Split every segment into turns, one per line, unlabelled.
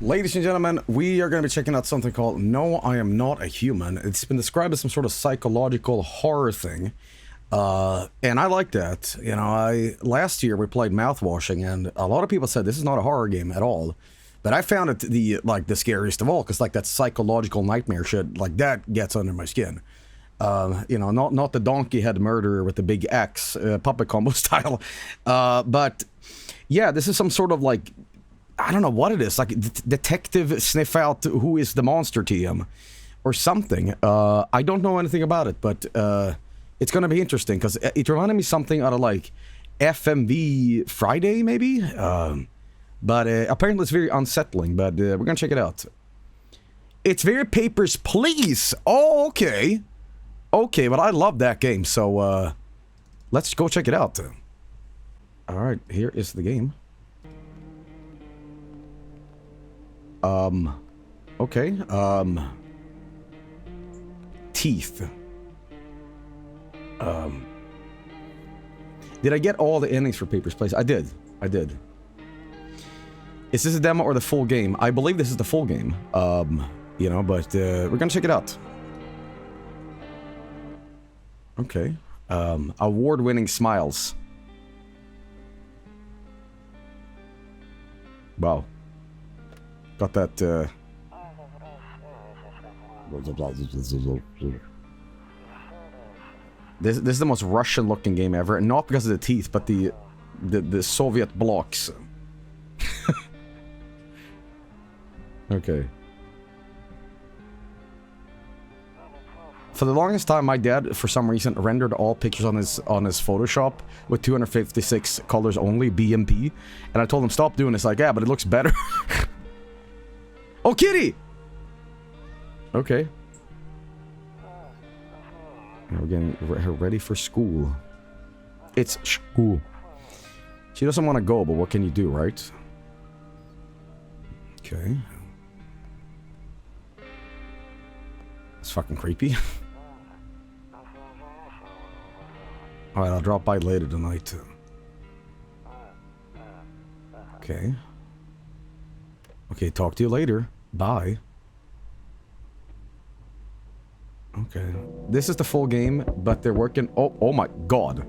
Ladies and gentlemen, we are going to be checking out something called No, I Am Not a Human. It's been described as some sort of psychological horror thing. And I like that. You know, last year we played Mouthwashing, and a lot of people said this is not a horror game at all. But I found it the scariest of all, because like that psychological nightmare shit, like that gets under my skin. You know, not the donkey head murderer with the big axe, puppet combo style. But yeah, this is some sort of like, I don't know what it is, like detective sniff out who is the monster TM or something. I don't know anything about it, but it's gonna be interesting because it reminded me something out of like FMV Friday maybe. But apparently it's very unsettling, but we're gonna check it out. It's very Papers, Please. Oh, okay. Okay, but I love that game, so let's go check it out. Alright, here is the game. Okay, teeth. Did I get all the endings for Papers, Please? I did. Is this a demo or the full game? I believe this is the full game. You know, but we're gonna check it out. Okay. Award-winning smiles. Wow. Got that, This is the most Russian-looking game ever. Not because of the teeth, but the Soviet blocks. Okay. For the longest time, my dad, for some reason, rendered all pictures on his Photoshop with 256 colors only, BMP. And I told him, stop doing this. Like, yeah, but it looks better. Oh, kitty! Okay. Now we're getting her ready for school. It's school. She doesn't want to go, but what can you do, right? Okay. It's fucking creepy. Alright, I'll drop by later tonight. Okay. Okay, talk to you later. Bye. Okay. This is the full game, but they're working... Oh my god.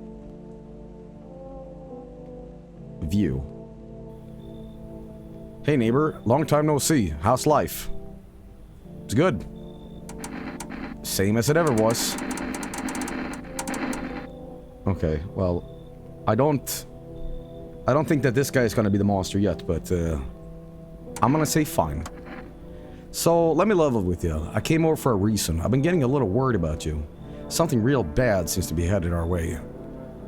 View. Hey neighbor, long time no see. How's life? It's good. Same as it ever was. Okay, well, I don't think that this guy is gonna be the monster yet, but I'm gonna say fine. So, let me level with you. I came over for a reason. I've been getting a little worried about you. Something real bad seems to be headed our way.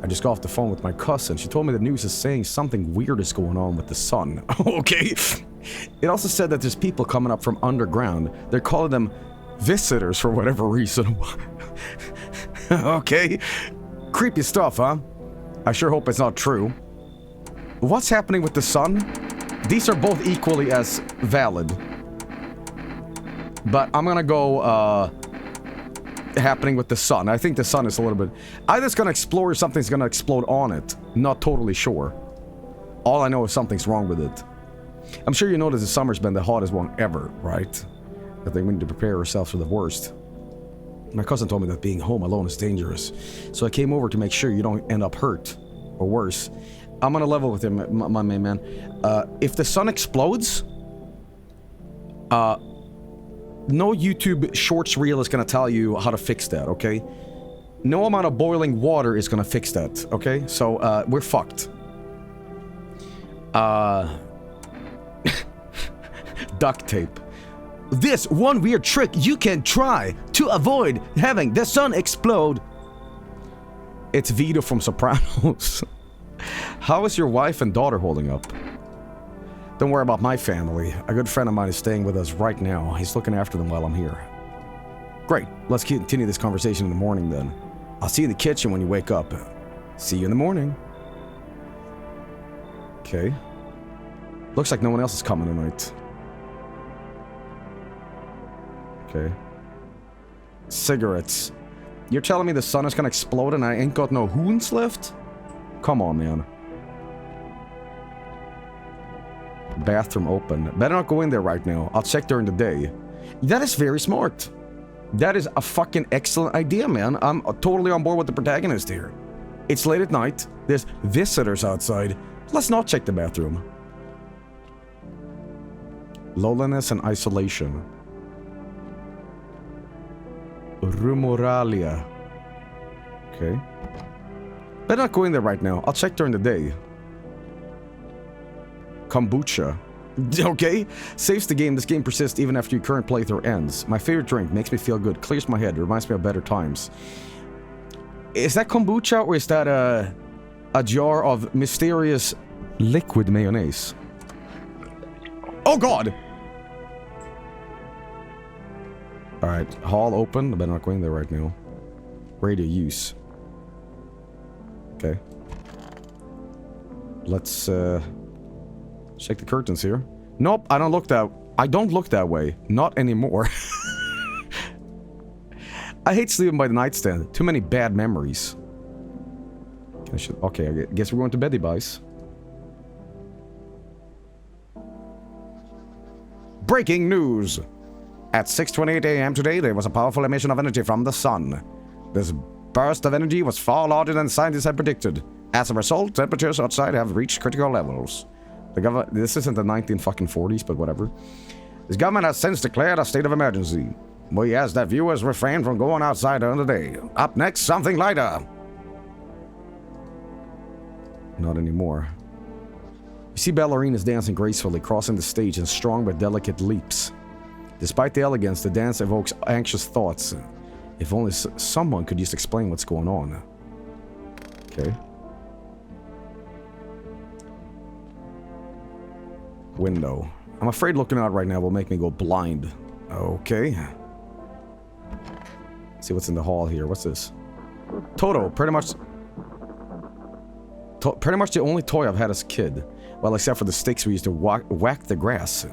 I just got off the phone with my cousin. She told me the news is saying something weird is going on with the sun. Okay. It also said that there's people coming up from underground. They're calling them visitors for whatever reason. Okay. Creepy stuff, huh? I sure hope it's not true. What's happening with the sun? These are both equally as valid. But I'm gonna go, happening with the sun. I think the sun is a little bit... Either it's gonna explode or something's gonna explode on it. Not totally sure. All I know is something's wrong with it. I'm sure you notice the summer's been the hottest one ever, right? I think we need to prepare ourselves for the worst. My cousin told me that being home alone is dangerous. So I came over to make sure you don't end up hurt. Or worse. I'm gonna level with him, my main man. If the sun explodes... no YouTube Shorts reel is gonna tell you how to fix that, okay? No amount of boiling water is gonna fix that, okay? So, we're fucked. Duct tape. This one weird trick you can try to avoid having the sun explode. It's Vito from Sopranos. How is your wife and daughter holding up? Don't worry about my family. A good friend of mine is staying with us right now. He's looking after them while I'm here. Great. Let's continue this conversation in the morning then. I'll see you in the kitchen when you wake up. See you in the morning. Okay. Looks like no one else is coming tonight. Okay. Cigarettes. You're telling me the sun is gonna explode and I ain't got no hoons left? Come on, man. Bathroom open. Better not go in there right now. I'll check during the day. That is very smart. That is a fucking excellent idea, man. I'm totally on board with the protagonist here. It's late at night. There's visitors outside. Let's not check the bathroom. Loneliness and isolation. Rumoralia. Okay. Better not go in there right now. I'll check during the day. Kombucha. Okay. Saves the game. This game persists even after your current playthrough ends. My favorite drink. Makes me feel good. Clears my head. Reminds me of better times. Is that kombucha or is that a jar of mysterious liquid mayonnaise? Oh god! Alright. Hall open. I better not go in there right now. Radio use. Okay. Let's check the curtains here. Nope, I don't look that way. Not anymore. I hate sleeping by the nightstand. Too many bad memories. Okay, I guess we're going to bed, boys. Breaking news! At 6:28 a.m. today, there was a powerful emission of energy from the sun. This burst of energy was far larger than scientists had predicted. As a result, temperatures outside have reached critical levels. This isn't the 1940s, but whatever. This government has since declared a state of emergency. We ask that viewers refrain from going outside during the day. Up next, something lighter. Not anymore. You see ballerinas dancing gracefully, crossing the stage in strong but delicate leaps. Despite the elegance, the dance evokes anxious thoughts. If only someone could just explain what's going on. Okay. Window. I'm afraid looking out right now will make me go blind. Okay. Let's see what's in the hall here. What's this? Toto. Pretty much the only toy I've had as a kid. Well, except for the sticks we used to whack the grass.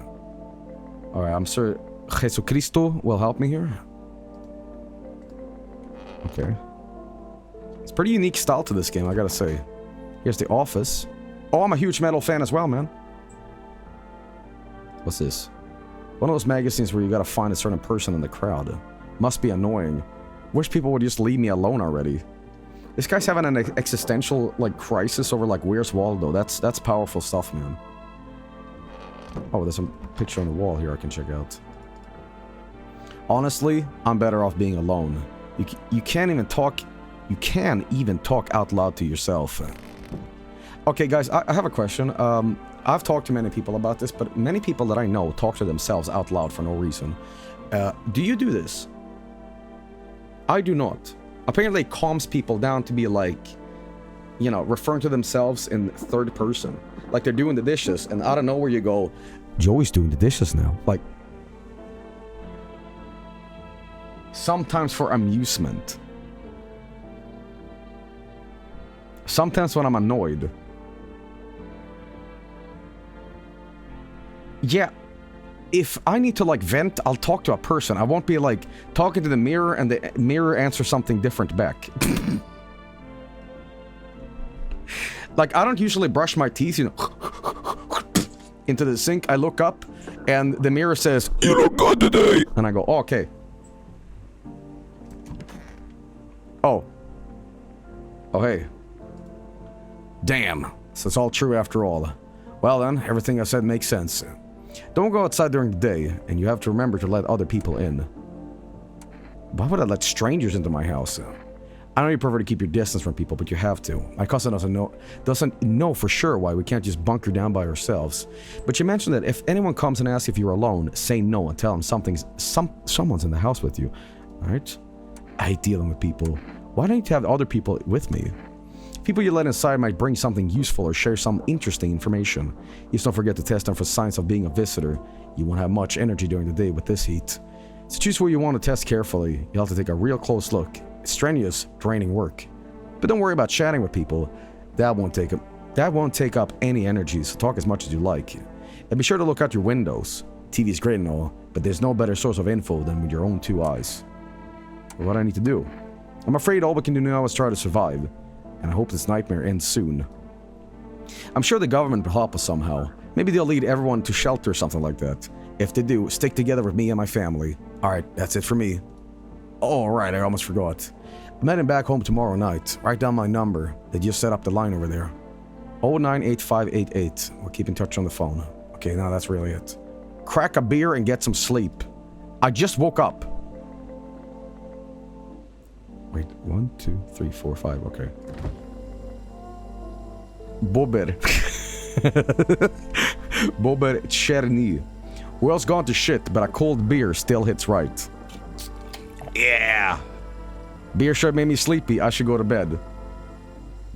Alright, I'm sure Jesucristo will help me here. Okay. It's a pretty unique style to this game, I gotta say. Here's the office. Oh, I'm a huge metal fan as well, man. What's this? One of those magazines where you gotta find a certain person in the crowd. Must be annoying. Wish people would just leave me alone already. This guy's having an existential, like, crisis over, like, where's Waldo? That's powerful stuff, man. Oh, there's a picture on the wall here I can check out. Honestly, I'm better off being alone. You can't even talk... You can even talk out loud to yourself. Okay, guys, I have a question. I've talked to many people about this, but many people that I know talk to themselves out loud for no reason. Do you do this? I do not. Apparently it calms people down to be like, you know, referring to themselves in third person. Like they're doing the dishes, and out of nowhere you go, Joey's doing the dishes now. Like, sometimes for amusement. Sometimes when I'm annoyed. Yeah, if I need to, like, vent, I'll talk to a person. I won't be, like, talking to the mirror and the mirror answers something different back. Like, I don't usually brush my teeth, you know, into the sink. I look up, and the mirror says, "You look good today." And I go, oh, okay. Oh. Oh, hey. Damn. So it's all true after all. Well then, everything I said makes sense. Don't go outside during the day, and you have to remember to let other people in. Why would I let strangers into my house? I know you prefer to keep your distance from people, but you have to. My cousin doesn't know for sure why we can't just bunker down by ourselves. But you mentioned that if anyone comes and asks if you're alone, say no and tell them someone's in the house with you. Alright? I hate dealing with people. Why don't you have other people with me? People you let inside might bring something useful or share some interesting information. Just don't forget to test them for signs of being a visitor. You won't have much energy during the day with this heat. So choose where you want to test carefully. You'll have to take a real close look. It's strenuous, draining work. But don't worry about chatting with people. That won't take up any energy, so talk as much as you like. And be sure to look out your windows. TV's great and all, but there's no better source of info than with your own two eyes. What do I need to do? I'm afraid all we can do now is try to survive. And I hope this nightmare ends soon. I'm sure the government will help us somehow. Maybe they'll lead everyone to shelter or something like that. If they do, stick together with me and my family. Alright, that's it for me. Oh, right, I almost forgot. I'm heading back home tomorrow night. Write down my number. They just set up the line over there. 098588. We'll keep in touch on the phone. Okay, now that's really it. Crack a beer and get some sleep. I just woke up. Wait, 1, 2, 3, 4, 5, okay. Bober. Bober Cherny. World's gone to shit, but a cold beer still hits right. Yeah! Beer sure made me sleepy. I should go to bed.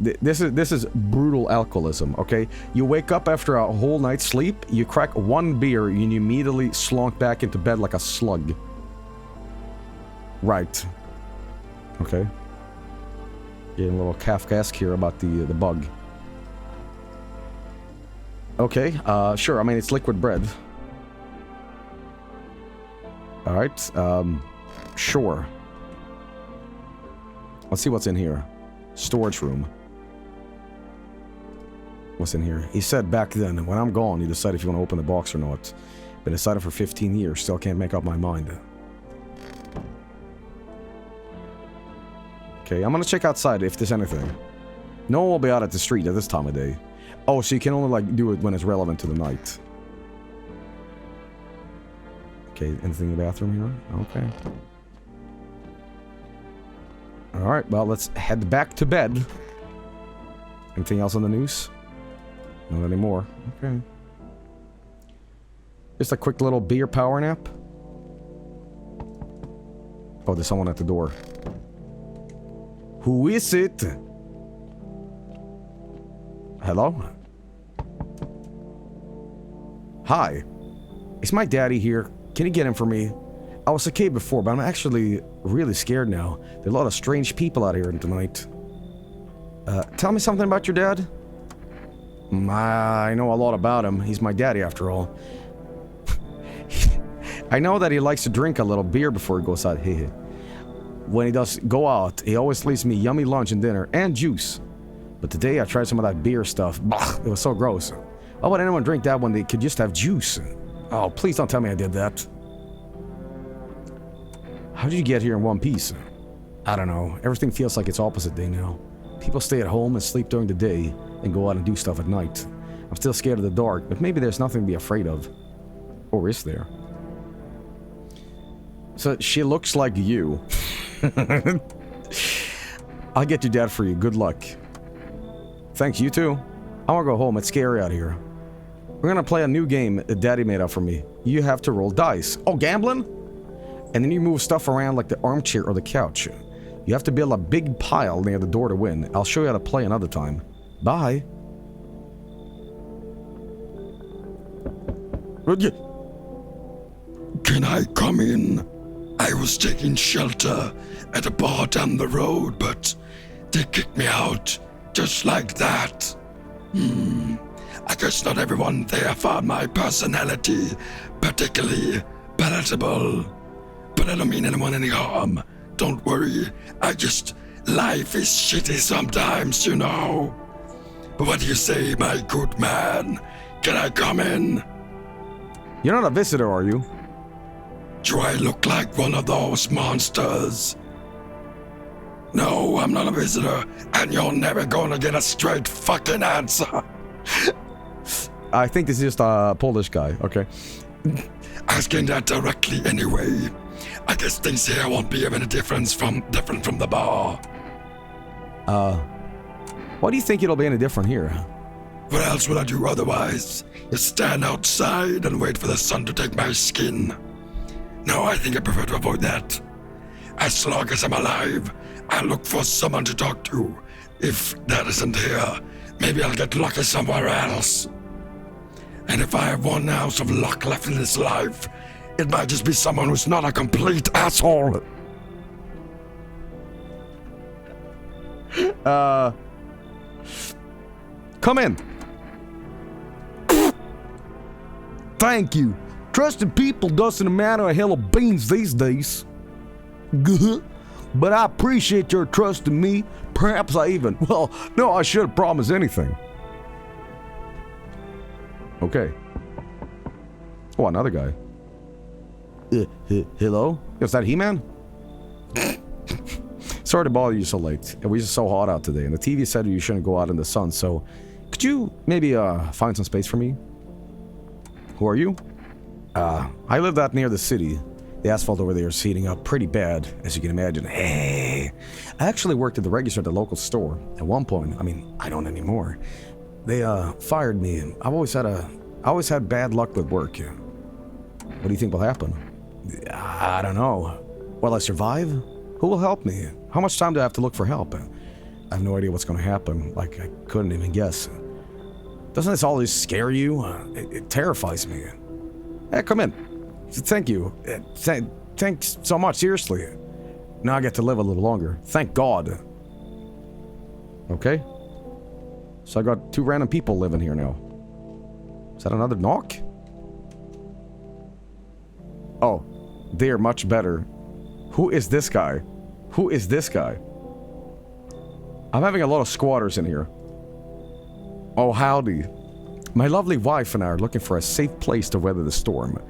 This is brutal alcoholism, okay? You wake up after a whole night's sleep, you crack one beer, and you immediately slunk back into bed like a slug. Right. Okay. Getting a little Kafkaesque here about the bug. Okay, sure, I mean, it's liquid bread. Alright, sure. Let's see what's in here. Storage room. What's in here? He said back then, when I'm gone, you decide if you want to open the box or not. Been decided for 15 years, still can't make up my mind. Okay, I'm gonna check outside if there's anything. No one will be out at the street at this time of day. Oh, so you can only, like, do it when it's relevant to the night. Okay, anything in the bathroom here? Okay. Alright, well, let's head back to bed. Anything else on the news? Not anymore. Okay. Just a quick little beer power nap. Oh, there's someone at the door. Who is it? Hello? Hi. Is my daddy here? Can you get him for me? I was okay before, but I'm actually really scared now. There are a lot of strange people out here tonight. Tell me something about your dad? I know a lot about him. He's my daddy after all. I know that he likes to drink a little beer before he goes out. When he does go out, he always leaves me yummy lunch and dinner and juice. But today I tried some of that beer stuff. Bah, it was so gross. Why would anyone drink that when they could just have juice? Oh, please don't tell me I did that. How did you get here in one piece? I don't know. Everything feels like it's opposite day now. People stay at home and sleep during the day and go out and do stuff at night. I'm still scared of the dark, but maybe there's nothing to be afraid of. Or is there? So she looks like you. I'll get your dad for you. Good luck. Thanks, you too. I want to go home. It's scary out here. We're gonna play a new game that Daddy made up for me. You have to roll dice. Oh, gambling? And then you move stuff around like the armchair or the couch. You have to build a big pile near the door to win. I'll show you how to play another time. Bye.
Can I come in? I was taking shelter at a bar down the road, but they kicked me out just like that. I guess not everyone there found my personality particularly palatable. But I don't mean anyone any harm. Don't worry. Life is shitty sometimes, you know. But what do you say, my good man? Can I come in?
You're not a visitor, are you?
Do I look like one of those monsters? No, I'm not a visitor, and you're never gonna get a straight fucking answer.
I think this is just a Polish guy, okay.
Asking that directly anyway. I guess things here won't be any different from the bar.
Why do you think it'll be any different here?
What else would I do otherwise? Just stand outside and wait for the sun to take my skin. No, I think I prefer to avoid that. As long as I'm alive, I'll look for someone to talk to. If that isn't here, maybe I'll get lucky somewhere else. And if I have 1 ounce of luck left in this life, it might just be someone who's not a complete asshole.
Come in. Thank you. Trusting people doesn't matter a hell of beans these days. But I appreciate your trust in me. Perhaps I even... Well, no, I shouldn't promise anything. Okay. Oh, another guy. Hello? Is that He-Man? Sorry to bother you so late. It was just so hot out today, and the TV said you shouldn't go out in the sun, so... Could you maybe, find some space for me? Who are you? I live out near the city. The asphalt over there is heating up pretty bad, as you can imagine. Hey! I actually worked at the register at the local store. At one point, I mean, I don't anymore. They, fired me. I always had bad luck with work. What do you think will happen? I don't know. Will I survive? Who will help me? How much time do I have to look for help? I have no idea what's going to happen. Like, I couldn't even guess. Doesn't this always scare you? It terrifies me. Hey, come in. Thank you. Thanks so much, seriously. Now I get to live a little longer. Thank God. Okay. So I got 2 random people living here now. Is that another knock? Oh, they're much better. Who is this guy? Who is this guy? I'm having a lot of squatters in here. Oh, howdy. My lovely wife and I are looking for a safe place to weather the storm.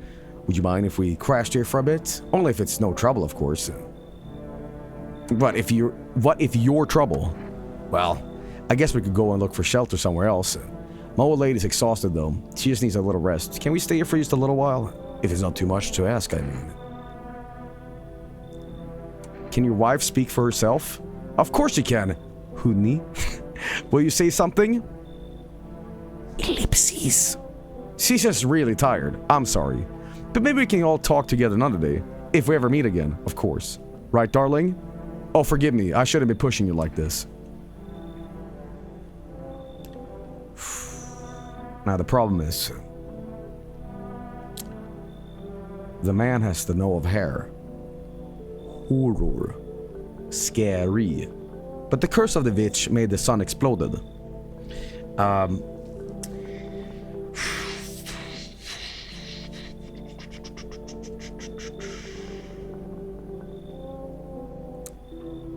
Would you mind if we crashed here for a bit? Only if it's no trouble, of course. But what if you're trouble? Well, I guess we could go and look for shelter somewhere else. My old lady's exhausted, though. She just needs a little rest. Can we stay here for just a little while? If it's not too much to ask, I mean. Can your wife speak for herself? Of course she can. Huni. Will you say something? Ellipses. She's just really tired. I'm sorry. But maybe we can all talk together another day. If we ever meet again, of course. Right, darling? Oh, forgive me. I shouldn't be pushing you like this. Now, the problem is... the man has to know of hair. Horror. Scary. But the curse of the witch made the sun exploded.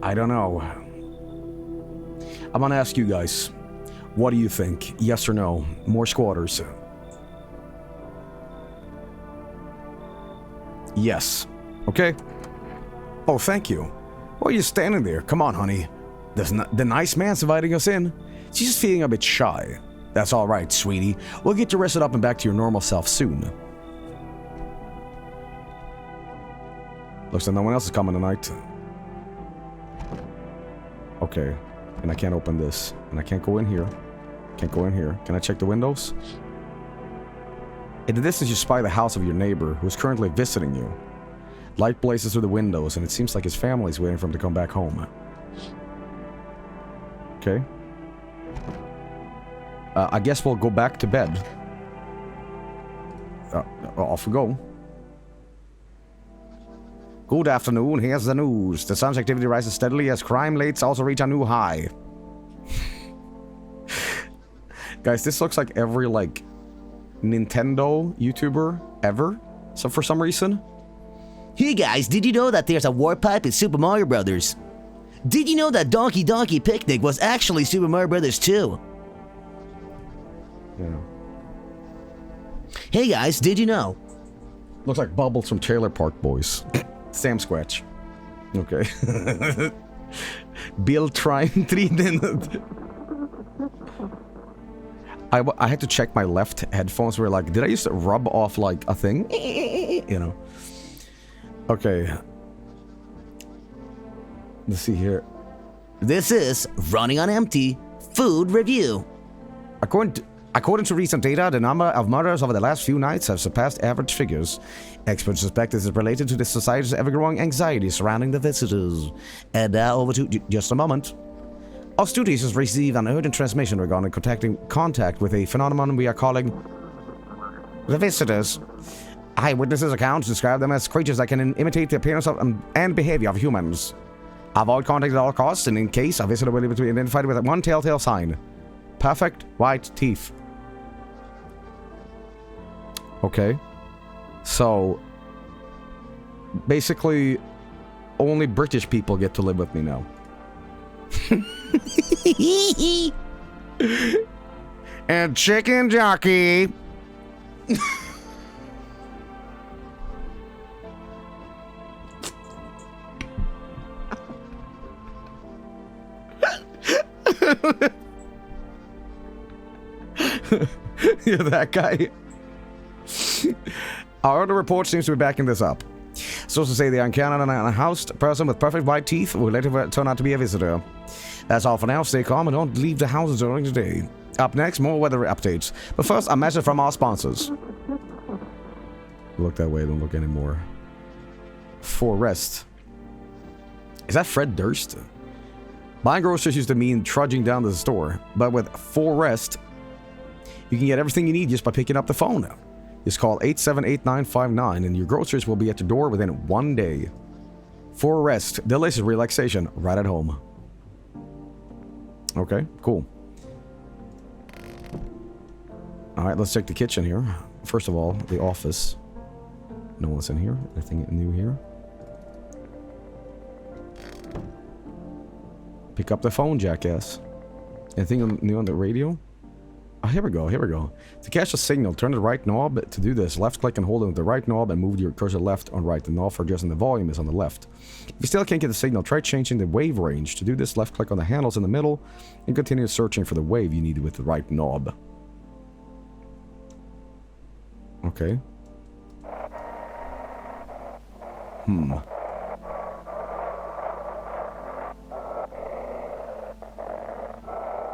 I don't know. I'm gonna ask you guys. What do you think? Yes or no? More squatters? Yes. Okay. Oh, thank you. Why are you standing there? Come on, honey. The nice man's inviting us in. She's just feeling a bit shy. That's all right, sweetie. We'll get you rested up and back to your normal self soon. Looks like no one else is coming tonight. Okay. And I can't open this. And I can't go in here. Can't go in here. Can I check the windows? In the distance, you spy the house of your neighbor, who is currently visiting you. Light blazes through the windows, and it seems like his family is waiting for him to come back home. Okay. I guess we'll go back to bed. Off we go. Good afternoon, here's the news. The sun's activity rises steadily as crime rates also reach a new high. Guys, this looks like every, like, Nintendo YouTuber ever. So for some reason.
Hey guys, did you know that there's a warp pipe in Super Mario Brothers? Did you know that Donkey Donkey Picnic was actually Super Mario Brothers 2?
Yeah.
Hey guys, did you know?
Looks like Bubbles from Trailer Park Boys. Sam Squatch. Okay. Bill trying 3 minutes. I had to check my left headphones. Were like, did I used to rub off like a thing? You know. Okay. Let's see here.
This is Running on Empty Food Review.
According to recent data, the number of murders over the last few nights have surpassed average figures. Experts suspect this is related to the society's ever-growing anxiety surrounding the visitors. And now over to just a moment. Our studios has received an urgent transmission regarding contact with a phenomenon we are calling the visitors. Eyewitnesses' accounts describe them as creatures that can imitate the appearance of and behavior of humans. Avoid contact at all costs, and in case a visitor will be identified with one telltale sign. Perfect white teeth. Okay. So, basically, only British people get to live with me now. And chicken jockey. You're that guy. Our other report seems to be backing this up. Sources say the unhoused person with perfect white teeth will later turn out to be a visitor. That's all for now. Stay calm and don't leave the houses during the day. Up next, more weather updates. But first, a message from our sponsors. Look that way, don't look anymore. For rest. Is that Fred Durst? Buying groceries used to mean trudging down to the store, but with For Rest, you can get everything you need just by picking up the phone now. Just call 878959 and your groceries will be at your door within 1 day. For Rest, delicious relaxation right at home. Okay, cool. Alright, let's check the kitchen here. First of all, the office. No one's in here. Anything new here? Pick up the phone, jackass. Anything new on the radio? Oh, here we go, here we go. To catch a signal, turn the right knob. To do this, left click and hold on the right knob and move your cursor left on right. The knob for adjusting the volume is on the left. If you still can't get the signal, try changing the wave range. To do this, left click on the handles in the middle and continue searching for the wave you need with the right knob. Okay.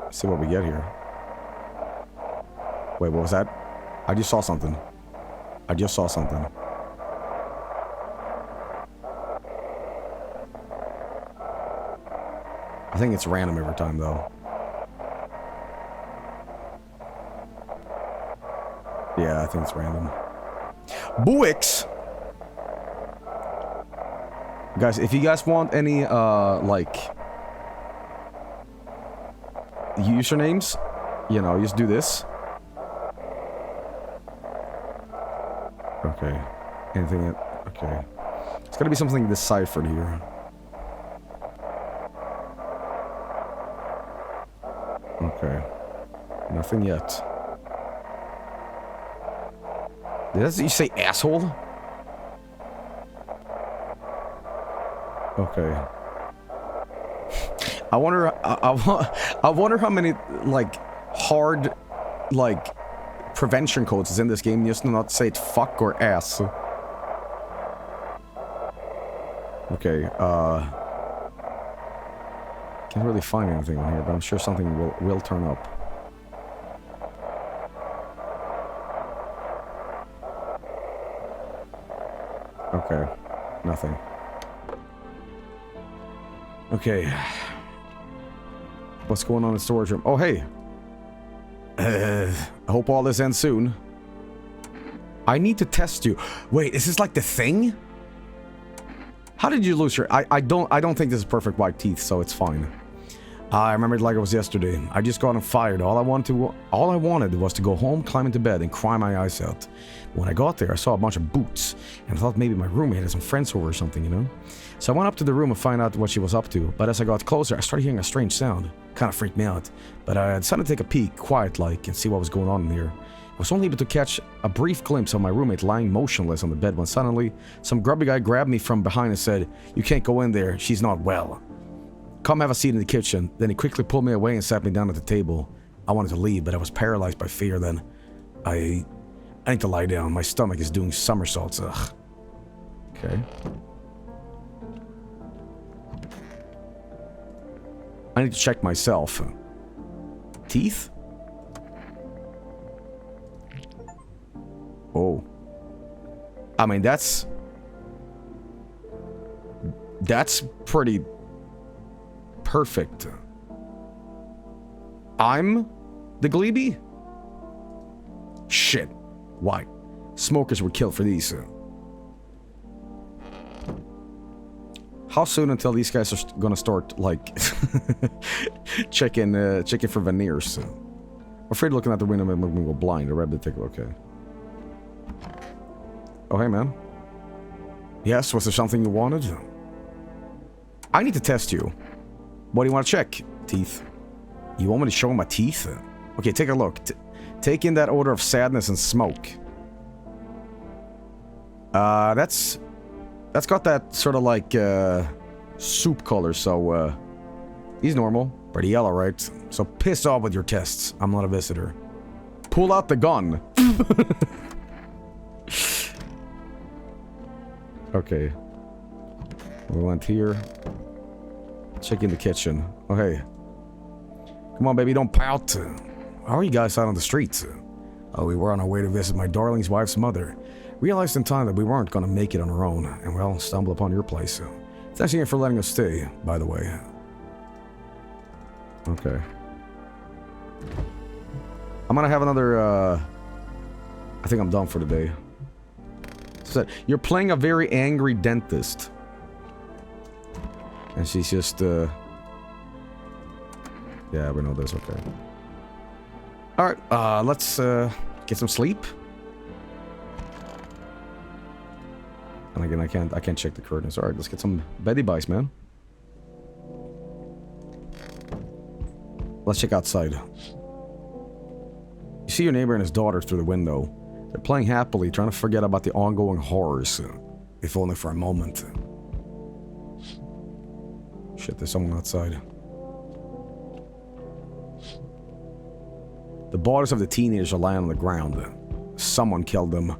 Let's see what we get here. Wait, what was that? I just saw something. I just saw something. I think it's random every time, though. Yeah, I think it's random. Buicks! Guys, if you guys want any, like... usernames, you know, just do this. Okay. Anything that... Okay. It's gotta be something deciphered here. Okay. Nothing yet. Did you say asshole? Okay. I wonder... I wonder how many, like, hard, like... prevention codes is in this game, just to not say it fuck or ass. Okay, can't really find anything on here, but I'm sure something will turn up. Okay, nothing. Okay. What's going on in the storage room? Oh, hey! I hope all this ends soon. I need to test you. Wait, is this like the thing? How did you lose your... I don't think this is perfect white teeth, so it's fine. I remember it like it was yesterday. I just got fired. All I wanted was to go home, climb into bed, and cry my eyes out. When I got there, I saw a bunch of boots, and I thought maybe my roommate had some friends over or something, you know? So I went up to the room and found out what she was up to, but as I got closer, I started hearing a strange sound. Kind of freaked me out, but I decided to take a peek, quiet-like, and see what was going on in here. I was only able to catch a brief glimpse of my roommate lying motionless on the bed when suddenly, some grubby guy grabbed me from behind and said, "You can't go in there, she's not well. Come have a seat in the kitchen." Then he quickly pulled me away and sat me down at the table. I wanted to leave, but I was paralyzed by fear then. I need to lie down. My stomach is doing somersaults. Ugh. Okay. I need to check myself. Teeth? Oh. I mean, that's pretty perfect. I'm the Glebe? Shit. Why? Smokers were killed for these. How soon until these guys are gonna start, like, checking for veneers? I'm afraid looking out the window made me go blind. I read the ticket. Okay. Oh, hey, man. Yes, was there something you wanted? I need to test you. What do you want to check? Teeth. You want me to show my teeth? Okay, take a look. Take in that odor of sadness and smoke. That's got that sort of like soup color, so he's normal. Pretty yellow, right? So piss off with your tests. I'm not a visitor. Pull out the gun. Okay. We went here. Checking the kitchen. Oh, hey. Come on, baby, don't pout. How are you guys out on the streets? Oh, we were on our way to visit my darling's wife's mother. Realized in time that we weren't gonna make it on our own, and well, stumbled upon your place. Thanks again for letting us stay, by the way. Okay. I'm gonna have another, I think I'm done for today. So, you're playing a very angry dentist. And she's just, yeah, we know this, okay. Alright, let's, get some sleep. And again, I can't check the curtains. Alright, let's get some beddy bites, man. Let's check outside. You see your neighbor and his daughter through the window. They're playing happily, trying to forget about the ongoing horrors. If only for a moment. Shit, there's someone outside. The bodies of the teenagers are lying on the ground. Someone killed them.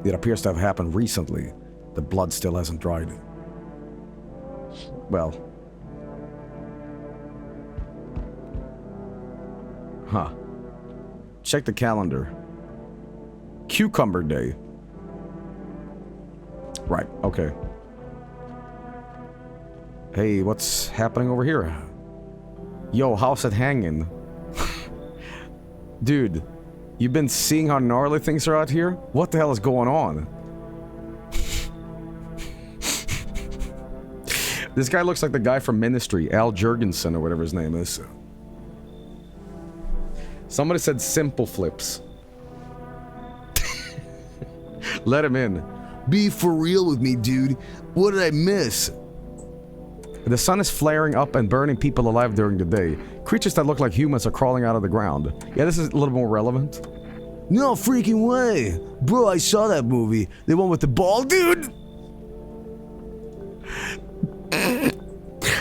It appears to have happened recently. The blood still hasn't dried. Well. Huh. Check the calendar. Cucumber Day. Right, okay. Hey, what's happening over here? Yo, how's it hanging? Dude, you've been seeing how gnarly things are out here? What the hell is going on? This guy looks like the guy from Ministry, Al Jurgensen or whatever his name is. Somebody said simple flips. Let him in. Be for real with me, dude. What did I miss? The sun is flaring up and burning people alive during the day. Creatures that look like humans are crawling out of the ground. Yeah, this is a little more relevant. No freaking way! Bro, I saw that movie. The one with the ball, dude!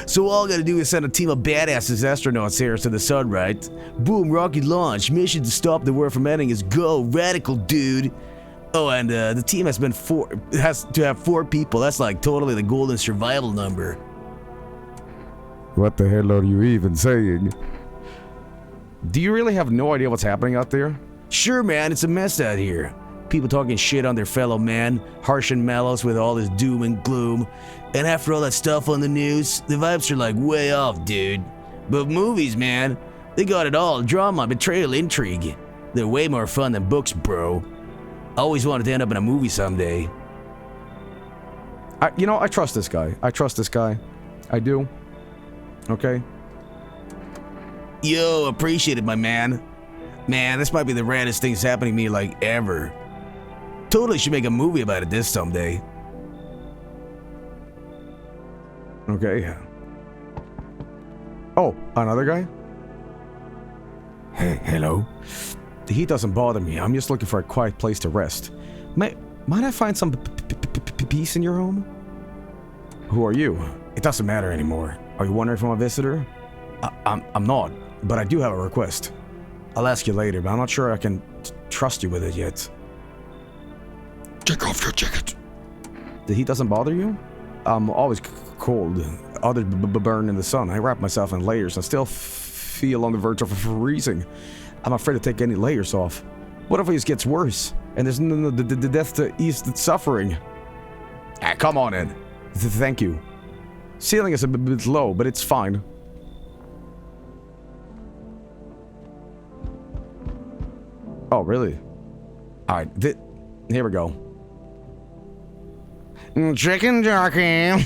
So all I gotta do is send a team of badasses astronauts here to the sun, right? Boom, rocket launch. Mission to stop the world from ending is go. Radical, dude. Oh, and the team has to have 4 people. That's like totally the golden survival number. What the hell are you even saying? Do you really have no idea what's happening out there? Sure, man, it's a mess out here. People talking shit on their fellow man, harsh and mellows with all this doom and gloom. And after all that stuff on the news, the vibes are like way off, dude. But movies, man, they got it all. Drama, betrayal, intrigue. They're way more fun than books, bro. I always wanted to end up in a movie someday. You know, I trust this guy. I do. Okay. Yo, appreciate it, my man. Man, this might be the raddest thing that's happening to me, like, ever. Totally should make a movie about it this someday. Okay. Oh, another guy? Hey, hello. The heat doesn't bother me. I'm just looking for a quiet place to rest. Might I find some peace in your home? Who are you? It doesn't matter anymore. Are you wondering if I'm a visitor? I'm not, but I do have a request. I'll ask you later, but I'm not sure I can trust you with it yet.
Take off your jacket.
The heat doesn't bother you? I'm always cold. Others burn in the sun. I wrap myself in layers and still feel on the verge of freezing. I'm afraid to take any layers off. What if it just gets worse? And there's no the death to ease the suffering? Ah, come on in. Thank you. Ceiling is a bit low, but it's fine. Oh, really? Alright, here we go. Chicken jockey.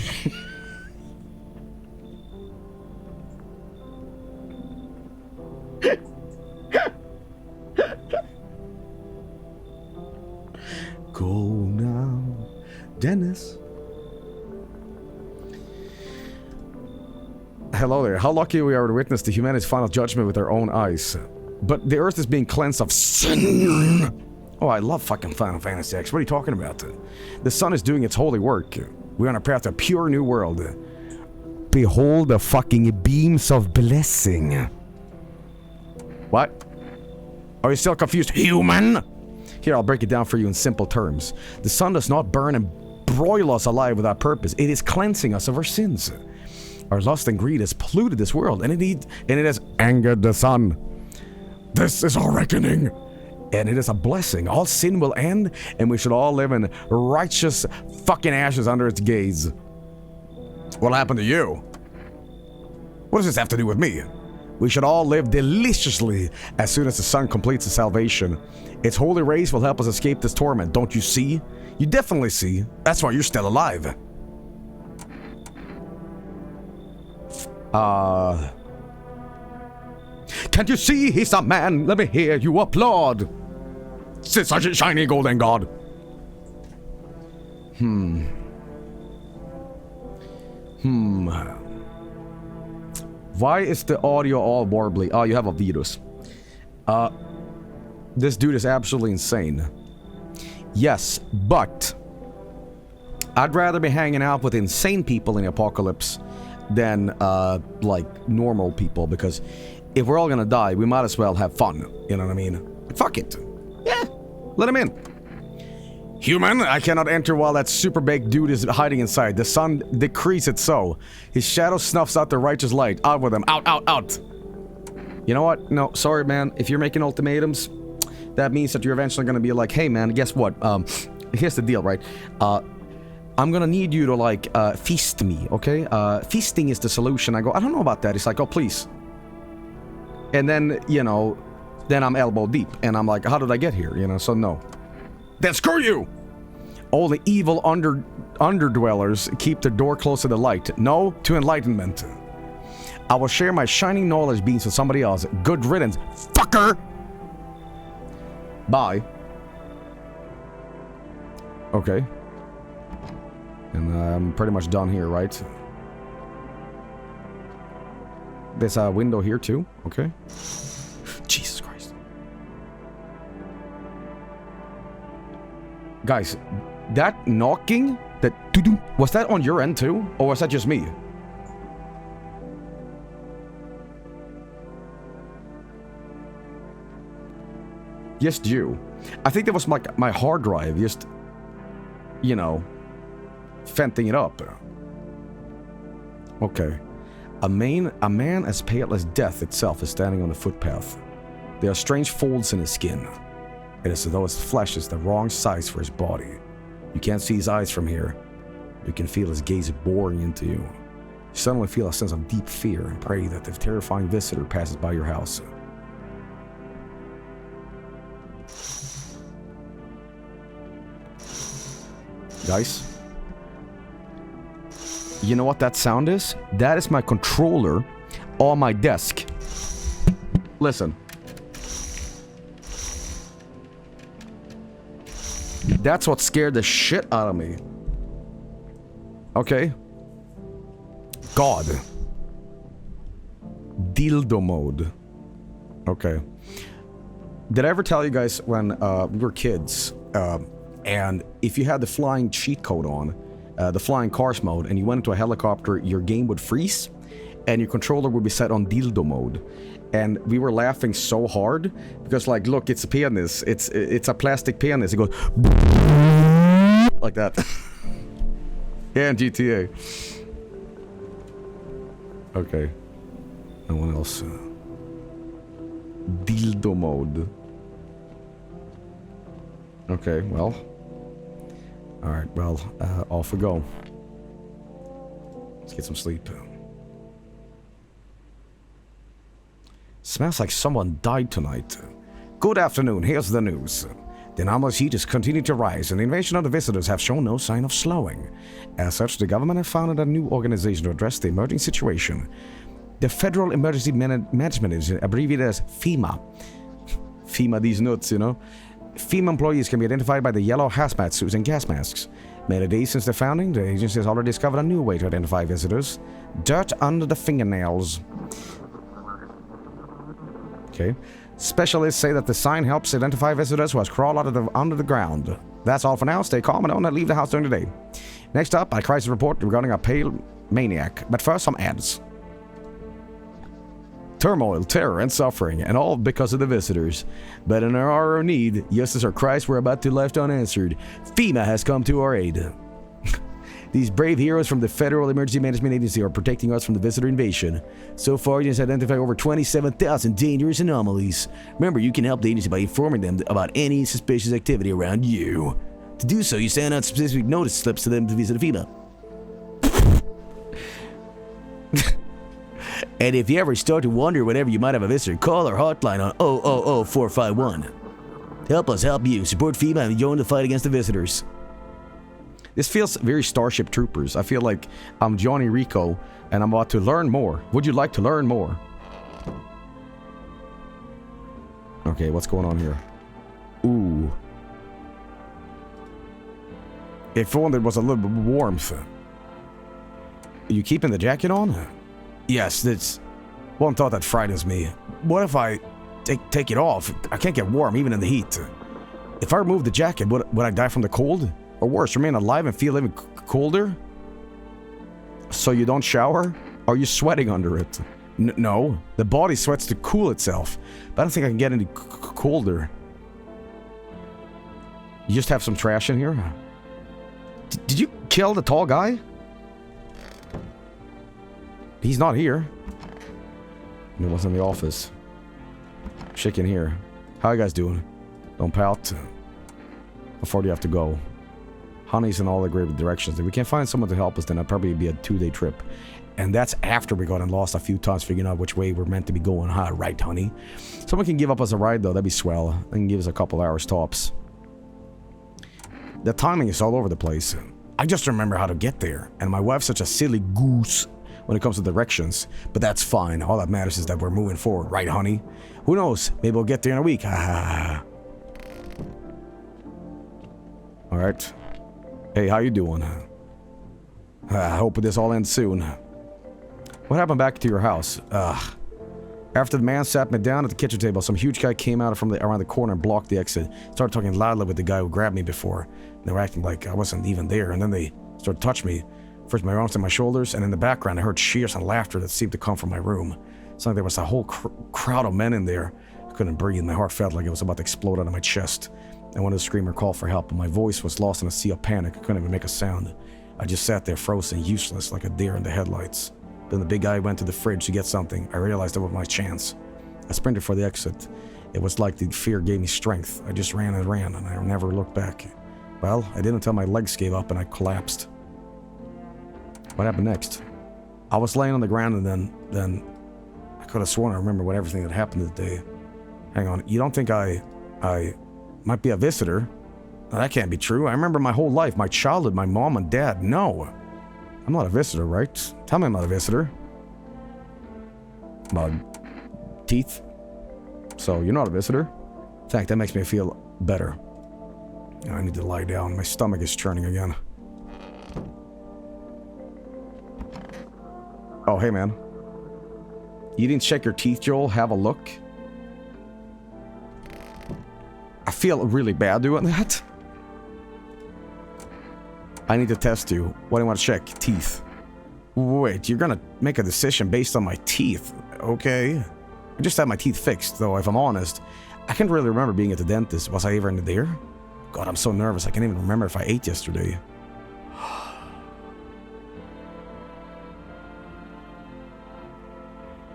Go now, Dennis. Hello there. How lucky we are to witness the humanity's final judgment with our own eyes. But the earth is being cleansed of sin. Oh, I love fucking Final Fantasy X. What are you talking about? The sun is doing its holy work. We're on a path to a pure new world. Behold the fucking beams of blessing. What? Are you still confused, human? Here, I'll break it down for you in simple terms. The sun does not burn and broil us alive without purpose. It is cleansing us of our sins. Our lust and greed has polluted this world, and it has angered the sun. This is our reckoning. And it is a blessing. All sin will end, and we should all live in righteous fucking ashes under its gaze. What happened to you? What does this have to do with me? We should all live deliciously as soon as the sun completes its salvation. Its holy rays will help us escape this torment, don't you see? You definitely see. That's why you're still alive. Can't you see he's a man? Let me hear you applaud. Such a shiny golden god. Why is the audio all warbly? Oh, you have a virus. This dude is absolutely insane. Yes, but I'd rather be hanging out with insane people in the apocalypse than like normal people, because if we're all gonna die, we might as well have fun. You know what I mean? Fuck it. Yeah, let him in. Human, I cannot enter while that super baked dude is hiding inside. The sun decrees it so. His shadow snuffs out the righteous light. Out with him. Out, out, out. You know what? No, sorry, man. If you're making ultimatums, that means that you're eventually gonna be like, hey, man, guess what? Here's the deal, right? I'm gonna need you to, like, feast me, okay? Feasting is the solution. I go, I don't know about that. It's like, oh, please. And then, you know, then I'm elbow deep. And I'm like, how did I get here? You know, so no. Then screw you! All the evil underdwellers keep their door close to the light. No to enlightenment. I will share my shining knowledge beams with somebody else. Good riddance, fucker! Bye. Okay. And I'm pretty much done here, right? There's a window here too, okay? Jesus Christ. Guys, that knocking, that doo-doo, was that on your end too? Or was that just me? Just you. I think that was my hard drive, just, you know, venting it up. Okay. A man as pale as death itself is standing on the footpath. There are strange folds in his skin. It is as though his flesh is the wrong size for his body. You can't see his eyes from here. You can feel his gaze boring into you. You suddenly feel a sense of deep fear and pray that the terrifying visitor passes by your house. Guys, you know what that sound is? That is my controller on my desk. Listen. That's what scared the shit out of me. Okay. God. Dildo mode. Okay. Did I ever tell you guys when we were kids, and if you had the flying cheat code on, the flying cars mode, and you went into a helicopter, your game would freeze, and your controller would be set on dildo mode. And we were laughing so hard because, like, look, it's a penis. It's a plastic penis. It goes like that. Yeah, in GTA. Okay. No one else. Dildo mode. Okay, well. Alright, well, off we go. Let's get some sleep. Smells like someone died tonight. Good afternoon, here's the news. The anomalous heat has continued to rise, and the invasion of the visitors have shown no sign of slowing. As such, the government has founded a new organization to address the emerging situation. The Federal Emergency Management is abbreviated as FEMA. FEMA, these nuts, you know? FEMA employees can be identified by the yellow hazmat suits and gas masks. Many days since the founding, the agency has already discovered a new way to identify visitors. Dirt under the fingernails. Okay. Specialists say that the sign helps identify visitors who has crawled under the ground. That's all for now. Stay calm and don't leave the house during the day. Next up, a crisis report regarding a pale maniac. But first, some ads. Turmoil, terror, and suffering, and all because of the visitors. But in our hour of need, just as our cries were about to be left unanswered, FEMA has come to our aid. These brave heroes from the Federal Emergency Management Agency are protecting us from the visitor invasion. So far, agents identified over 27,000 dangerous anomalies. Remember, you can help the agency by informing them about any suspicious activity around you. To do so, you send out specific notice slips to them to visit FEMA. And if you ever start to wonder whenever you might have a visitor, call our hotline on 000-451. Help us help you. Support FEMA and join the fight against the visitors. This feels very Starship Troopers. I feel like I'm Johnny Rico and I'm about to learn more. Would you like to learn more? Okay, what's going on here? Ooh. If only there was a little bit of warmth. Are you keeping the jacket on? Yes, that's one thought that frightens me. What if I take it off? I can't get warm even in the heat. If I remove the jacket, would I die from the cold? Or worse, remain alive and feel even colder? So you don't shower? Are you sweating under it? No, the body sweats to cool itself. But I don't think I can get any colder. You just have some trash in here? Did you kill the tall guy? He's not here. He was in the office. Chicken here. How you guys doing? Don't pout. How far do you have to go? Honey's in all the great directions. If we can't find someone to help us, then it'll probably be a 2-day trip. And that's after we got and lost a few times figuring out which way we're meant to be going. Huh, right, honey? Someone can give up us a ride, though. That'd be swell. They can give us a couple hours tops. The timing is all over the place. I just remember how to get there. And my wife's such a silly goose when it comes to directions. But that's fine. All that matters is that we're moving forward. Right, honey? Who knows? Maybe we'll get there in a week. Alright. Hey, how you doing? I hope this all ends soon. What happened back to your house? After the man sat me down at the kitchen table, some huge guy came out from around the corner and blocked the exit. Started talking loudly with the guy who grabbed me before. They were acting like I wasn't even there, and then they started touching me. First my arms and my shoulders, and in the background I heard cheers and laughter that seemed to come from my room. It's like there was a whole crowd of men in there. I couldn't breathe. My heart felt like it was about to explode out of my chest. I wanted to scream or call for help, but my voice was lost in a sea of panic. I couldn't even make a sound. I just sat there frozen, useless, like a deer in the headlights. Then the big guy went to the fridge to get something. I realized that was my chance. I sprinted for the exit. It was like the fear gave me strength. I just ran, and I never looked back. Well, I didn't until my legs gave up and I collapsed. What happened next? I was laying on the ground and then I could have sworn I remember what everything that happened that day. Hang on, you don't think I might be a visitor? No, that can't be true. I remember my whole life, my childhood, my mom and dad. No. I'm not a visitor, right? Tell me I'm not a visitor. My teeth. So you're not a visitor? In fact, that makes me feel better. I need to lie down. My stomach is churning again. Oh, hey, man. You didn't check your teeth, Joel? Have a look. I feel really bad doing that. I need to test you. What do you want to check? Teeth. Wait, you're gonna make a decision based on my teeth. Okay. I just had my teeth fixed, though, if I'm honest. I can't really remember being at the dentist. Was I ever in there? God, I'm so nervous. I can't even remember if I ate yesterday.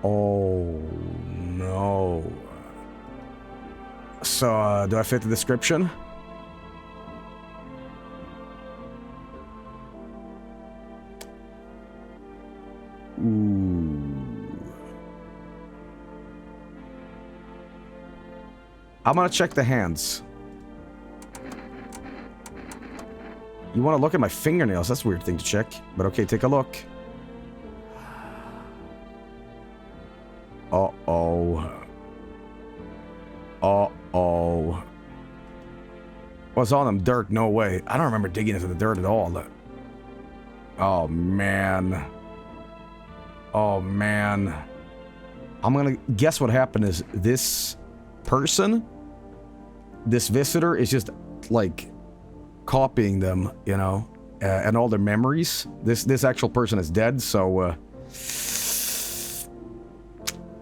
Oh, no. So, do I fit the description? Ooh. I'm gonna check the hands. You want to look at my fingernails? That's a weird thing to check. But okay, take a look. Uh-oh. Uh-oh. What's on them? Dirt? No way. I don't remember digging into the dirt at all. Oh, man. Oh, man. I'm gonna guess what happened is this person, this visitor is just like copying them, you know, and all their memories. This actual person is dead, so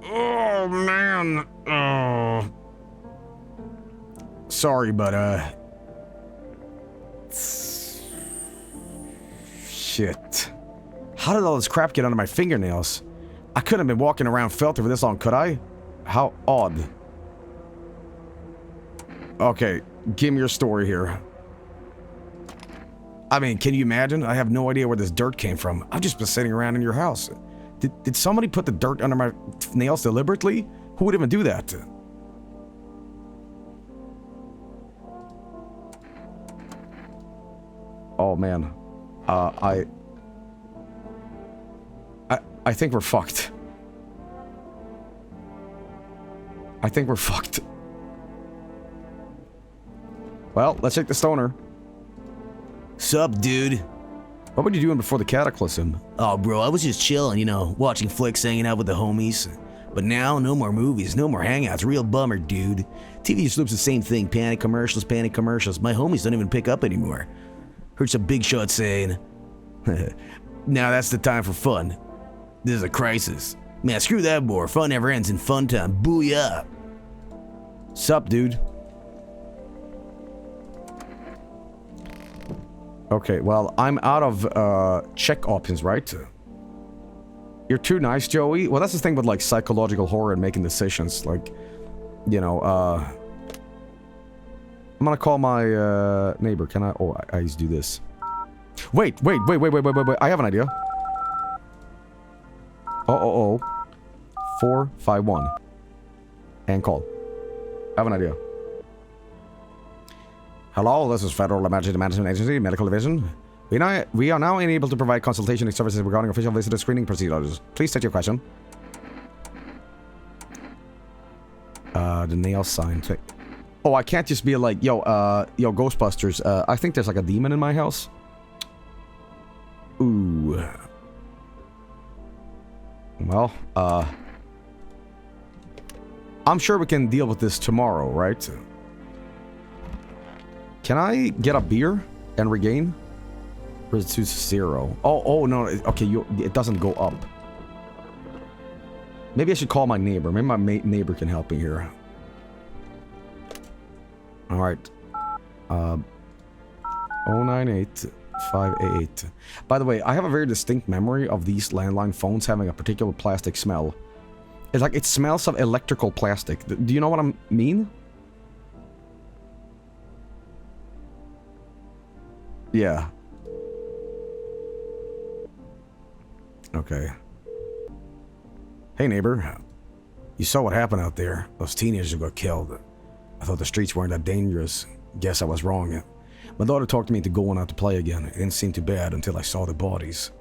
oh man. Oh. Sorry, but shit. How did all this crap get under my fingernails? I couldn't have been walking around filthy for this long, could I? How odd. Okay, give me your story here. I mean, can you imagine? I have no idea where this dirt came from. I've just been sitting around in your house. Did somebody put the dirt under my nails deliberately? Who would even do that? Oh man. I think we're fucked. I think we're fucked. Well, let's check the stoner.
Sup, dude?
What were you doing before the cataclysm?
Oh, bro, I was just chilling, you know, watching flicks, hanging out with the homies. But now, no more movies, no more hangouts. Real bummer, dude. TV just looks the same thing. Panic commercials, panic commercials. My homies don't even pick up anymore. Heard some big shot saying, now that's the time for fun. This is a crisis. Man, screw that war. Fun never ends in fun time. Booyah.
Sup, dude? Okay, well, I'm out of check options, right? You're too nice, Joey. Well, that's the thing with like psychological horror and making decisions. Like, you know, I'm gonna call my neighbor. Can I? Oh, I used to do this. Wait. I have an idea. 451. And call. I have an idea. Hello, this is Federal Emergency Management Agency, Medical Division. We are now unable to provide consultation services regarding official visitor screening procedures. Please state your question. The nail sign. Oh, I can't just be like, yo, Ghostbusters, I think there's like a demon in my house. Ooh. Well, I'm sure we can deal with this tomorrow, right? Can I get a beer and regain? Or is it to 0? Oh, no. Okay, it doesn't go up. Maybe I should call my neighbor. Maybe my neighbor can help me here. Alright. 098588. By the way, I have a very distinct memory of these landline phones having a particular plastic smell. It's like it smells of electrical plastic. Do you know what I mean? Yeah. Okay. Hey, neighbor. You saw what happened out there. Those teenagers got killed. I thought the streets weren't that dangerous. Guess I was wrong. My daughter talked me into going out to play again. It didn't seem too bad until I saw the bodies.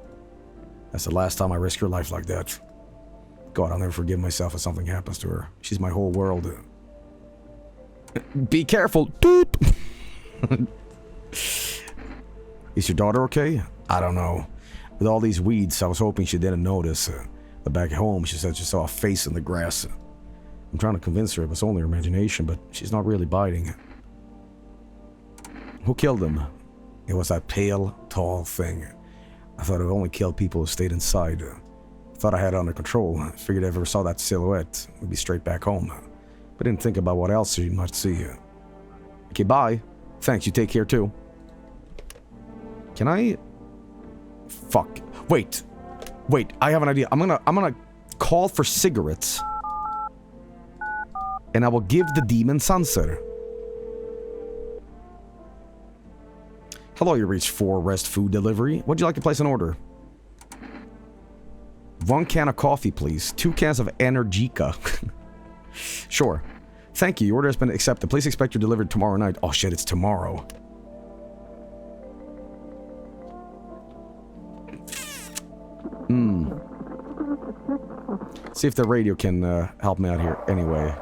That's the last time I risked her life like that. God, I'll never forgive myself if something happens to her. She's my whole world. Be careful. Doop. Is your daughter okay? I don't know. With all these weeds, I was hoping she didn't notice. But back at home, she said she saw a face in the grass. I'm trying to convince her it was only her imagination, but she's not really biting. Who killed him? It was that pale, tall thing. I thought it would only kill people who stayed inside. Thought I had it under control. Figured if I ever saw that silhouette, we'd be straight back home. But didn't think about what else you might see. Okay, bye. Thanks, you take care too. Can I... Fuck. Wait, I have an idea. I'm gonna call for cigarettes. And I will give the demon sunset. Hello, you reached 4 Rest Food Delivery. Would you like to place an order? 1 can of coffee, please. 2 cans of Energica. Sure. Thank you. Your order has been accepted. Please expect your delivery tomorrow night. Oh shit, it's tomorrow. See if the radio can help me out here. Anyway.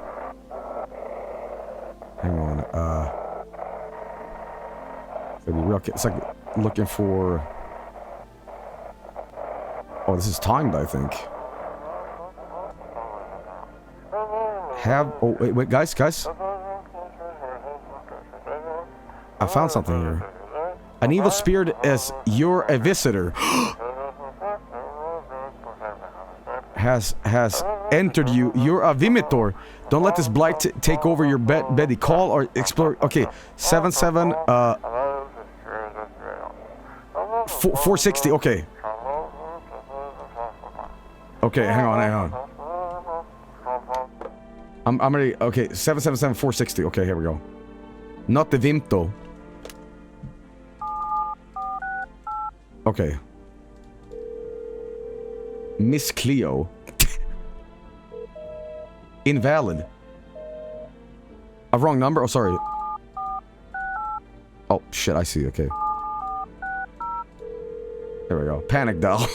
Hang on. It's like looking for... Oh, this is timed, I think. Oh, wait, guys. I found something here. An evil spirit as you're a visitor has entered you. You're a Vinebooru. Don't let this blight take over your bed. Call or explore. Okay, 77 460. Okay. Okay, hang on. I'm ready. Okay, 777 460. Okay, here we go. Not the Vinto. Okay. Miss Cleo. Invalid. A wrong number? Oh, sorry. Oh, shit, I see. Okay. There we go. Panic dial.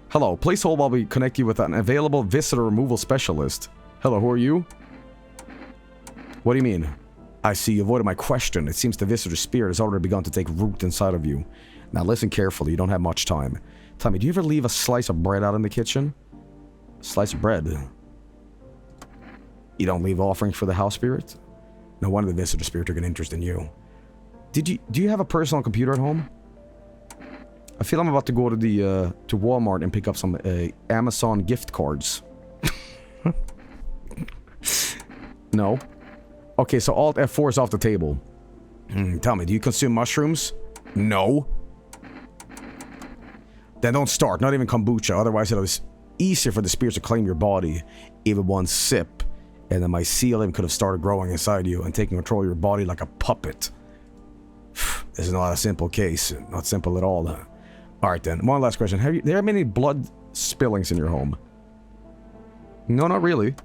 Hello, please hold while we connect you with an available visitor removal specialist. Hello, who are you? What do you mean? I see you avoided my question. It seems the visitor spirit has already begun to take root inside of you. Now listen carefully, you don't have much time. Tell me, do you ever leave a slice of bread out in the kitchen? A slice of bread? You don't leave offerings for the house spirit? No wonder the visitor spirit took an interest in you. Do you have a personal computer at home? I feel I'm about to go to the to Walmart and pick up some Amazon gift cards. No. Okay, so Alt F4 is off the table. Tell me, do you consume mushrooms? No. Then don't start, not even kombucha, otherwise it'll be easier for the spirits to claim your body. Even one sip, and then my mycelium could have started growing inside you and taking control of your body like a puppet. This is not a simple case, not simple at all. Alright then, one last question. Have there been any blood spillings in your home? No, not really.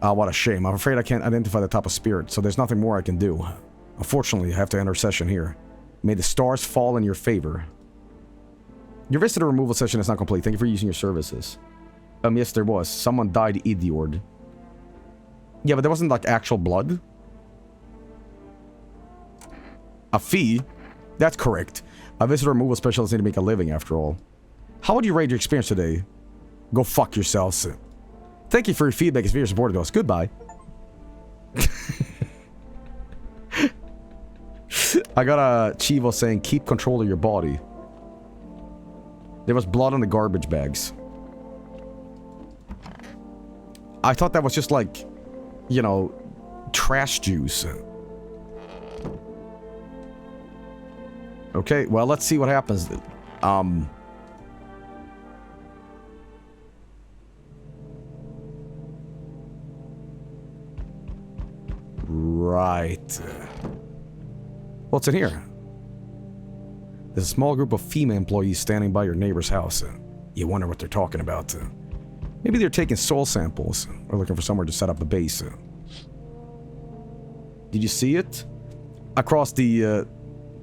Ah, what a shame. I'm afraid I can't identify the type of spirit, so there's nothing more I can do. Unfortunately, I have to end our session here. May the stars fall in your favor. Your visitor removal session is not complete. Thank you for using your services. Yes, there was. Someone died idiot. Yeah, but there wasn't, like, actual blood. A fee? That's correct. A visitor removal specialist need to make a living, after all. How would you rate your experience today? Go fuck yourselves. Thank you for your feedback and for your support to us. Goodbye. I got a Chivo saying, keep control of your body. There was blood on the garbage bags. I thought that was just like, you know, trash juice. Okay, well, let's see what happens. Right. What's in here? There's a small group of female employees standing by your neighbor's house. You wonder what they're talking about. Maybe they're taking soul samples or looking for somewhere to set up a base. Did you see it? Across the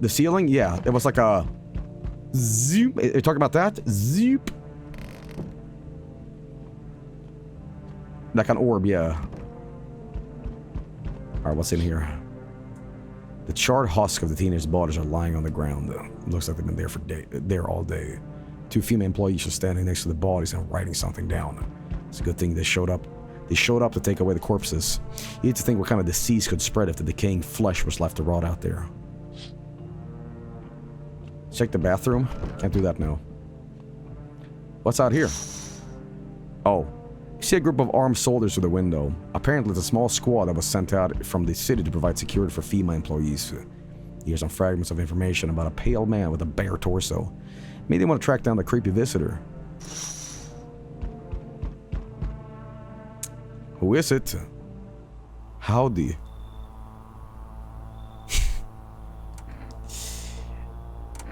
ceiling? Yeah, there was like a zoom. Are you talking about that? Zoop. Like an orb, yeah. Alright, what's in here? The charred husk of the teenage bodies are lying on the ground. It looks like they've been there all day. Two female employees are standing next to the bodies and writing something down. It's a good thing they showed up. They showed up to take away the corpses. You need to think what kind of disease could spread if the decaying flesh was left to rot out there. Check the bathroom. Can't do that now. What's out here? Oh. You see a group of armed soldiers through the window. Apparently it's a small squad that was sent out from the city to provide security for female employees. Here's some fragments of information about a pale man with a bare torso. Maybe they want to track down the creepy visitor. Who is it? Howdy.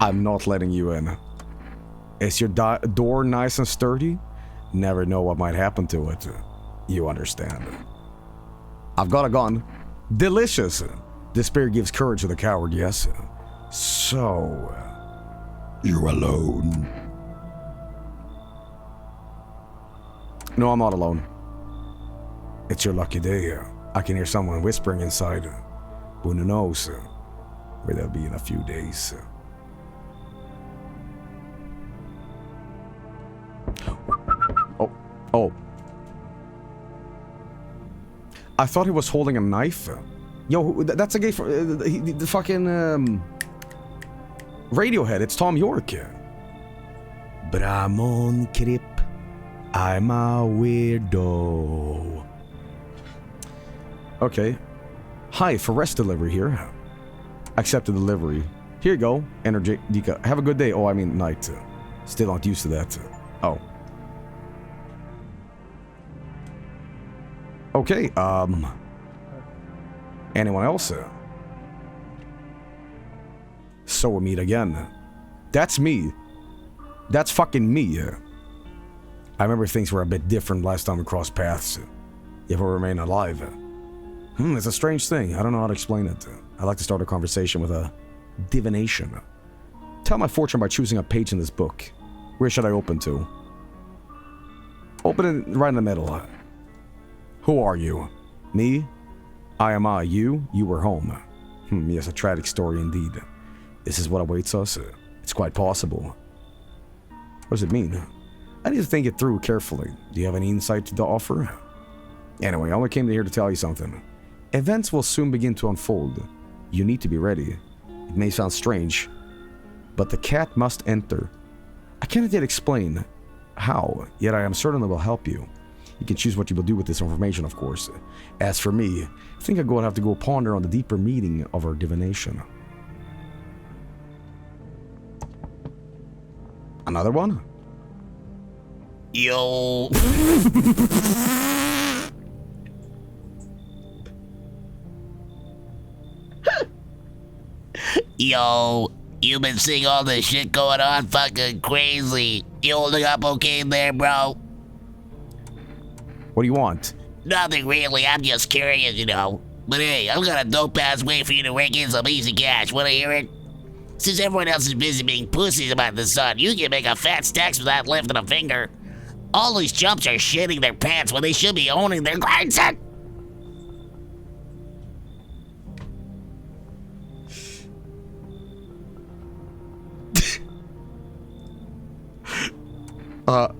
I'm not letting you in. Is your door nice and sturdy? Never know what might happen to it. You understand. I've got a gun. Delicious. This spirit gives courage to the coward, yes? So...
You alone?
No, I'm not alone. It's your lucky day. I can hear someone whispering inside. Who knows where they'll be in a few days. Oh. Oh. I thought he was holding a knife. Yo, that's a gay for the fucking Radiohead. It's Tom York.
But I'm on trip. I'm a weirdo.
Okay. Hi, for rest delivery here. Accept the delivery. Here you go. Energetica. Have a good day. Oh, I mean night. Still not used to that. Oh. Okay, anyone else? So we meet again. That's me. That's fucking me. I remember things were a bit different last time we crossed paths. If we remain alive. It's a strange thing. I don't know how to explain it. I like to start a conversation with a divination. Tell my fortune by choosing a page in this book. Where should I open to? Open it right in the middle. Who are you? Me? I am I. You? You were home. Yes, a tragic story indeed. This is what awaits us. It's quite possible. What does it mean? I need to think it through carefully. Do you have any insight to offer? Anyway, I only came here to tell you something. Events will soon begin to unfold. You need to be ready. It may sound strange, but the cat must enter. I cannot yet explain how, yet I am certain it will help you. You can choose what you will do with this information, of course. As for me, I think I will have to go ponder on the deeper meaning of our divination. Another one?
Yo. Yo, you been seeing all this shit going on? Fucking crazy. You holding up okay in there, bro?
What do you want?
Nothing really, I'm just curious, you know. But hey, I've got a dope-ass way for you to rake in some easy cash. Wanna hear it? Since everyone else is busy being pussies about the sun, you can make a fat stacks without lifting a finger. All these chumps are shitting their pants when they should be owning their grindset.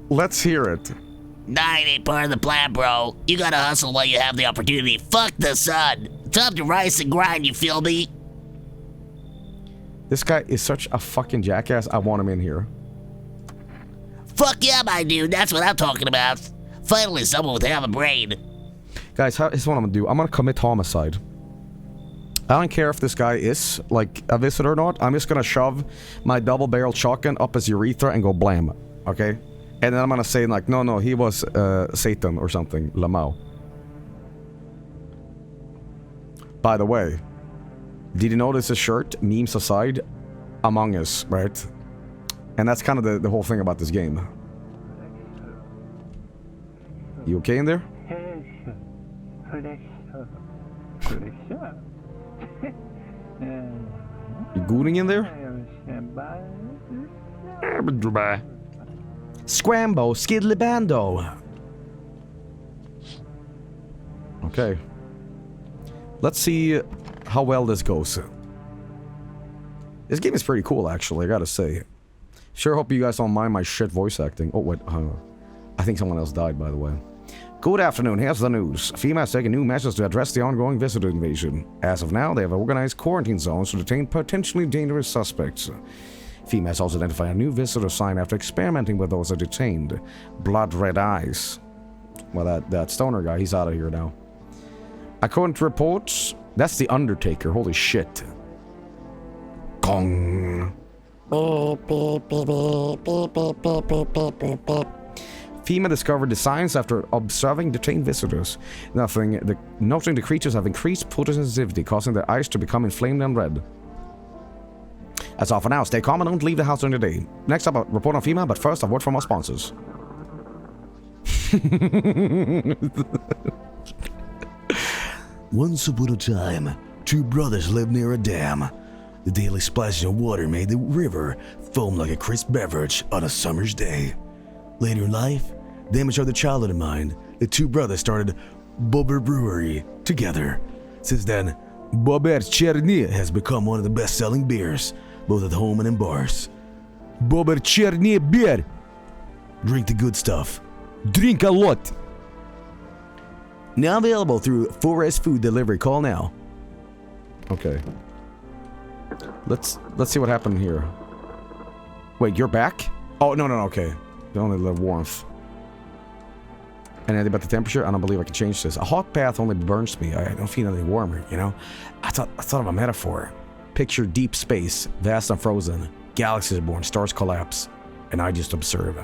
Let's hear it.
Nah, it ain't part of the plan, bro. You gotta hustle while you have the opportunity. Fuck the sun. It's up to rise and grind, you feel me?
This guy is such a fucking jackass. I want him in here.
Fuck yeah, my dude. That's what I'm talking about. Finally, someone with half a brain.
Guys, here's what I'm gonna do. I'm gonna commit homicide. I don't care if this guy is, like, a visitor or not. I'm just gonna shove my double-barreled shotgun up his urethra and go blam. Okay? And then I'm gonna say, like, no, he was, Satan or something. Lamau. By the way, did you notice his shirt, memes aside, Among Us, right? And that's kind of the whole thing about this game. You okay in there? You gooning in there? Scrambo, skiddly bando. Okay. Let's see how well this goes. This game is pretty cool, actually, I gotta say. Sure hope you guys don't mind my shit voice acting. Oh, wait, I think someone else died, by the way. Good afternoon, here's the news. FEMA has taken new measures to address the ongoing visitor invasion. As of now, they have organized quarantine zones to detain potentially dangerous suspects. FEMA has also identified a new visitor sign after experimenting with those detained. Blood red eyes. Well, that stoner guy, he's out of here now. According to reports, that's the Undertaker. Holy shit. Gong. FEMA discovered the signs after observing detained visitors. Noting the creatures have increased photosensitivity, causing their eyes to become inflamed and red. That's all for now. Stay calm and don't leave the house during the day. Next up, a report on FEMA, but first, a word from our sponsors.
Once upon a time, two brothers lived near a dam. The daily splashing of water made the river foam like a crisp beverage on a summer's day. Later in life, they matured the childhood in mind. The two brothers started Vinebooru together. Since then, Vargskelethor has become one of the best-selling beers, both at home and in bars. Vargskelethor beer. Drink the good stuff. Drink a lot. Now available through Forest Food Delivery. Call now.
Okay. Let's see what happened here. Wait, you're back? Oh, no, okay. Only a little warmth. Anything about the temperature? I don't believe I can change this. A hot bath only burns me. I don't feel any warmer, you know? I thought of a metaphor. Picture deep space, vast and frozen. Galaxies are born, stars collapse, and I just observe.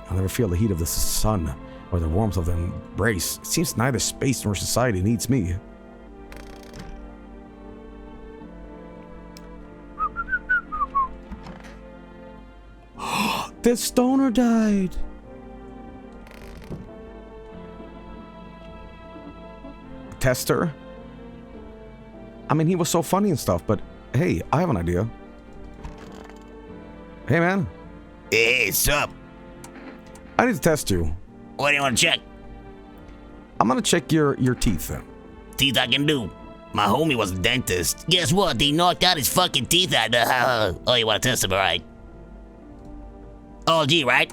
I'll never feel the heat of the sun or the warmth of the embrace. It seems neither space nor society needs me. The stoner died. Tester? I mean, he was so funny and stuff, but hey, I have an idea. Hey, man.
Hey, sup?
I need to test you.
What do you want to check?
I'm gonna check your teeth.
Teeth I can do. My homie was a dentist. Guess what? They knocked out his fucking teeth out. Oh, you want to test him, right? Oh, gee, right?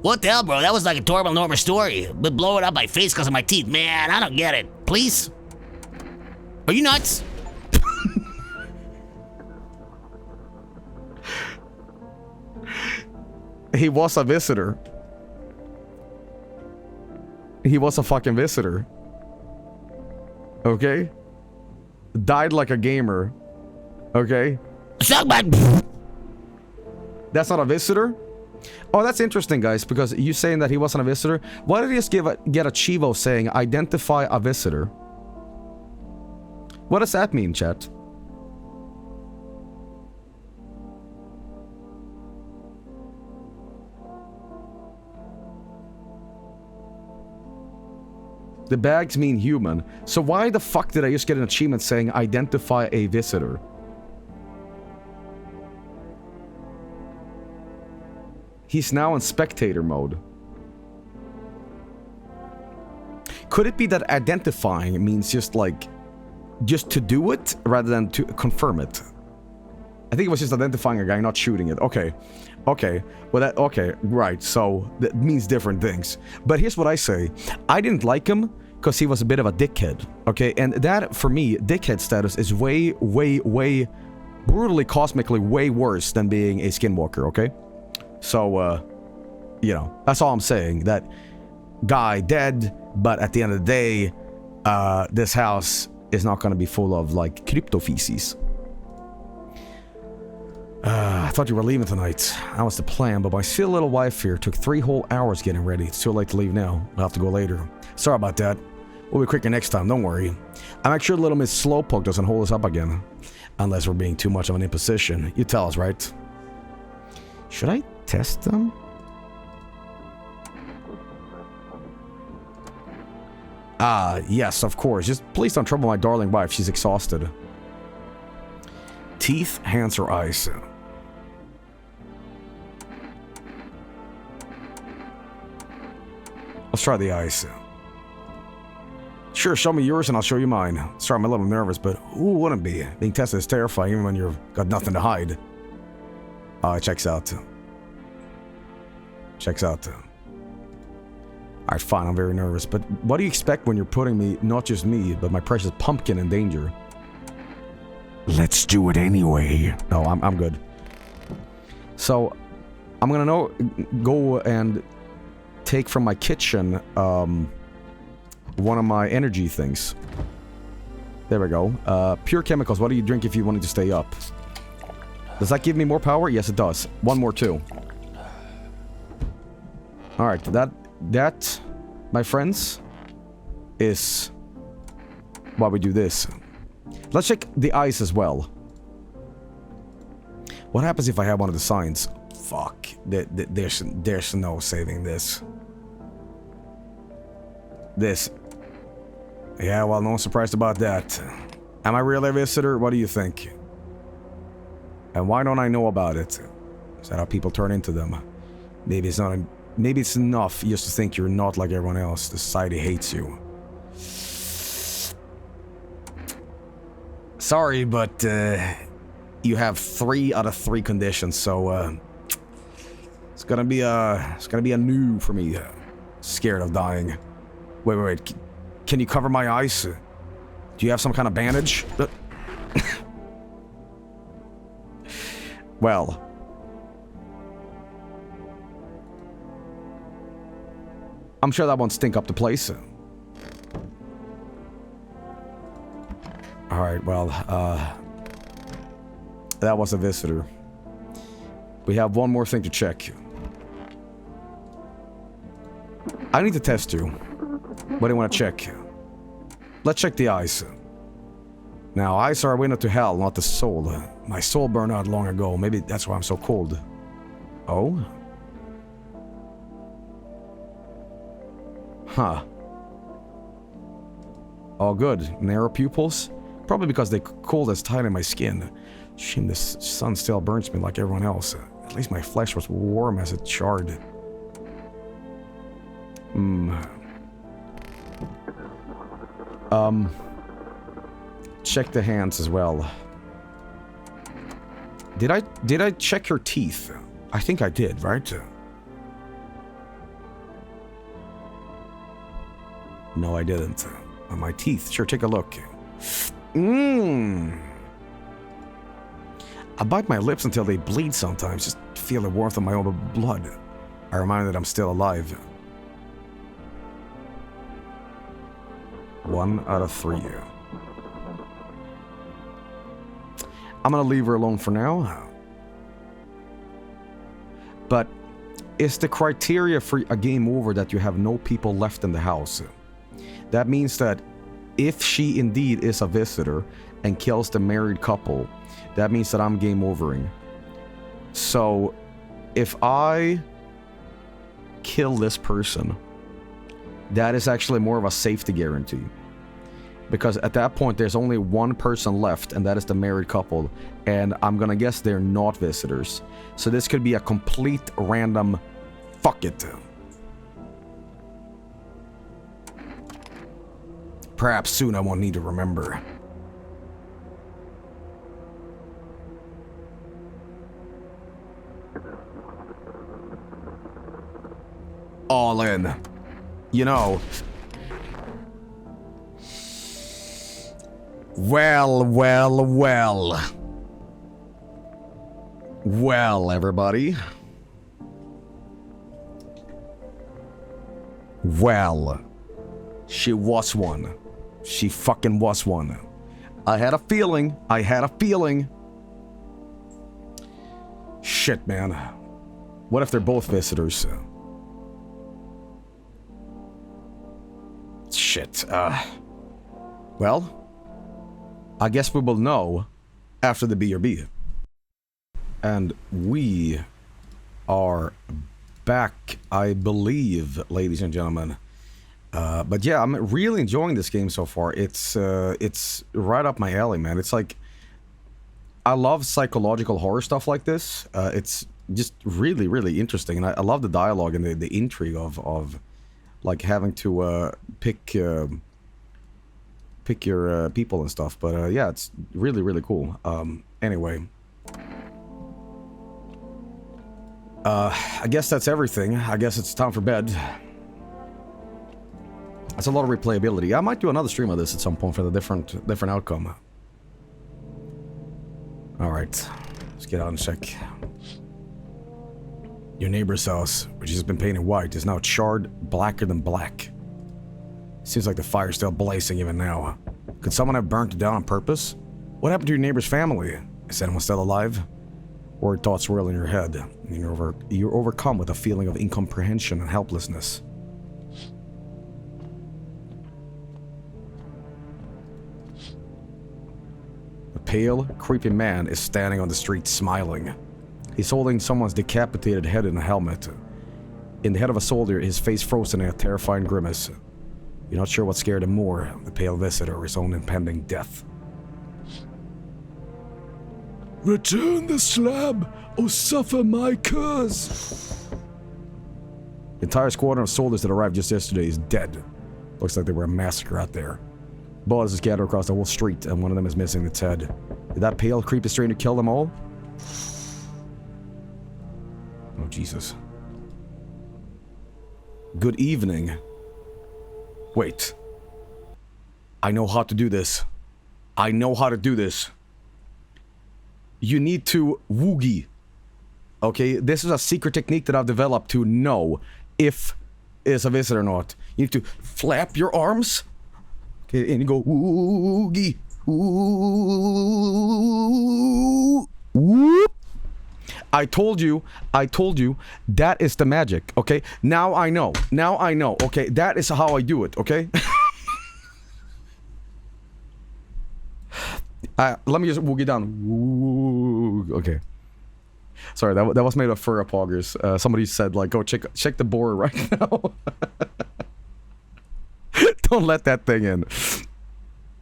What the hell, bro? That was like a Torben Normer story. But blowing up my face because of my teeth. Man, I don't get it. Please? Are you nuts?
He was a visitor. He was a fucking visitor. Okay? Died like a gamer. Okay?
Suck my...
That's not a visitor? Oh, that's interesting, guys, because you saying that he wasn't a visitor. Why did he just get a Chivo saying, identify a visitor? What does that mean, chat? The bags mean human. So why the fuck did I just get an achievement saying, identify a visitor? He's now in spectator mode. Could it be that identifying means just like, just to do it rather than to confirm it? I think it was just identifying a guy, not shooting it. Okay. Okay. Well, okay. Right. So that means different things. But here's what I say. I didn't like him because he was a bit of a dickhead. Okay. And that, for me, dickhead status is way, way, way brutally, cosmically way worse than being a skinwalker. Okay. So, you know, that's all I'm saying. That guy dead, but at the end of the day, this house is not going to be full of, like, crypto feces. I thought you were leaving tonight. That was the plan, but my silly little wife here took 3 whole hours getting ready. It's too late to leave now. I'll have to go later. Sorry about that. We'll be quicker next time, don't worry. I make sure little Miss Slowpoke doesn't hold us up again. Unless we're being too much of an imposition. You tell us, right? Should I test them? Yes, of course. Just please don't trouble my darling wife. She's exhausted. Teeth, hands, or eyes? Let's try the eyes. Sure, show me yours and I'll show you mine. Sorry, I'm a little nervous, but who wouldn't be? Being tested is terrifying even when you've got nothing to hide. It checks out. Checks out. Alright, fine, I'm very nervous. But what do you expect when you're putting me, not just me, but my precious pumpkin in danger? Let's do it anyway. No, I'm good. So, I'm gonna go and take from my kitchen, one of my energy things. There we go. Pure chemicals. What do you drink if you wanted to stay up? Does that give me more power? Yes, it does. One more, too. Alright, that, my friends, is why we do this. Let's check the eyes as well. What happens if I have one of the signs? Fuck. There's no saving this. This. Yeah, well, no one's surprised about that. Am I really a visitor? What do you think? And why don't I know about it? Is that how people turn into them? Maybe it's not. Maybe it's enough just to think you're not like everyone else. The society hates you. Sorry, but you have 3 out of 3 conditions, so it's gonna be a new for me. Scared of dying. Wait. Can you cover my eyes? Do you have some kind of bandage? Well. I'm sure that won't stink up the place. Alright, well, that was a visitor. We have one more thing to check. I need to test you. What do you want to check? Let's check the eyes. Now, eyes are a window to hell, not the soul. My soul burned out long ago. Maybe that's why I'm so cold. Oh? Huh. Oh, good. Narrow pupils? Probably because they cooled as tight in my skin. Shame the sun still burns me like everyone else. At least my flesh was warm as it charred. Check the hands as well. Did I check your teeth? I think I did, right? No, I didn't. My teeth. Sure, take a look. I bite my lips until they bleed sometimes. Just feel the warmth of my own blood. I remind that I'm still alive. 1 out of 3. I'm gonna leave her alone for now. But is the criteria for a game over that you have no people left in the house? That means that if she indeed is a visitor and kills the married couple, that means that I'm game overing. So if I kill this person, that is actually more of a safety guarantee. Because at that point, there's only one person left, and that is the married couple. And I'm gonna guess they're not visitors. So this could be a complete random fuck it. Perhaps soon I won't need to remember. All in. You know. Well. Well, everybody. Well. She was one. She fucking was one. I had a feeling. Shit, man. What if they're both visitors? Shit, well, I guess we will know after the BRB. And we are back, I believe, ladies and gentlemen. But yeah, I'm really enjoying this game so far. It's right up my alley, man. It's like, I love psychological horror stuff like this. It's just really, really interesting. And I love the dialogue and the intrigue of like having to pick your people and stuff. But yeah, it's really, really cool. Anyway. I guess that's everything. I guess it's time for bed. That's a lot of replayability. I might do another stream of this at some point for the different outcome. Alright. Let's get out and check. Your neighbor's house, which has been painted white, is now charred blacker than black. Seems like the fire's still blazing even now. Could someone have burnt it down on purpose? What happened to your neighbor's family? Is anyone still alive? Or thoughts swirl in your head, and you're overcome with a feeling of incomprehension and helplessness. A pale, creepy man is standing on the street smiling. He's holding someone's decapitated head in a helmet. In the head of a soldier, his face frozen in a terrifying grimace. You're not sure what scared him more, the pale visitor or his own impending death.
Return the slab, or suffer my curse.
The entire squadron of soldiers that arrived just yesterday is dead. Looks like there were a massacre out there. Bullets are scattered across the whole street, and one of them is missing its head. Did that pale, creepy stranger kill them all? Oh, Jesus. Good evening. Wait. I know how to do this. I know how to do this. You need to woogie. Okay, this is a secret technique that I've developed to know if it's a visitor or not. You need to flap your arms. Okay, and you go woogie. Woo, whoop. I told you, that is the magic, okay? Now I know, okay? That is how I do it, okay? Let me just woogie down. Woo, okay. Sorry, that was made of fur poggers. Somebody said, like, go check the boar right now. Don't let that thing in.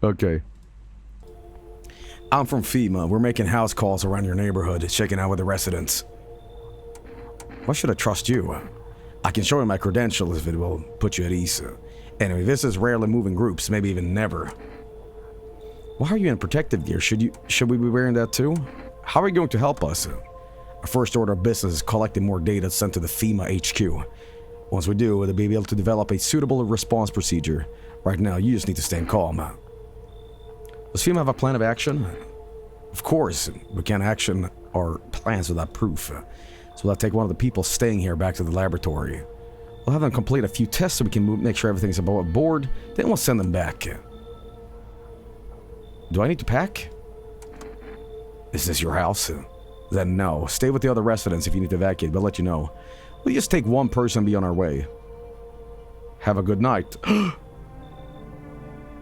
Okay. I'm from FEMA. We're making house calls around your neighborhood, checking out with the residents. Why should I trust you? I can show you my credentials if it will put you at ease. Anyway, this is rarely moving groups, maybe even never. Why are you in protective gear? Should we be wearing that too? How are you going to help us? Our first order of business is collecting more data sent to the FEMA HQ. Once we do, we'll be able to develop a suitable response procedure. Right now, you just need to stay calm. Does FEMA have a plan of action? Of course, we can't action our plans without proof. So we'll have to take one of the people staying here back to the laboratory. We'll have them complete a few tests so we can make sure everything's above board. Then we'll send them back. Do I need to pack? Is this your house? Then no. Stay with the other residents if you need to evacuate, but I'll let you know. We'll just take one person and be on our way. Have a good night.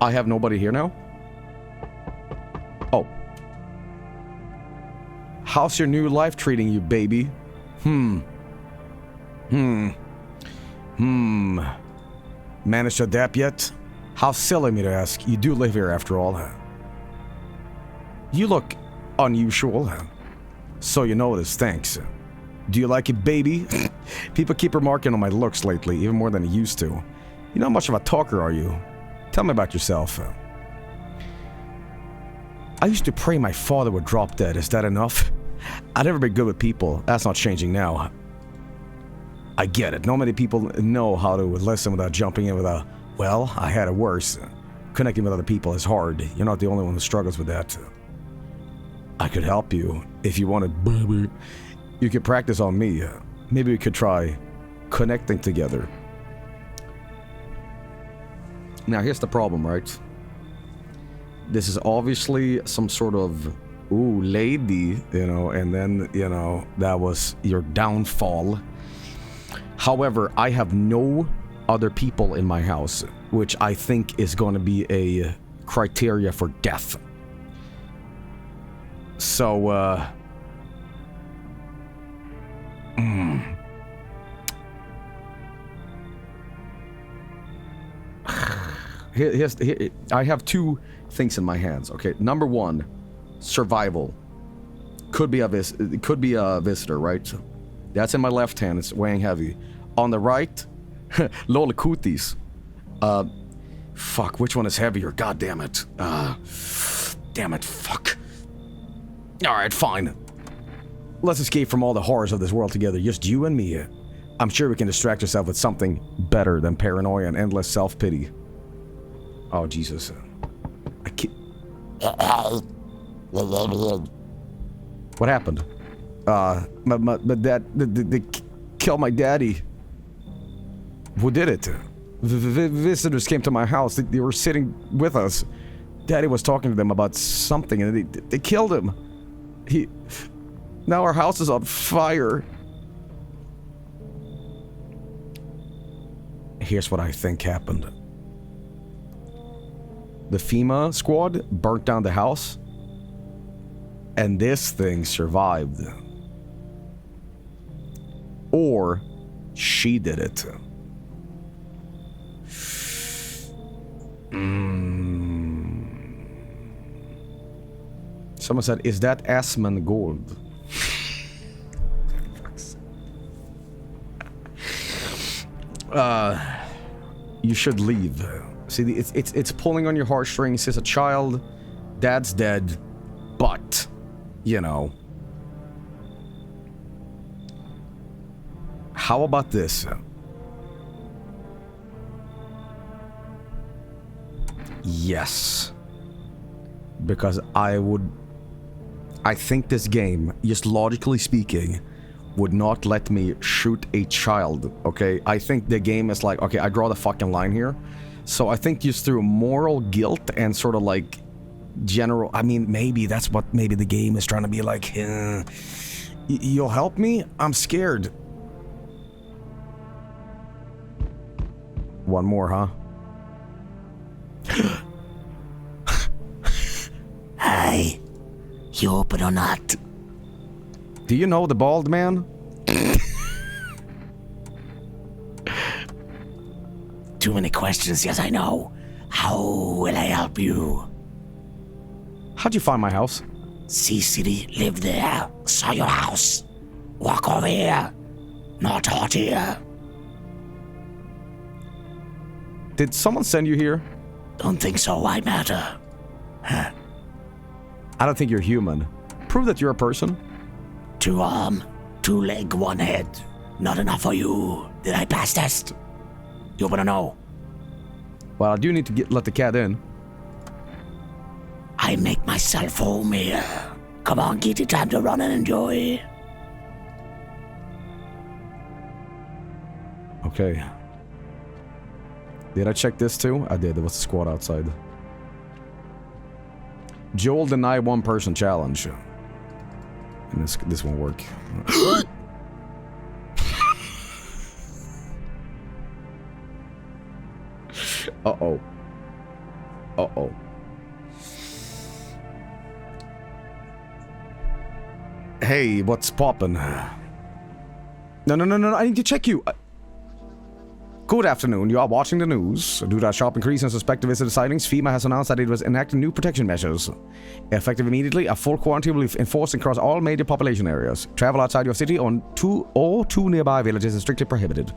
I have nobody here now? Oh. How's your new life treating you, baby? Managed to adapt yet? How silly me to ask. You do live here after all. You look unusual. So you notice, thanks. Do you like it, baby? People keep remarking on my looks lately, even more than they used to. You not much of a talker, are you? Tell me about yourself. I used to pray my father would drop dead. Is that enough? I'd never been good with people. That's not changing now. I get it. Not many people know how to listen without jumping in with a, well, I had it worse. Connecting with other people is hard. You're not the only one who struggles with that. I could help you if you wanted, baby. You could practice on me. Maybe we could try connecting together. Now, here's the problem, right? This is obviously some sort of, ooh, lady, you know, and then, you know, that was your downfall. However, I have no other people in my house, which I think is going to be a criteria for death. So, I have two things in my hands. Okay, number one, survival. Could be a visitor, right? That's in my left hand. It's weighing heavy. On the right, Lola Cooties. Fuck. Which one is heavier? God damn it. Damn it. Fuck. All right, fine. Let's escape from all the horrors of this world together. Just you and me. I'm sure we can distract ourselves with something better than paranoia and endless self-pity. Oh, Jesus. I can't... What happened? My dad... They killed my daddy. Who did it? The visitors came to my house. They were sitting with us. Daddy was talking to them about something, and they killed him. Now our house is on fire. Here's what I think happened. The FEMA squad burnt down the house, and this thing survived. Or she did it. Someone said, is that Asman gold? You should leave. See, it's pulling on your heartstrings. It's a child. Dad's dead. But, you know. How about this? Yes. Because I think this game, just logically speaking, would not let me shoot a child, okay? I think the game is like, okay, I draw the fucking line here. So I think just through moral guilt and sort of like general, I mean, maybe that's what maybe the game is trying to be like, you'll help me? I'm scared. One more, huh?
Hi. You open or not?
Do you know the bald man?
Too many questions, yes I know. How will I help you?
How'd you find my house?
Sea City, live there. Saw your house. Walk over here. Not out here.
Did someone send you here?
Don't think so, why matter? Huh.
I don't think you're human. Prove that you're a person.
2 arm, 2 leg, 1 head. Not enough for you. Did I pass test? You wanna know?
Well, I do need to let the cat in.
I make myself home here. Come on, Kitty, time to run and enjoy.
Okay. Did I check this too? I did. There was a squad outside. Joel deny 1 person challenge. And this won't work. Uh-oh. Uh-oh. Hey, what's poppin'? No, I need to check you. Good afternoon, you are watching the news. Due to a sharp increase in suspected visitor sightings, FEMA has announced that it was enacting new protection measures. Effective immediately, a full quarantine will be enforced across all major population areas. Travel outside your city or two nearby villages is strictly prohibited.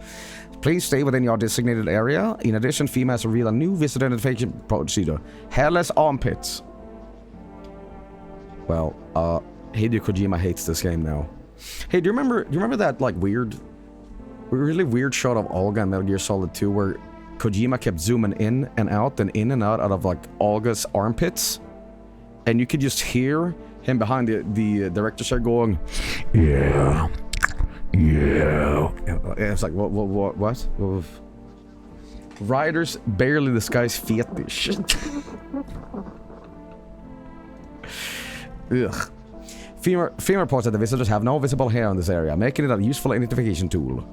Please stay within your designated area. In addition, FEMA has revealed a new visitor identification procedure. Hairless armpits. Well, Hideo Kojima hates this game now. Hey, do you remember that, like, really weird shot of Olga in Metal Gear Solid 2 where Kojima kept zooming in and out of like Olga's armpits, and you could just hear him behind the director's chair going, yeah. And it's like what? Riders barely disguise fetish. Ugh. FEMA reports that the visitors have no visible hair in this area, making it a useful identification tool.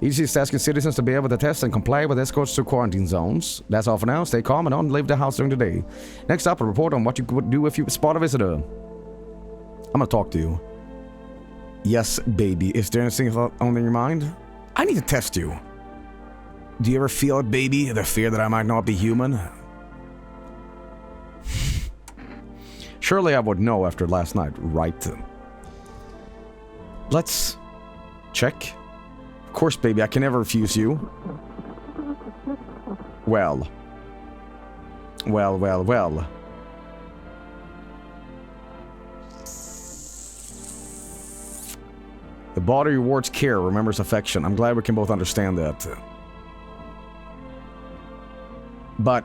EDC is asking citizens to be able to test and comply with escorts to quarantine zones. That's all for now. Stay calm and don't leave the house during the day. Next up, a report on what you would do if you spot a visitor. I'm gonna talk to you. Yes, baby. Is there anything on your mind? I need to test you. Do you ever feel it, baby? The fear that I might not be human? Surely I would know after last night, right? Let's check. Of course, baby, I can never refuse you. Well. The body rewards care, remembers affection. I'm glad we can both understand that. But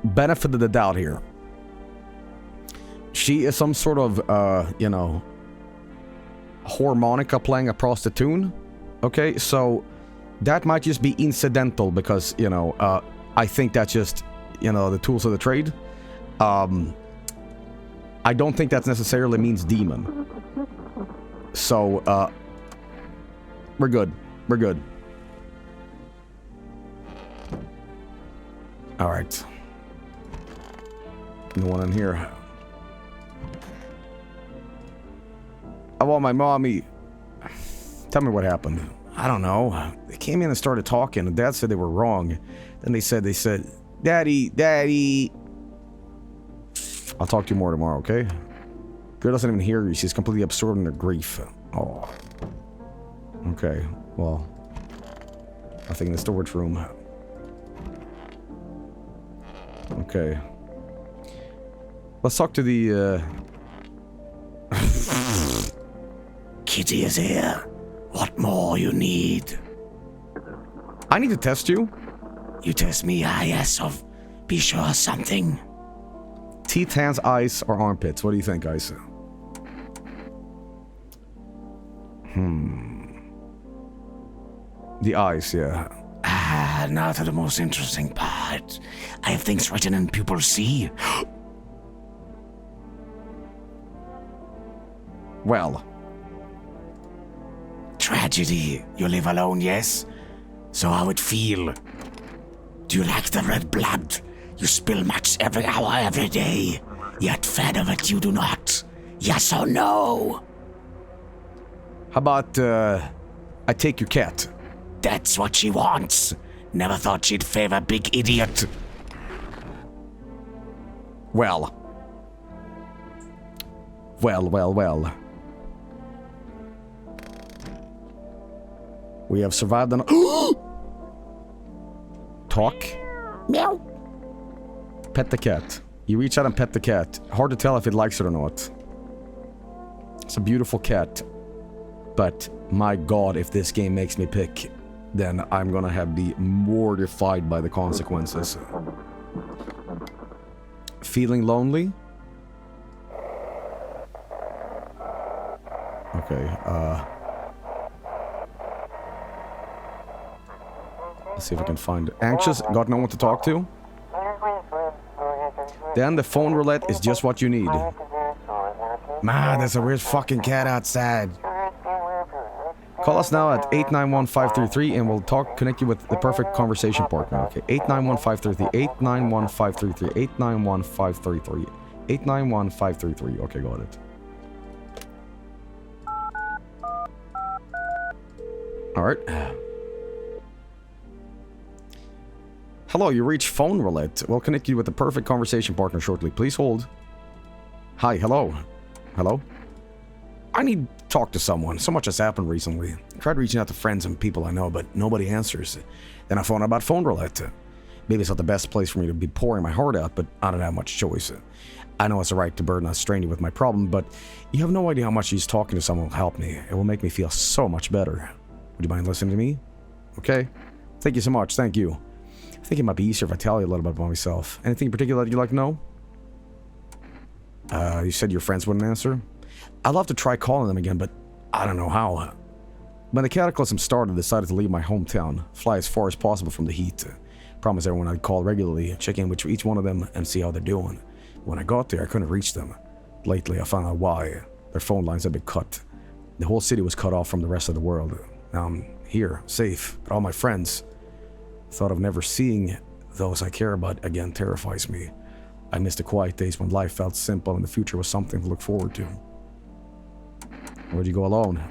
benefit of the doubt here. She is some sort of, harmonica playing a prostitute. Okay, so that might just be incidental because, I think that's just, the tools of the trade. I don't think that necessarily means demon. So, we're good. Alright. No one in here. I want my mommy. Tell me what happened. I don't know. They came in and started talking, and Dad said they were wrong. Then they said, Daddy. I'll talk to you more tomorrow, okay? Girl doesn't even hear you. She's completely absorbed in her grief. Oh. Okay, well. Nothing in the storage room. Okay. Let's talk to the,
Kitty is here. What more you need?
I need to test you.
You test me, yes, of Be sure something.
Teeth, hands, eyes, or armpits? What do you think, Ice? The eyes, yeah.
Now to the most interesting part. I have things written in pupil C.
Well.
Tragedy. You live alone, yes? So how it feel? Do you like the red blood? You spill much every hour, every day. Yet fed of it you do not. Yes or no?
How about, I take your cat?
That's what she wants. Never thought she'd favor big idiot.
Well. Well. We have survived an... Talk?
Meow.
Pet the cat. You reach out and pet the cat. Hard to tell if it likes it or not. It's a beautiful cat. But, my god, if this game makes me pick, then I'm gonna be mortified by the consequences. Feeling lonely? Okay, let's see if I can find it. Anxious? Got no one to talk to? Then the phone roulette is just what you need. Man, there's a weird fucking cat outside. Call us now at 891-533 and we'll connect you with the perfect conversation partner. Okay, 891-533, 891-533, 891-533, 891-533. Okay, got it. Alright. Hello, you reached phone roulette. We'll connect you with the perfect conversation partner shortly. Please hold. Hi, hello. Hello? I need to talk to someone. So much has happened recently. I tried reaching out to friends and people I know, but nobody answers. Then I found out about phone roulette. Maybe it's not the best place for me to be pouring my heart out, but I don't have much choice. I know it's a right to burden a stranger with my problem, but you have no idea how much just talking to someone will help me. It will make me feel so much better. Would you mind listening to me? Okay. Thank you so much. Thank you. I think it might be easier if I tell you a little bit about myself. Anything in particular that you'd like to know? You said your friends wouldn't answer? I'd love to try calling them again, but I don't know how. When the cataclysm started, I decided to leave my hometown, fly as far as possible from the heat. Promised everyone I'd call regularly, check in with each one of them, and see how they're doing. When I got there, I couldn't reach them. Lately, I found out why. Their phone lines had been cut. The whole city was cut off from the rest of the world. Now I'm here, safe, but all my friends. The thought of never seeing those I care about again terrifies me. I miss the quiet days when life felt simple and the future was something to look forward to. Where'd you go alone?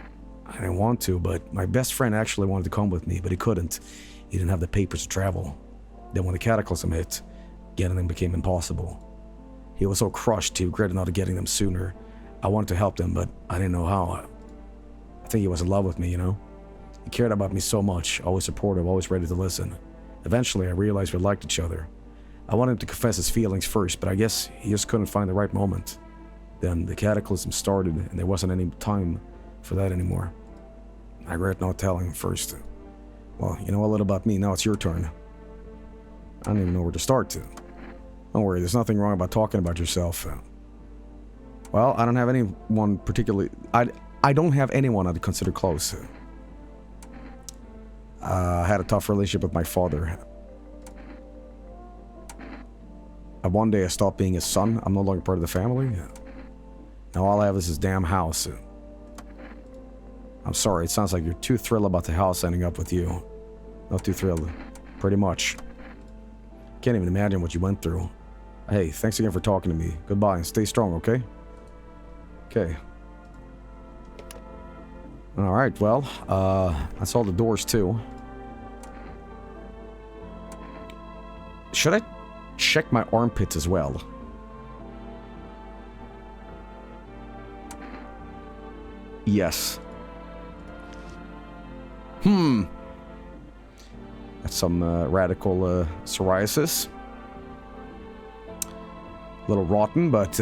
I didn't want to, but my best friend actually wanted to come with me, but he couldn't. He didn't have the papers to travel. Then when the cataclysm hit, getting them became impossible. He was so crushed he regretted not getting them sooner. I wanted to help them, but I didn't know how. I think he was in love with me, you know? He cared about me so much, always supportive, always ready to listen. Eventually, I realized we liked each other. I wanted him to confess his feelings first, but I guess he just couldn't find the right moment. Then the cataclysm started, and there wasn't any time for that anymore. I regret not telling him first. Well, you know a little about me, now it's your turn. I don't even know where to start. Don't worry, there's nothing wrong about talking about yourself. Well, I don't have anyone particularly... I don't have anyone I'd consider close. I had a tough relationship with my father. One day I stopped being his son. I'm no longer part of the family. Now all I have is this damn house. I'm sorry, it sounds like you're too thrilled about the house ending up with you. Not too thrilled. Pretty much. Can't even imagine what you went through. Hey, thanks again for talking to me. Goodbye and stay strong, okay? Okay. Alright, well, that's all the doors too. Should I check my armpits as well? Yes. That's some radical psoriasis. A little rotten, but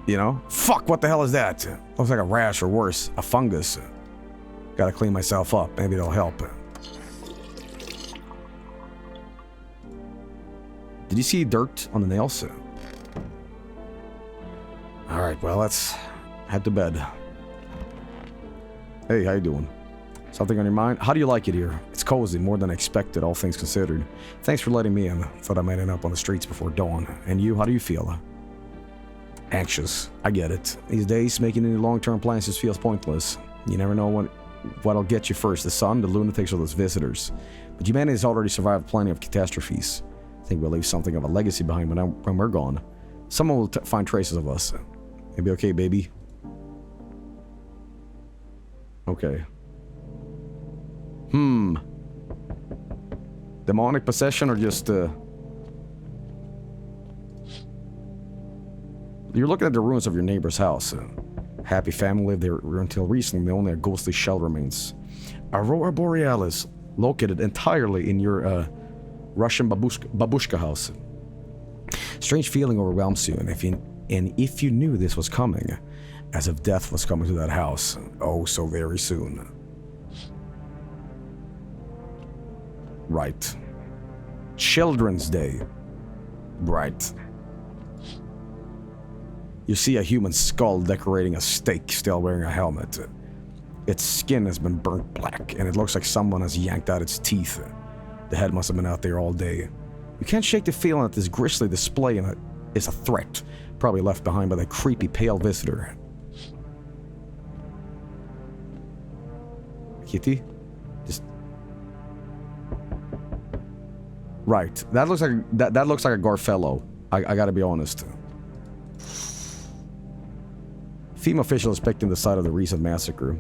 you know. Fuck, what the hell is that? Looks like a rash or worse, a fungus. Gotta clean myself up, maybe it'll help. Did you see dirt on the nails? Alright, well, let's head to bed. Hey, how you doing? Something on your mind? How do you like it here? It's cozy, more than I expected, all things considered. Thanks for letting me in. Thought I might end up on the streets before dawn. And you, how do you feel? Anxious. I get it. These days, making any long-term plans just feels pointless. You never know what'll get you first, the sun, the lunatics, or those visitors. But humanity has already survived plenty of catastrophes. I think we'll leave something of a legacy behind when we're gone. Someone will find traces of us. You'll be okay, baby. Okay. Demonic possession or just, You're looking at the ruins of your neighbor's house. Happy family lived there until recently, only a ghostly shell remains. Aurora Borealis, located entirely in your, Russian babushka house. Strange feeling overwhelms you, and if you knew this was coming, as if death was coming to that house, oh so very soon. Right. Children's Day. Right. You see a human skull decorating a stake, still wearing a helmet. Its skin has been burnt black, and it looks like someone has yanked out its teeth. The head must have been out there all day. You can't shake the feeling that this grisly display is a threat, probably left behind by the creepy pale visitor. Kitty? Just... Right. That looks like that looks like a Garfello. I gotta be honest. FEMA officials inspecting the site of the recent massacre.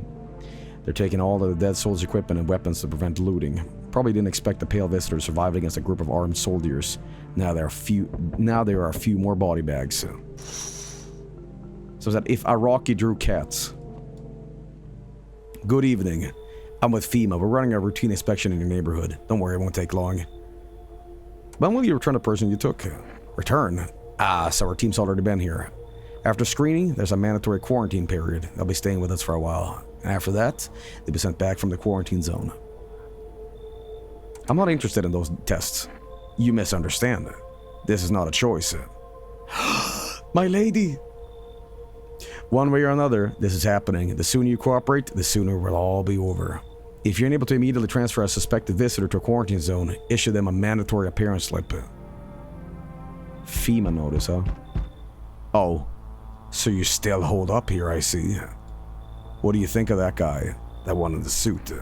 They're taking all of the dead souls' equipment and weapons to prevent looting. Probably didn't expect the pale visitor to survive against a group of armed soldiers. Now there are a few more body bags. So that if Iraqi drew cats. Good evening. I'm with FEMA. We're running a routine inspection in your neighborhood. Don't worry, it won't take long. When will you return the person you took? Return? Ah, so our team's already been here. After screening, there's a mandatory quarantine period. They'll be staying with us for a while. And after that, they'll be sent back from the quarantine zone. I'm not interested in those tests. You misunderstand. This is not a choice. My lady! One way or another, this is happening. The sooner you cooperate, the sooner we'll all be over. If you're unable to immediately transfer a suspected visitor to a quarantine zone, issue them a mandatory appearance slip. FEMA notice, huh? Oh. So you still hold up here, I see. What do you think of that guy? That one in the suit?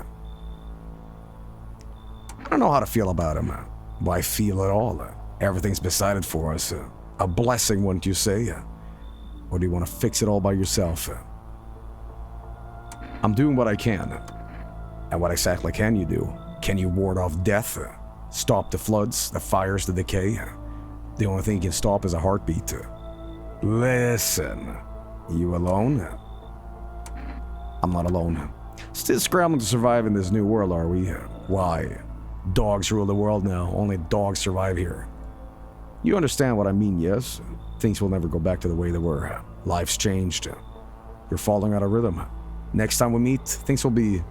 I don't know how to feel about him. Why feel at all? Everything's decided for us. A blessing, wouldn't you say? Or do you want to fix it all by yourself? I'm doing what I can. And what exactly can you do? Can you ward off death? Stop the floods, the fires, the decay? The only thing you can stop is a heartbeat. Listen, you alone? I'm not alone. Still scrambling to survive in this new world, are we? Why? Dogs rule the world now. Only dogs survive here. You understand what I mean, yes? Things will never go back to the way they were. Life's changed. You're falling out of rhythm. Next time we meet, things will be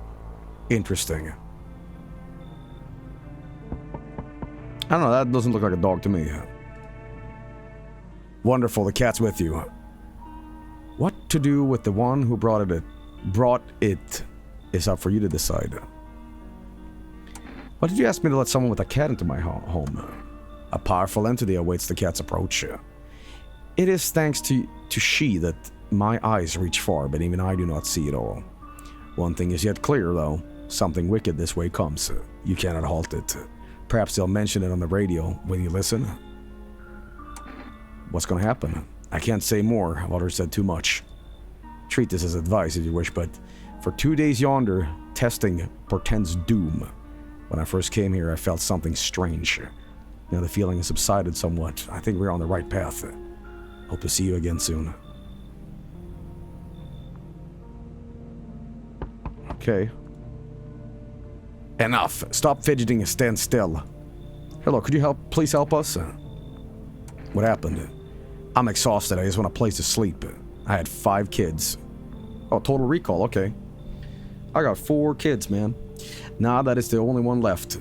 interesting. I don't know, that doesn't look like a dog to me. Wonderful, the cat's with you. What to do with the one who brought it is up for you to decide. Why did you ask me to let someone with a cat into my home? A powerful entity awaits the cat's approach. It is thanks to she that my eyes reach far, but even I do not see it all. One thing is yet clear, though. Something wicked this way comes. You cannot halt it. Perhaps they'll mention it on the radio when you listen. What's gonna happen? I can't say more. I've already said too much. Treat this as advice if you wish, but for 2 days yonder, testing portends doom. When I first came here, I felt something strange. Now the feeling has subsided somewhat. I think we're on the right path. Hope to see you again soon. Okay. Enough. Stop fidgeting and stand still. Hello, could you please help us? What happened? I'm exhausted. I just want a place to sleep. I had 5 kids. Oh, total recall. Okay. I got 4 kids, man. Nah, that is the only one left.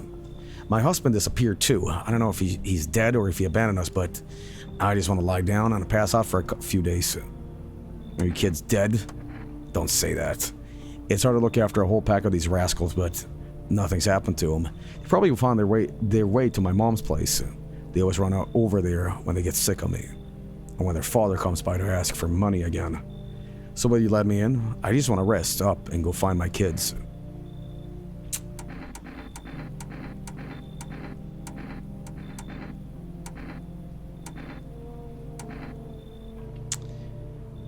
My husband disappeared too. I don't know if he's dead or if he abandoned us, but I just want to lie down and pass out for a few days. Are your kids dead? Don't say that. It's hard to look after a whole pack of these rascals, but nothing's happened to them. They probably will find their way to my mom's place. They always run over there when they get sick of me. And when their father comes by to ask for money again. So will you let me in? I just want to rest up and go find my kids.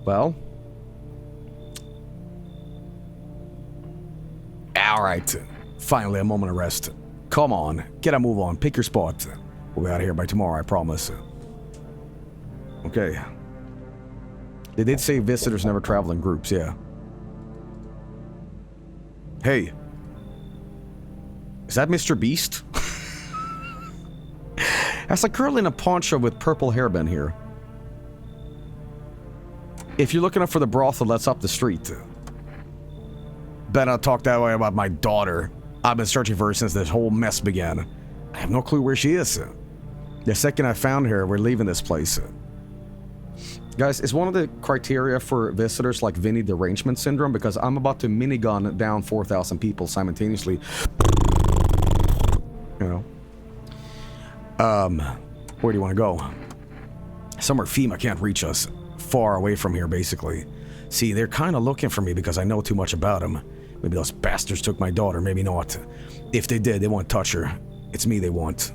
Well. Alright. Finally, a moment of rest. Come on. Get a move on. Pick your spot. We'll be out of here by tomorrow, I promise. Okay. They did say visitors never travel in groups, yeah. Hey. Is that Mr. Beast? That's a girl in a poncho with purple hairband here. If you're looking up for the brothel that's up the street, better not talk that way about my daughter. I've been searching for her since this whole mess began. I have no clue where she is. The second I found her, we're leaving this place. Guys, is one of the criteria for visitors like Vinny derangement syndrome? Because I'm about to minigun down 4,000 people simultaneously. You know. Where do you want to go? Somewhere FEMA can't reach us. Far away from here, basically. See, they're kind of looking for me because I know too much about them. Maybe those bastards took my daughter, maybe not. If they did, they won't touch her. It's me they want.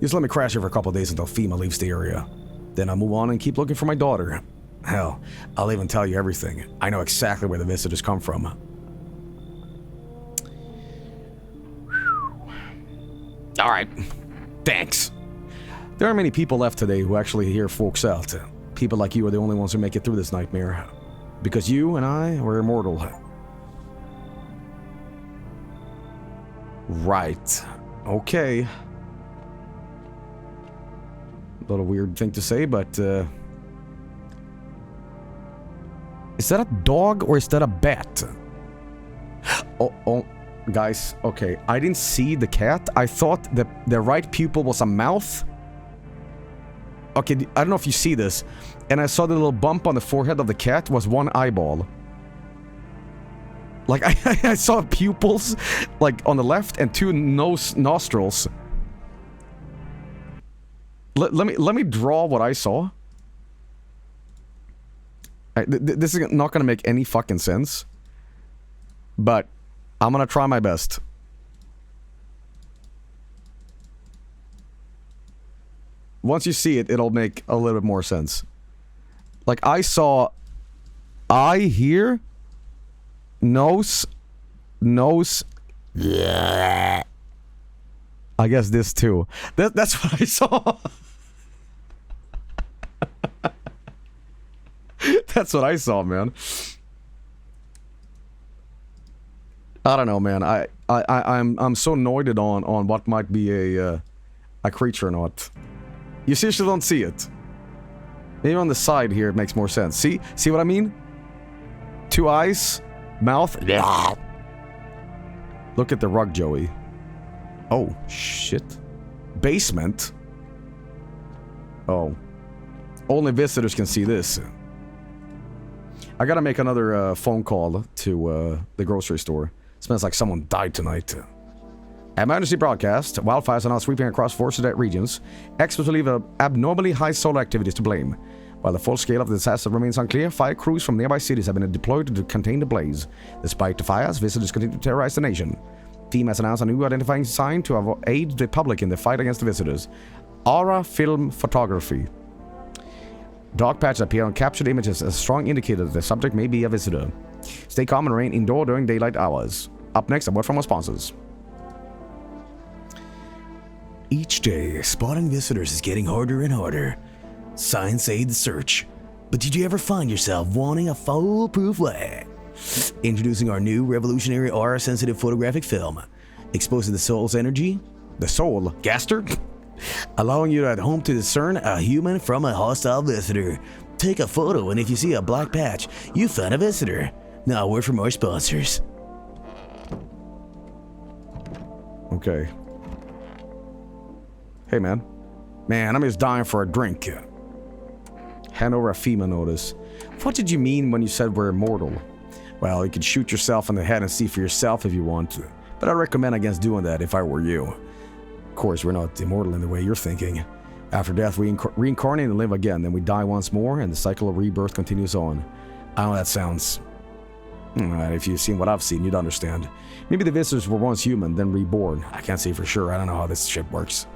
Just let me crash here for a couple of days until FEMA leaves the area. Then I'll move on and keep looking for my daughter. Hell, I'll even tell you everything. I know exactly where the visitors come from. Alright. Thanks. There aren't many people left today who actually hear folks out. People like you are the only ones who make it through this nightmare. Because you and I were immortal. Right. Okay. A little weird thing to say, but is that a dog or is that a bat? Oh, guys, okay. I didn't see the cat. I thought that the right pupil was a mouth. Okay, I don't know if you see this. And I saw the little bump on the forehead of the cat was one eyeball. Like, I saw pupils, like, on the left and two nostrils. Let me draw what I saw. This is not gonna make any fucking sense. But I'm gonna try my best. Once you see it, it'll make a little bit more sense. Like, I saw eye here, nose, yeah. I guess this too. That's what I saw. That's what I saw, man. I don't know, man. I'm so anointed on what might be a creature or not. You seriously don't see it. Maybe on the side here it makes more sense. See what I mean? Two eyes, mouth. Look at the rug, Joey. Oh shit. Basement. Oh. Only visitors can see this. I gotta make another phone call to the grocery store. Smells like someone died tonight. Emergency broadcast. Wildfires are now sweeping across forested regions. Experts believe abnormally high solar activity is to blame. While the full scale of the disaster remains unclear, fire crews from nearby cities have been deployed to contain the blaze. Despite the fires, visitors continue to terrorize the nation. FEMA has announced a new identifying sign to aid the public in the fight against the visitors. Aura Film Photography. Dark patches appear on captured images as a strong indicator that the subject may be a visitor. Stay calm and remain indoor during daylight hours. Up next, a word from our sponsors.
Each day, spotting visitors is getting harder and harder. Signs aid the search. But did you ever find yourself wanting a foolproof way? Introducing our new revolutionary aura-sensitive photographic film. Exposing the soul's energy. The soul? Gaster? Allowing you at home to discern a human from a hostile visitor. Take a photo and if you see a black patch, you found a visitor. Now a word from our sponsors.
Okay. Hey, man. Man, I'm just dying for a drink. Hand over a FEMA notice. What did you mean when you said we're immortal? Well, you could shoot yourself in the head and see for yourself if you want to. But I recommend against doing that if I were you. Of course, we're not immortal in the way you're thinking. After death, we reincarnate and live again. Then we die once more, and the cycle of rebirth continues on. I know that sounds... if you've seen what I've seen, you'd understand. Maybe the visitors were once human, then reborn. I can't say for sure. I don't know how this shit works.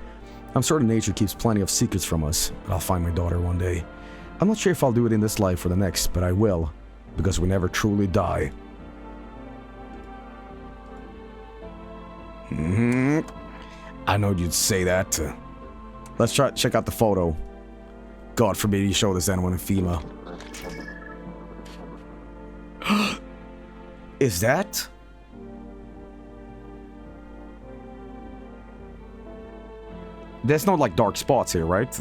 I'm certain nature keeps plenty of secrets from us, but I'll find my daughter one day. I'm not sure if I'll do it in this life or the next, but I will, because we never truly die. I know you'd say that. Let's check out the photo. God forbid you show this to anyone in FEMA. Is that? There's no, like, dark spots here, right?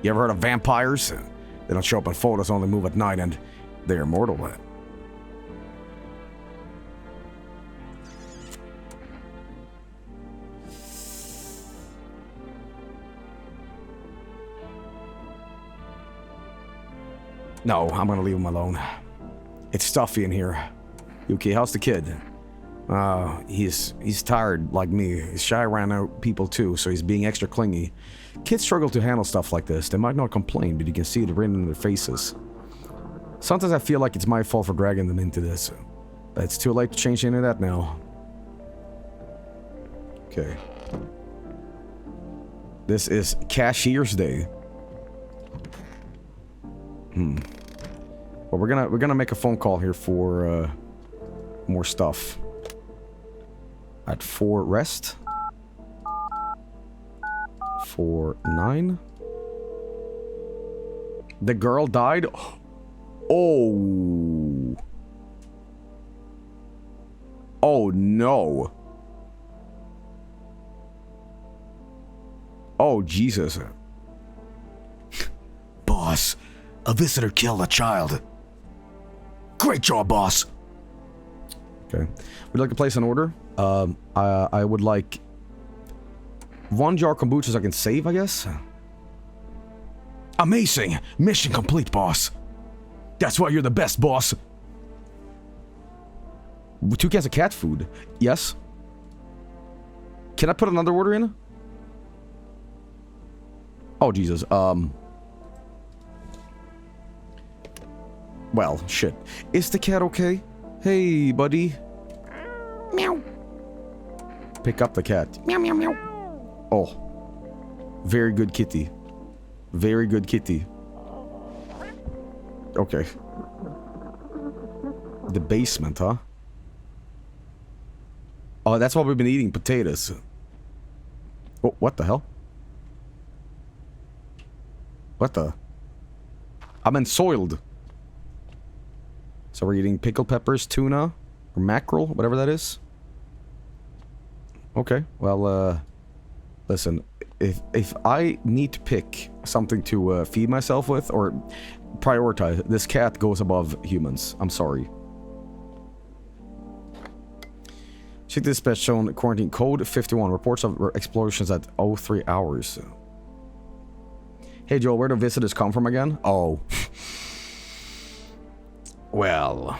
You ever heard of vampires? They don't show up in photos, only move at night, and they're immortal. No, I'm gonna leave him alone. It's stuffy in here. Yuki, how's the kid? He's tired, like me. He's shy around out people too, so he's being extra clingy. Kids struggle to handle stuff like this. They might not complain, but you can see it written in their faces. Sometimes I feel like it's my fault for dragging them into this. But it's too late to change any of that now. Okay. This is Cashier's Day. Well, we're gonna make a phone call here for more stuff. At 4 rest. 4-9. The girl died. Oh. Oh no. Oh Jesus.
Boss, a visitor killed a child. Great job, boss.
Okay. Would you like to place an order? I would like 1 jar kombuchas I can save, I guess?
Amazing. Mission complete, boss. That's why you're the best, boss.
2 cans of cat food. Yes. Can I put another order in? Oh, Jesus. Well, shit. Is the cat okay? Hey, buddy. Meow. Pick up the cat. Meow, meow, meow. Oh. Very good kitty. Very good kitty. Okay. The basement, huh? Oh, that's why we've been eating potatoes. Oh, what the hell? What the? I'm ensoiled. So we're eating pickled peppers, tuna, or mackerel, whatever that is. Okay, well, listen, if I need to pick something to feed myself with, or prioritize, this cat goes above humans. I'm sorry. Check this dispatch shown quarantine code 51. Reports of explosions at 03 hours. Hey Joel, where do visitors come from again? Oh. Well.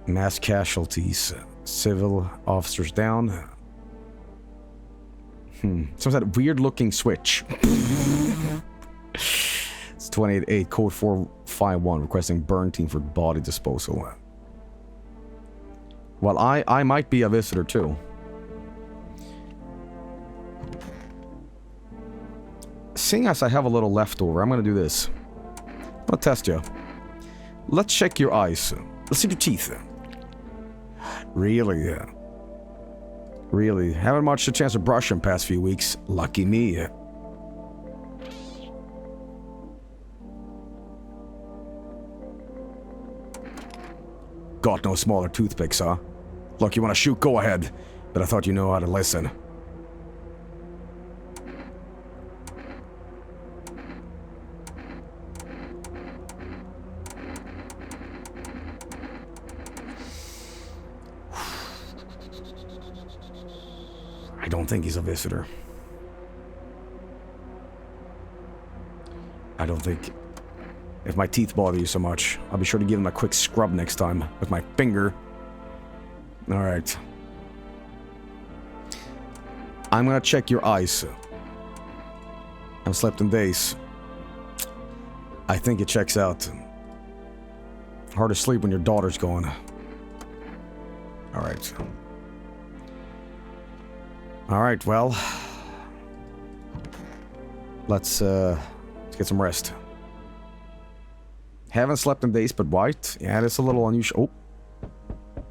Mass casualties. Civil officers down. Some that weird looking switch. It's 28-8, code 451, requesting burn team for body disposal. Well, I might be a visitor too. Seeing as I have a little leftover, I'm gonna do this. I'll test you. Let's check your eyes. Let's see your teeth. Really? Really? Haven't much a chance to brush in past few weeks. Lucky me. Got no smaller toothpicks, huh? Look, you want to shoot? Go ahead. But I thought you know how to listen. I don't think he's a visitor. don't think. If my teeth bother you so much, I'll be sure to give them a quick scrub next time with my finger. Alright. I'm gonna check your eyes. I've slept in days. I think it checks out. Hard to sleep when your daughter's gone. Alright. Alright, well. Let's get some rest. Haven't slept in days, but white. Yeah, that's a little unusual. Oh.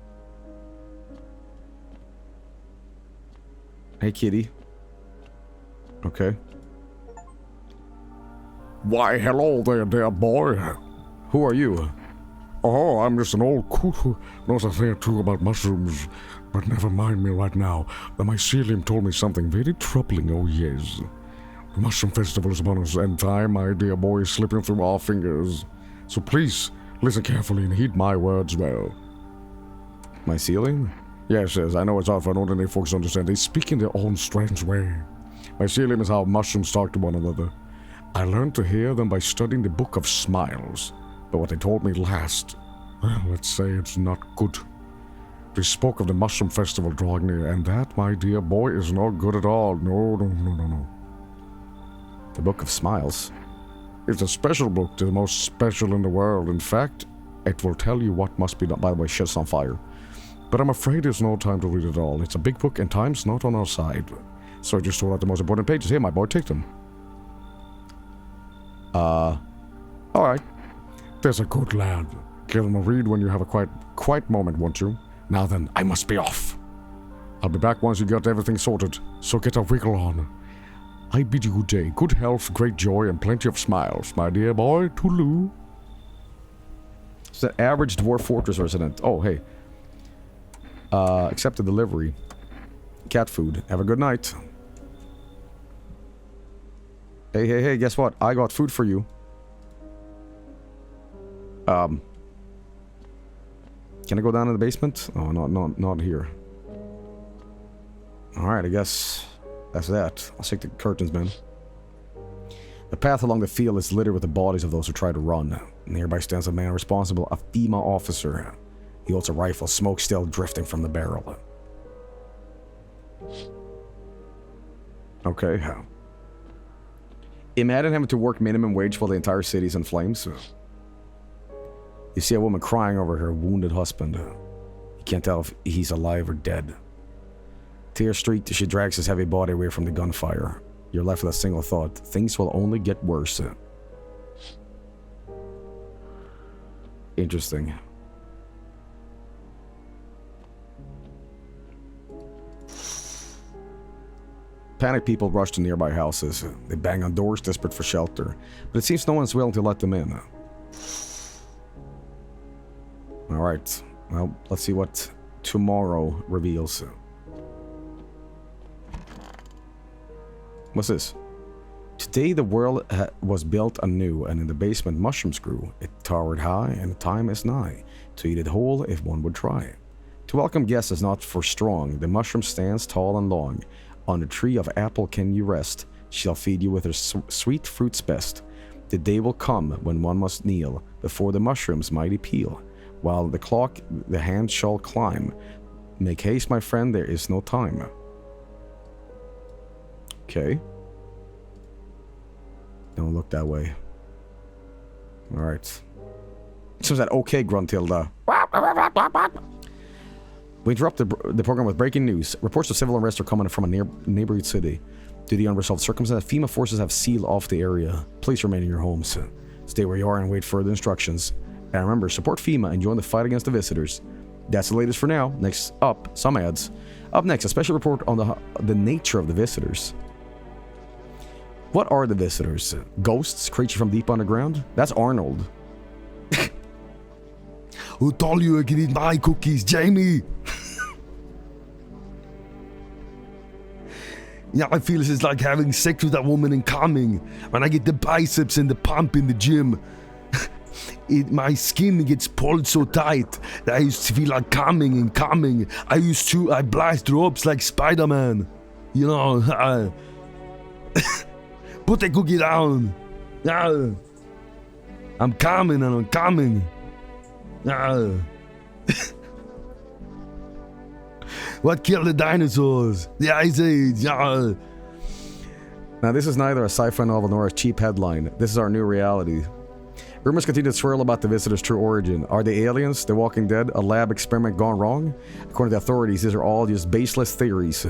Hey, kitty. Okay.
Why, hello there, dear boy.
Who are you?
Oh, I'm just an old coot who knows a thing or two about mushrooms. But never mind me right now. The mycelium told me something very troubling, oh yes. The mushroom festival is upon us, and time, my dear boy, is slipping through our fingers. So please, listen carefully and heed my words well.
Mycelium?
Yes, I know it's hard for ordinary folks to understand. They speak in their own strange way. Mycelium is how mushrooms talk to one another. I learned to hear them by studying the Book of Smiles. But what they told me last, well, let's say it's not good. They spoke of the mushroom festival drawing near, and that, my dear boy, is not good at all. No.
The Book of Smiles?
It's a special book, the most special in the world. In fact, it will tell you what must be done. By the way, shit's on fire. But I'm afraid there's no time to read it all. It's a big book, and time's not on our side. So I just tore out the most important pages. Here, my boy, take them.
Alright.
There's a good lad. Give him a read when you have a quiet moment, won't you? Now then, I must be off. I'll be back once you got everything sorted, so get a wiggle on. I bid you good day, good health, great joy, and plenty of smiles, my dear boy. Toodaloo.
It's an average Dwarf Fortress resident. Oh, hey. Accept the delivery. Cat food. Have a good night. Hey, guess what? I got food for you. Can I go down in the basement? Oh, not here. Alright, I guess that's that. I'll take the curtains, man. The path along the field is littered with the bodies of those who try to run. Nearby stands a man responsible, a FEMA officer. He holds a rifle, smoke still drifting from the barrel. Okay. Imagine having to work minimum wage while the entire city's in flames. You see a woman crying over her wounded husband. You can't tell if he's alive or dead. Tears streaked as she drags his heavy body away from the gunfire. You're left with a single thought. Things will only get worse. Interesting. Panicked people rush to nearby houses. They bang on doors, desperate for shelter. But it seems no one's willing to let them in. Alright. Well, let's see what tomorrow reveals. What's this? Today the world was built anew, and in the basement mushrooms grew. It towered high, and the time is nigh to eat it whole if one would try. To welcome guests is not for strong. The mushroom stands tall and long. On the tree of apple can you rest. She'll feed you with her sweet fruits best. The day will come when one must kneel before the mushroom's mighty peel. While the clock the hand shall climb. Make haste, my friend, there is no time. Okay. Don't look that way. Alright. So is that okay, Gruntilda? We interrupt the program with breaking news. Reports of civil unrest are coming from a neighboring city. Due to the unresolved circumstances, FEMA forces have sealed off the area. Please remain in your homes. Stay where you are and wait for further instructions. And remember, support FEMA and join the fight against the visitors. That's the latest for now. Next up, some ads. Up next, a special report on the nature of the visitors. What are the visitors? Ghosts? Creatures from deep underground? That's Arnold.
Who told you I can eat my cookies, Jamie? Yeah, I feel it's like having sex with that woman and coming. When I get the biceps and the pump in the gym, my skin gets pulled so tight that I used to feel like coming. I blast ropes like Spider-Man. You know, put the cookie down.
I'm coming and I'm coming. Ah. What killed the dinosaurs? The Ice Age. Ah.
Now, this is neither a sci-fi novel nor a cheap headline. This is our new reality. Rumors continue to swirl about the visitor's true origin. Are they aliens, The Walking Dead, a lab experiment gone wrong? According to authorities, these are all just baseless theories.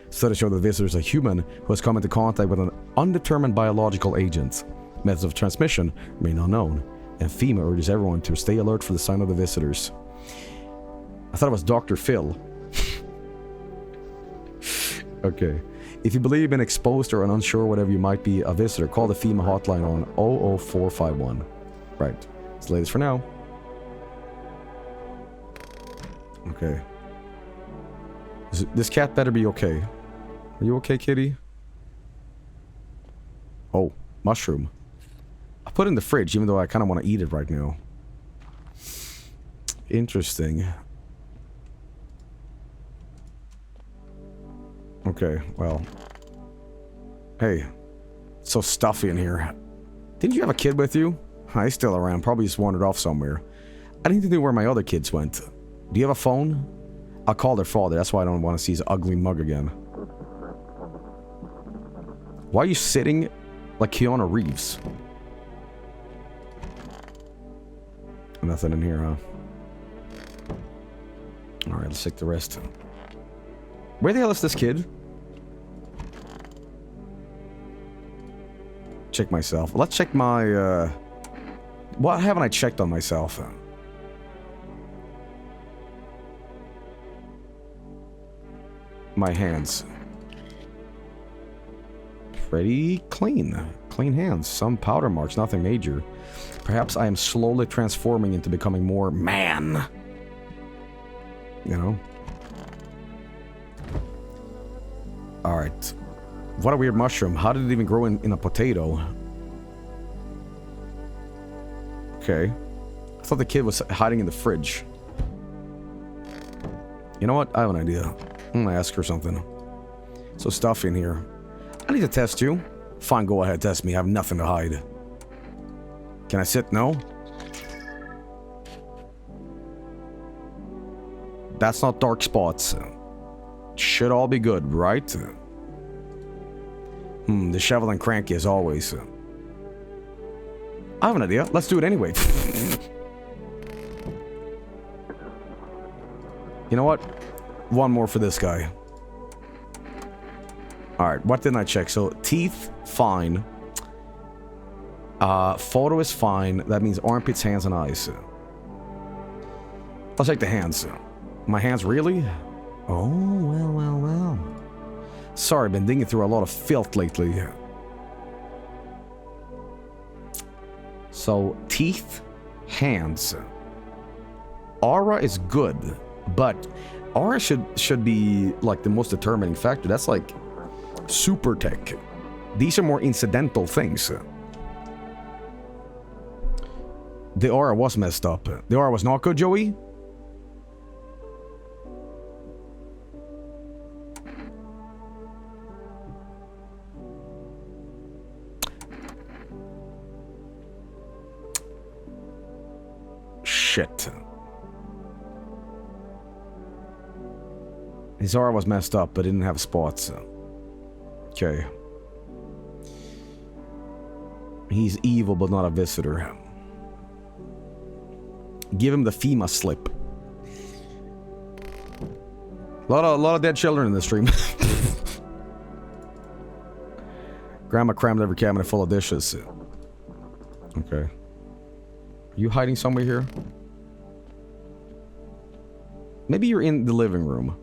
Studies show that the visitor is a human who has come into contact with an undetermined biological agent. Methods of transmission remain unknown, and FEMA urges everyone to stay alert for the sign of the visitors. I thought it was Dr. Phil. Okay. If you believe you've been exposed or are unsure whatever you might be a visitor, call the FEMA hotline on 00451. Right. It's the latest for now. Okay. This cat better be okay. Are you okay, kitty? Oh, mushroom. I put it in the fridge, even though I kind of want to eat it right now. Interesting. Okay, well. Hey. It's so stuffy in here. Didn't you have a kid with you? He's still around. Probably just wandered off somewhere. I need to know where my other kids went. Do you have a phone? I'll call their father. That's why I don't want to see his ugly mug again. Why are you sitting like Keanu Reeves? Nothing in here, huh? Alright, let's take the rest. Where the hell is this kid? Check myself. Let's check my, what haven't I checked on myself? My hands. Pretty clean. Clean hands. Some powder marks, nothing major. Perhaps I am slowly transforming into becoming more man. You know? Alright. What a weird mushroom. How did it even grow in a potato? Okay. I thought the kid was hiding in the fridge. You know what? I have an idea. I'm gonna ask her something. So stuff in here. I need to test you. Fine, go ahead, test me. I have nothing to hide. Can I sit? No? That's not dark spots. Should all be good, right? Disheveled and cranky as always. I have an idea. Let's do it anyway. You know what? One more for this guy. Alright, what didn't I check? So, teeth, fine. Photo is fine. That means armpits, hands, and eyes. I'll check the hands. My hands, really? Oh, well. Sorry, been digging through a lot of filth lately. So, teeth, hands. Aura is good, but aura should be like the most determining factor. That's like super tech. These are more incidental things. The aura was messed up. The aura was not good, Joey? Shit. His aura was messed up, but didn't have spots. Okay. He's evil, but not a visitor. Give him the FEMA slip. A lot of dead children in this stream. Grandma crammed every cabinet full of dishes. Okay. Are you hiding somewhere here? Maybe you're in the living room.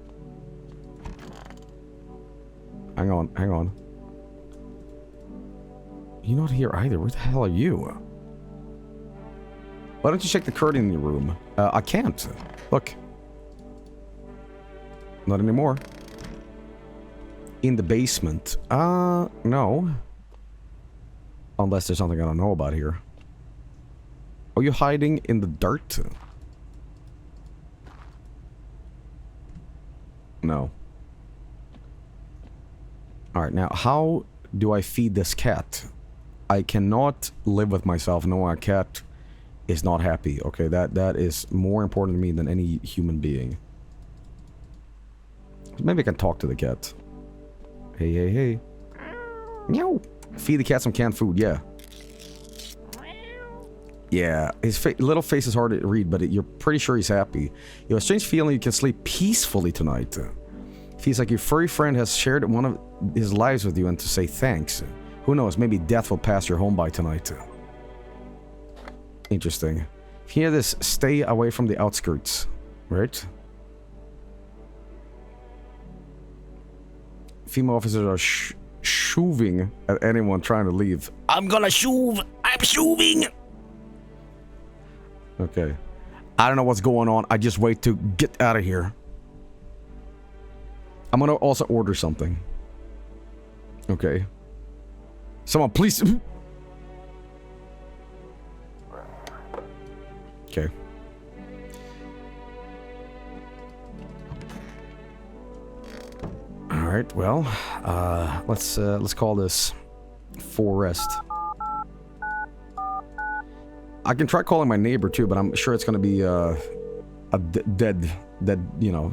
Hang on. You're not here either. Where the hell are you? Why don't you check the curtain in your room? I can't. Look. Not anymore. In the basement. No. Unless there's something I don't know about here. Are you hiding in the dirt? No. Alright, now how do I feed this cat? I cannot live with myself knowing a cat is not happy. Okay, that is more important to me than any human being. Maybe I can talk to the cat. Hey, hey, hey. Meow. Feed the cat some canned food, yeah. Yeah, his little face is hard to read, but you're pretty sure he's happy. You have a strange feeling you can sleep peacefully tonight. Feels like your furry friend has shared one of his lives with you and to say thanks. Who knows, maybe death will pass your home by tonight. Interesting. If you hear this, stay away from the outskirts. Right? Female officers are shoving at anyone trying to leave.
I'm gonna shove. I'm shoving.
Okay. I don't know what's going on. I just wait to get out of here. I'm gonna also order something. Okay. Someone please... Okay. Alright, well, let's call this Forest. I can try calling my neighbor too, but I'm sure it's gonna be a dead, you know.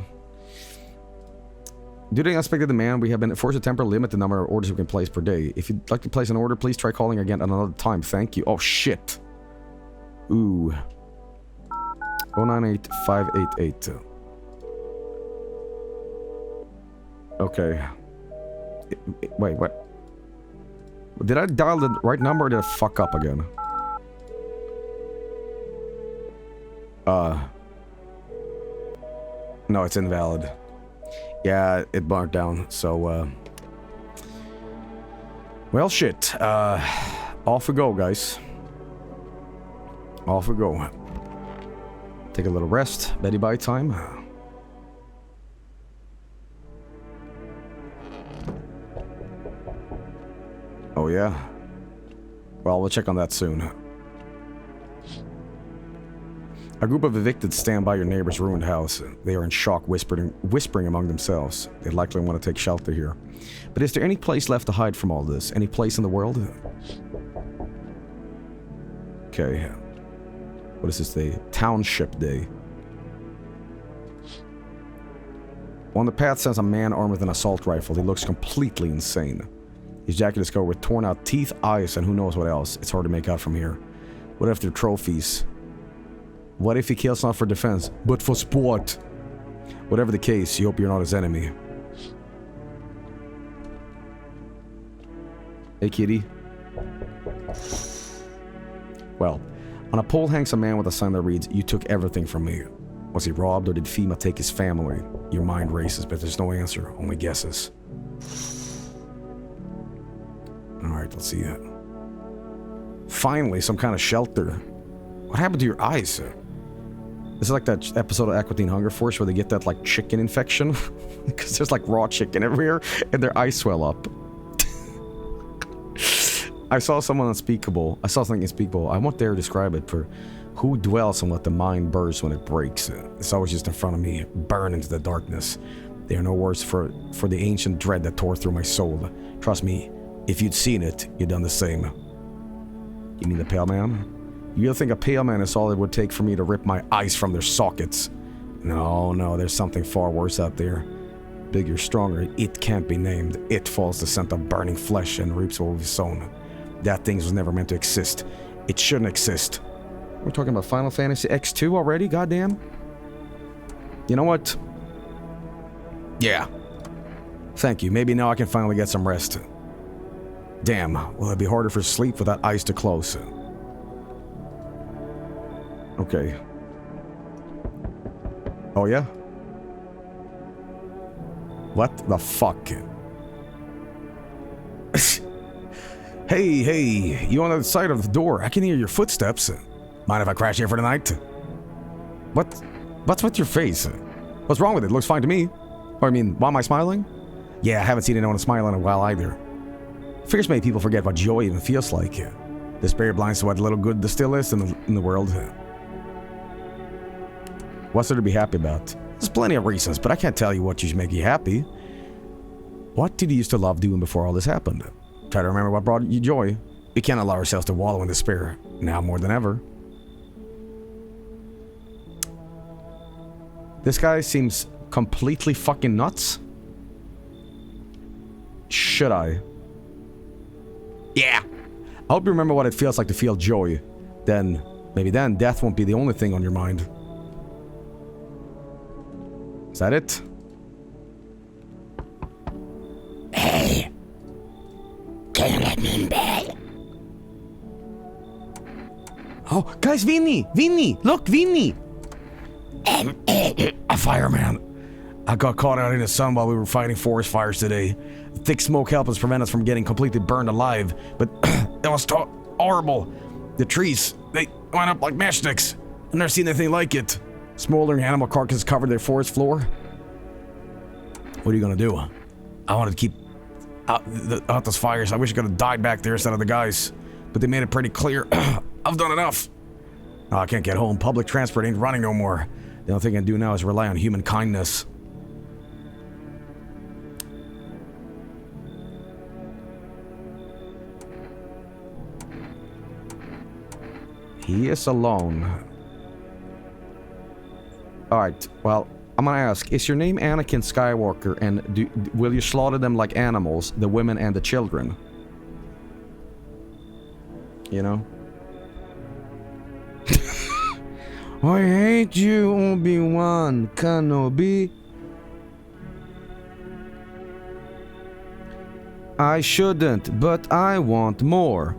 Due to the unexpected demand, we have been forced to temporarily limit the number of orders we can place per day. If you'd like to place an order, please try calling again another time. Thank you. Oh shit. Ooh. 098588. Okay. Wait, what? Did I dial the right number or did I fuck up again? No, it's invalid. Yeah, it burnt down, so, well, shit. Off we go, guys. Off we go. Take a little rest. Betty bye time. Oh, yeah? Well, we'll check on that soon. A group of evicted stand by your neighbor's ruined house. They are in shock, whispering among themselves. They likely want to take shelter here. But is there any place left to hide from all this? Any place in the world? Okay. What is this day? Township Day. On the path stands a man armed with an assault rifle. He looks completely insane. His jacket is covered with torn out teeth, eyes, and who knows what else. It's hard to make out from here. What if they're trophies? What if he kills not for defense, but for sport? Whatever the case, you hope you're not his enemy. Hey, kitty. Well, on a pole hangs a man with a sign that reads, "You took everything from me." Was he robbed or did FEMA take his family? Your mind races, but there's no answer, only guesses. Alright, let's see it. Finally, some kind of shelter. What happened to your eyes? This is like that episode of Aqua Teen Hunger Force where they get that like chicken infection. Because there's like raw chicken everywhere and their eyes swell up. I saw someone unspeakable. I saw something unspeakable. I won't dare to describe it, for who dwells and let the mind burst when it breaks? It's always just in front of me, burn into the darkness. They are no worse for the ancient dread that tore through my soul. Trust me, if you'd seen it, you'd done the same. You mean the Pale Man? You think a Pale Man is all it would take for me to rip my eyes from their sockets? No, there's something far worse out there. Bigger, stronger, it can't be named. It falls the scent of burning flesh and reaps what we've sown. That thing was never meant to exist. It shouldn't exist. We're talking about Final Fantasy X2 already? Goddamn. You know what? Yeah. Thank you. Maybe now I can finally get some rest. Damn, will it be harder for sleep without eyes to close? Okay. Oh yeah? What the fuck? Hey, you on the other side of the door. I can hear your footsteps. Mind if I crash here for the night? What's with your face? What's wrong with it? Looks fine to me. Or I mean, why am I smiling? Yeah, I haven't seen anyone smile in a while either. Figures many people forget what joy even feels like. Despair blinds to what little good there still is in the world. What's there to be happy about? There's plenty of reasons, but I can't tell you what should make you happy. What did you used to love doing before all this happened? Try to remember what brought you joy. We can't allow ourselves to wallow in despair, now more than ever. This guy seems completely fucking nuts. Should I? Yeah. I hope you remember what it feels like to feel joy. Then, maybe then, death won't be the only thing on your mind. Is that it?
Hey, can you let me in bed?
Oh, guys, Vinny! Vinny! Look, Vinny!
A fireman. I got caught out in the sun while we were fighting forest fires today. The thick smoke helped us prevent us from getting completely burned alive, but it was horrible. The trees, they went up like matchsticks. I've never seen anything like it. Smoldering animal carcasses covered their forest floor.
What are you gonna do?
I wanted to keep out those fires. I wish I could have died back there instead of the guys, but they made it pretty clear. I've done enough.
Oh, I can't get home. Public transport ain't running no more. The only thing I can do now is rely on human kindness. He is alone. Alright, well, I'm gonna ask, is your name Anakin Skywalker, and will you slaughter them like animals, the women and the children? You know? I hate you, Obi-Wan Kenobi. I shouldn't, but I want more.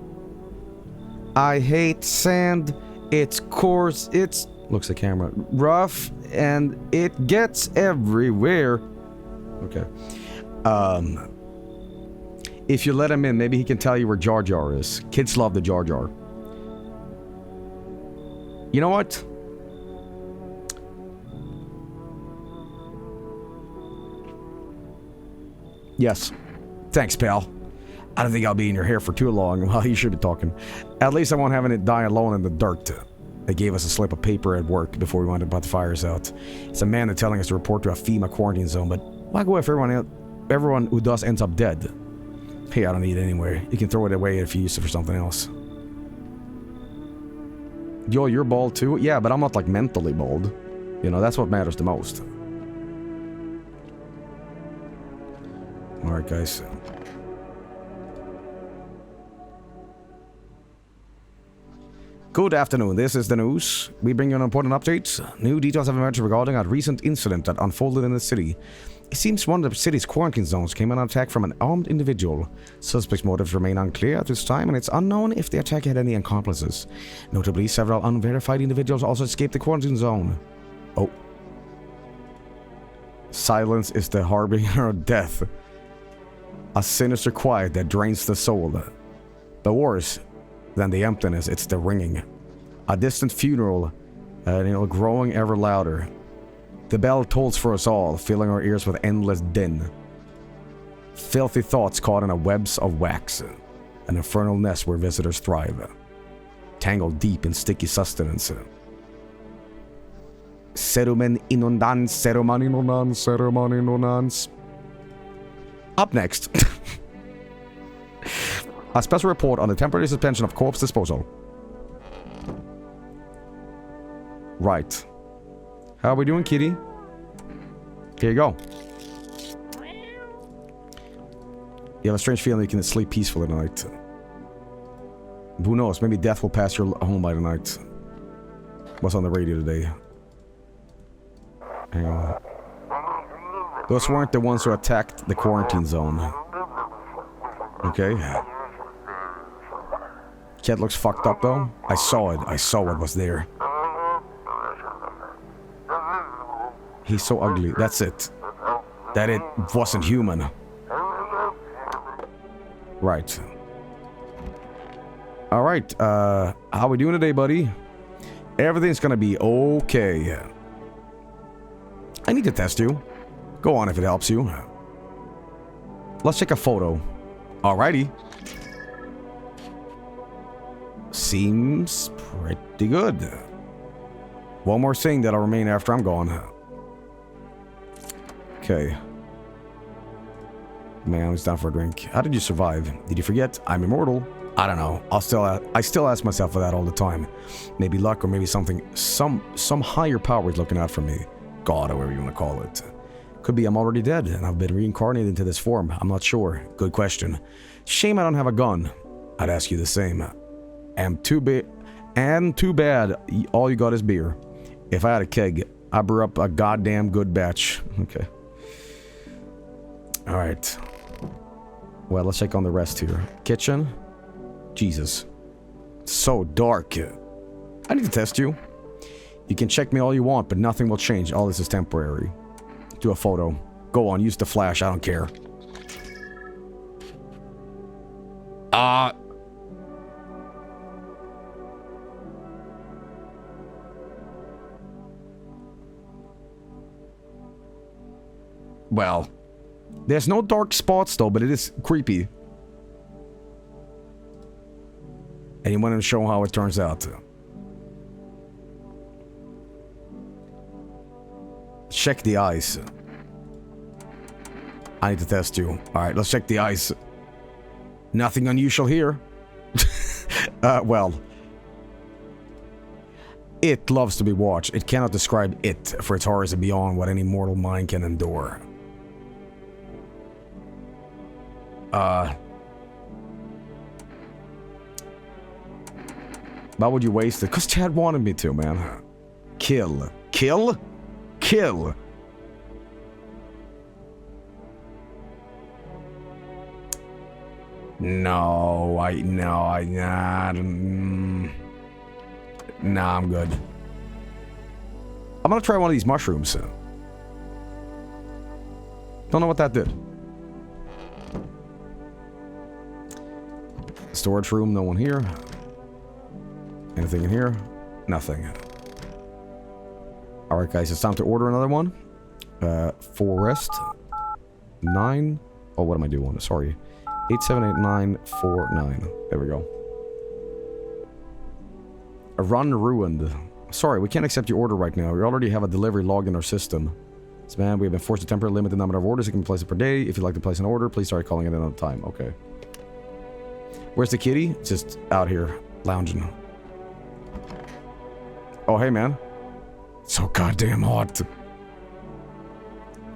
I hate sand. It's coarse. It's... looks at camera. Rough, and it gets everywhere. Okay. If you let him in, maybe he can tell you where Jar Jar is. Kids love the Jar Jar. You know what? Yes. Thanks, pal. I don't think I'll be in your hair for too long. Well, you should be talking. At least I won't have it die alone in the dirt. They gave us a slip of paper at work before we went to put the fires out. It's a man telling us to report to a FEMA quarantine zone, but why go if everyone who does ends up dead? Hey, I don't need it anyway. You can throw it away if you use it for something else. Yo, you're bald too? Yeah, but I'm not like mentally bald. You know, that's what matters the most. Alright, guys. Good afternoon, this is the news. We bring you an important update. New details have emerged regarding a recent incident that unfolded in the city. It seems one of the city's quarantine zones came under attack from an armed individual. Suspect's motives remain unclear at this time, and it's unknown if the attack had any accomplices. Notably, several unverified individuals also escaped the quarantine zone. Oh. Silence is the harbinger of death. A sinister quiet that drains the soul. But worse than the emptiness, it's the ringing. A distant funeral, growing ever louder. The bell tolls for us all, filling our ears with endless din. Filthy thoughts caught in a webs of wax. An infernal nest where visitors thrive. Tangled deep in sticky sustenance. Serumen inundans, seruman inundans, seruman inundans. Up next, a special report on the temporary suspension of corpse disposal. Right. How are we doing, kitty? Here you go. You have a strange feeling you can sleep peacefully tonight. Who knows, maybe death will pass your home by tonight. What's on the radio today? Hang on. Those weren't the ones who attacked the quarantine zone. Okay. Cat looks fucked up though. I saw it. I saw what was there. He's so ugly. That's it. That it wasn't human. Right. Alright, how we doing today, buddy? Everything's gonna be okay. I need to test you. Go on if it helps you. Let's take a photo. Alrighty. Seems pretty good. One more thing that'll remain after I'm gone. Okay. Man, it's down for a drink. How did you survive? Did you forget? I'm immortal. I don't know. I still ask myself for that all the time. Maybe luck or maybe something. Some higher power is looking out for me. god, or whatever you want to call it. Could be I'm already dead and I've been reincarnated into this form. I'm not sure. Good question. Shame I don't have a gun. I'd ask you the same. And too bad all you got is beer. If I had a keg, I brew up a goddamn good batch. Okay. Alright. Well, let's check on the rest here. Kitchen. Jesus. So dark. I need to test you. You can check me all you want, but nothing will change. All this is temporary. Do a photo. Go on, use the flash. I don't care. Well, there's no dark spots though, but it is creepy. And you want to show how it turns out. Check the eyes. I need to test you. Alright, let's check the eyes. Nothing unusual here. Well. It loves to be watched. It cannot describe it, for its horrors are beyond what any mortal mind can endure. Why would you waste it? Because Chad wanted me to, man. Kill. Kill? Kill. No, nah, I'm good. I'm gonna try one of these mushrooms. Don't know what that did. Storage room, no one here. Anything in here? Nothing. Alright guys, it's time to order another one. Forest. 9. Oh, what am I doing? Sorry. 878949. There we go. A run ruined. Sorry, we can't accept your order right now. We already have a delivery logged in our system. So, man, we have been forced to temporarily limit the number of orders you can place it per day. If you'd like to place an order, please start calling it another time. Okay. Where's the kitty? Just out here, lounging. Oh, hey, man. It's so goddamn hot.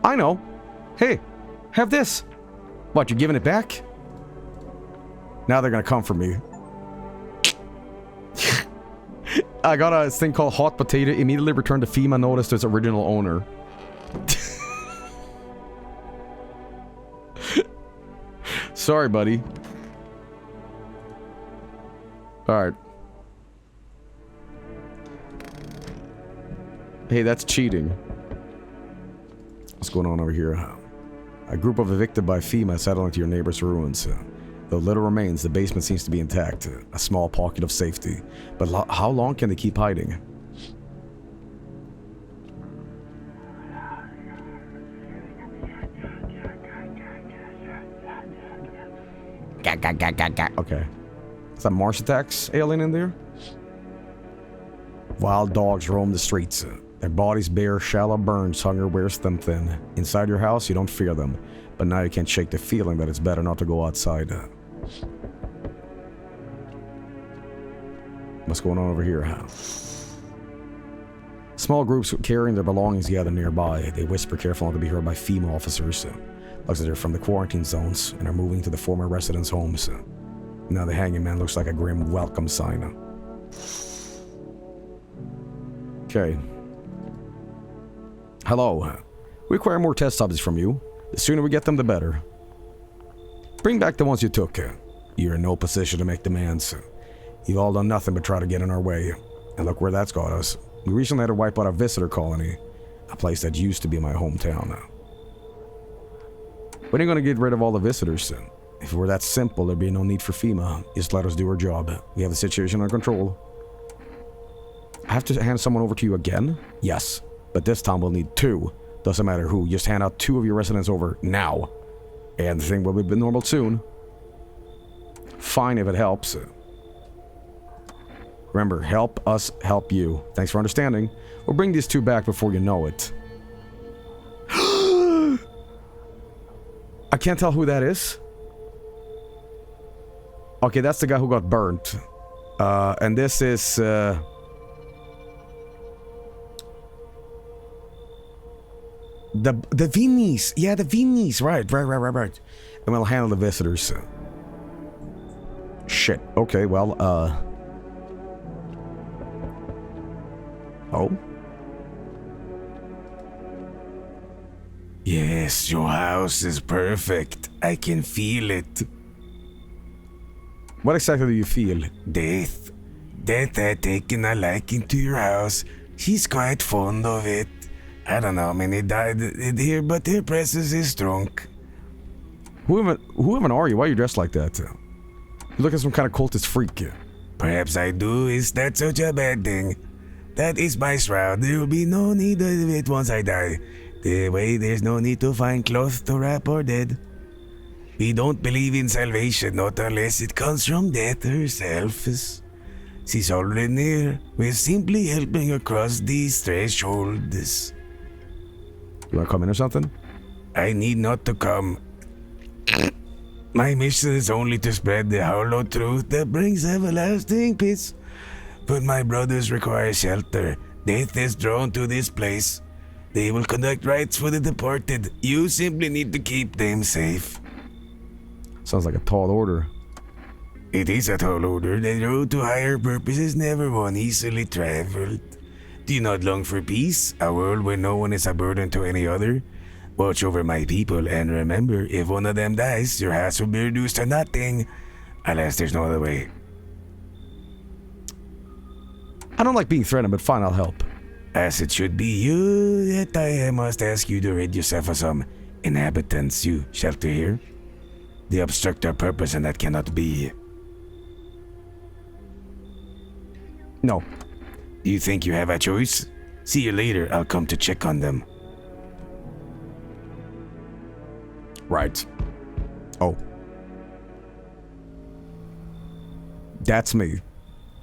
I know. Hey, have this. What, you're giving it back? Now they're gonna come for me. I got a thing called hot potato. Immediately returned to FEMA. Noticed its original owner. Sorry, buddy. Alright. Hey, that's cheating. What's going on over here? A group of evicted by FEMA settling to your neighbor's ruins. Though little remains, the basement seems to be intact. A small pocket of safety. But how long can they keep hiding? Okay. Is that Mars Attacks alien in there? Wild dogs roam the streets. Their bodies bear shallow burns, hunger wears them thin. Inside your house, you don't fear them. But now you can't shake the feeling that it's better not to go outside. What's going on over here? Small groups carrying their belongings gather nearby. They whisper careful not to be heard by FEMA officers. Looks like they're from the quarantine zones and are moving to the former residents' homes. Now the hanging man looks like a grim welcome sign. Okay. Hello. We require more test subjects from you. The sooner we get them, the better. Bring back the ones you took. You're in no position to make demands. You've all done nothing but try to get in our way. And look where that's got us. We recently had to wipe out a visitor colony. A place that used to be my hometown. When are you going to get rid of all the visitors? If it were that simple, there'd be no need for FEMA. Just let us do our job. We have the situation under control. I have to hand someone over to you again? Yes. But this time we'll need 2. Doesn't matter who. Just hand out 2 of your residents over now. And the thing will be normal soon. Fine if it helps. Remember, help us help you. Thanks for understanding. We'll bring these 2 back before you know it. I can't tell who that is. Okay, that's the guy who got burnt. And this is... The Vinis. Yeah, the Vinis. Right. And we'll handle the visitors. Shit. Okay, well, Oh?
Yes, your house is perfect. I can feel it.
What exactly do you feel?
Death. Death had taken a liking to your house. She's quite fond of it. I don't know how many died here, but her presence is strong.
Who even are you? Why are you dressed like that? You look like some kind of cultist freak.
Perhaps I do. Is that such a bad thing? That is my shroud. There will be no need of it once I die. The way there's no need to find cloth to wrap our dead. We don't believe in salvation, not unless it comes from death herself. She's already near. We're simply helping her cross these thresholds.
You wanna come in or something?
I need not to come. My mission is only to spread the hollow truth that brings everlasting peace. But my brothers require shelter. Death is drawn to this place. They will conduct rites for the departed. You simply need to keep them safe.
Sounds like a tall order.
It is a tall order. The road to higher purpose is never one easily traveled. Do you not long for peace? A world where no one is a burden to any other? Watch over my people and remember, if one of them dies, your house will be reduced to nothing. Unless there's no other way.
I don't like being threatened, but fine, I'll help.
As it should be, yet I must ask you to rid yourself of some inhabitants you shelter here. They obstruct our purpose and that cannot be.
No.
Do you think you have a choice? See you later, I'll come to check on them.
Right. Oh. That's me.